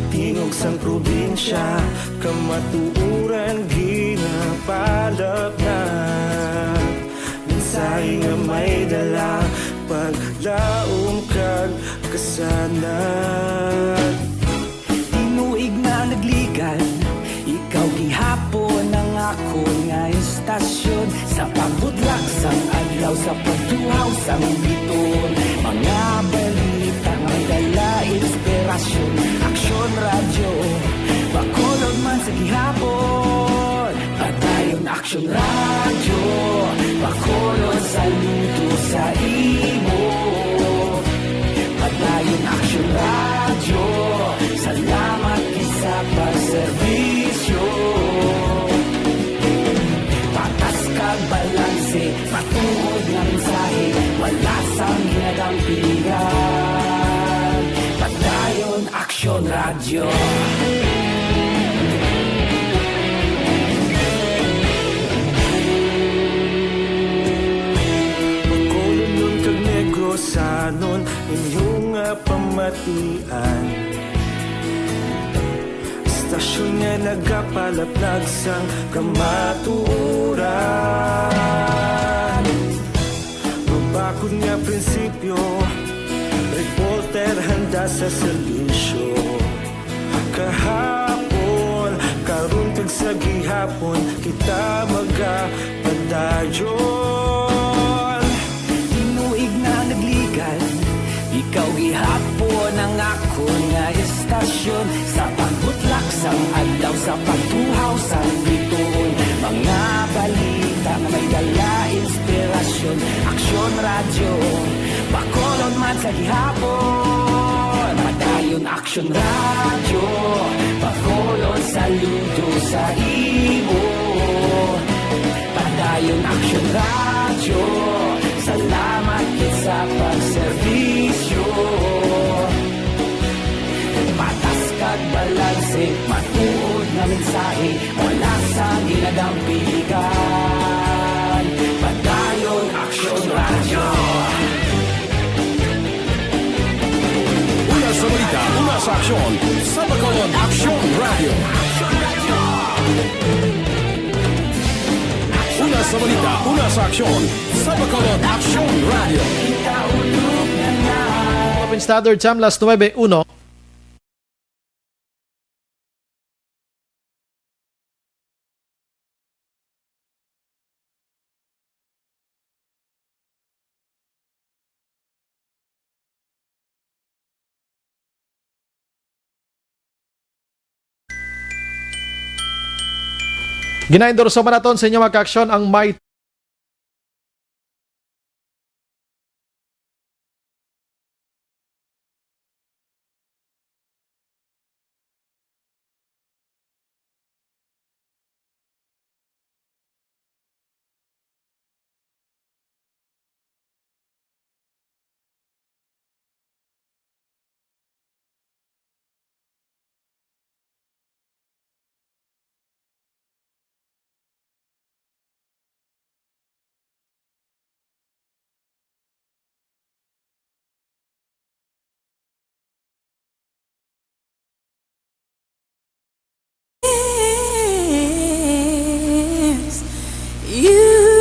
[SPEAKER 11] Tingog sang probinsya, kamatuuran ginapalap na. Mensahe nga may dala, paglaom kag kasanan. Tinuig na nagligan, ikaw gihapon ang ako nga istasyon. Sa pagbudlak sang adlaw, sa pagtuhaw sang biton. Mga balita may dala, inspirasyon. Aksyon radyo, Bacolod man sa gihapon. Padayon Aksyon radyo, Bacolod saludo sa imo. Padayon Aksyon radyo, salamat sa pagserbisyo. Patas kag balanse, patuod nga mensahe, wala sang ginadampingan. Padayon Aksyon radyo. Bacolod nun kag Negros anon, inyong pamatian. Istasyon nga nagapalaplag sang kamatuuran. Mabakod nga prinsipyo, reporter handa sa serbisyo. Kahapon, karon kag sa gihapon, kita magapadayon. Tinuig na nagligan, ikaw gihapon ang ako nga istasyon. Sa pagbutlak sang adlaw, sa pagtuhaw sang biton. Mga balita na may dala, inspirasyon. Aksyon radyo, Bacolod man sa gihapon. Padayon Aksyon radyo, Bacolod saludo sa imo. Padayon Aksyon radyo, salamat sa pagserbisyo. Patas kag balanse, matuod na mensahe, wala sa ginadampilikan. Padayon Aksyon radyo.
[SPEAKER 1] Una sa balita, una sa aksyon, sa Bacolod Aksyon Radio. Una sa balita, una sa aksyon, sa Bacolod Aksyon Radio.
[SPEAKER 3] Philippine Standard Time, last 9:01. Ginaendorso man naton sa inyo mga ka-aksyon ang may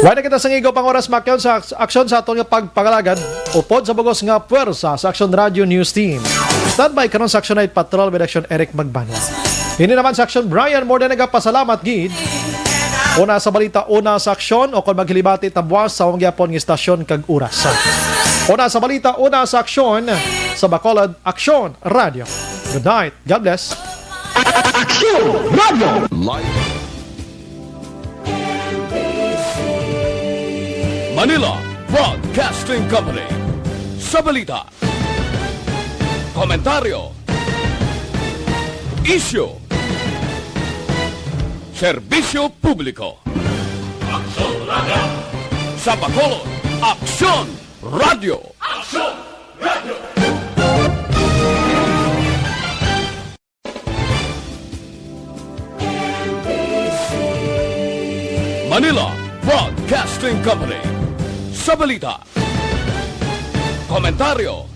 [SPEAKER 3] Wala kita sa ngigo pang oras makyon sa aksyon sa atong pagpangalagad upod sa bugos nga puwersa sa Aksyon Radio News Team. Standby karon sa Action Night Patrol with Action Eric Magbanwa. Hindi naman sa Action Brian more than nagapasalamat gid. Una sa balita, una sa aksyon o kung maghilibati tabwas sa gyapon nga istasyon kag oras. Una sa balita, una sa aksyon sa Bacolod Action Radio. Good night. God bless.
[SPEAKER 1] Aksyon Radio.
[SPEAKER 8] Live
[SPEAKER 1] Manila Broadcasting Company. Sa balita, komentaryo, issue, serbisyo publiko.
[SPEAKER 2] Aksyon Radio.
[SPEAKER 1] Sa Bacolod, Aksyon Radio.
[SPEAKER 2] Aksyon Radio.
[SPEAKER 1] Manila Broadcasting Company. Sa balita, komentaryo,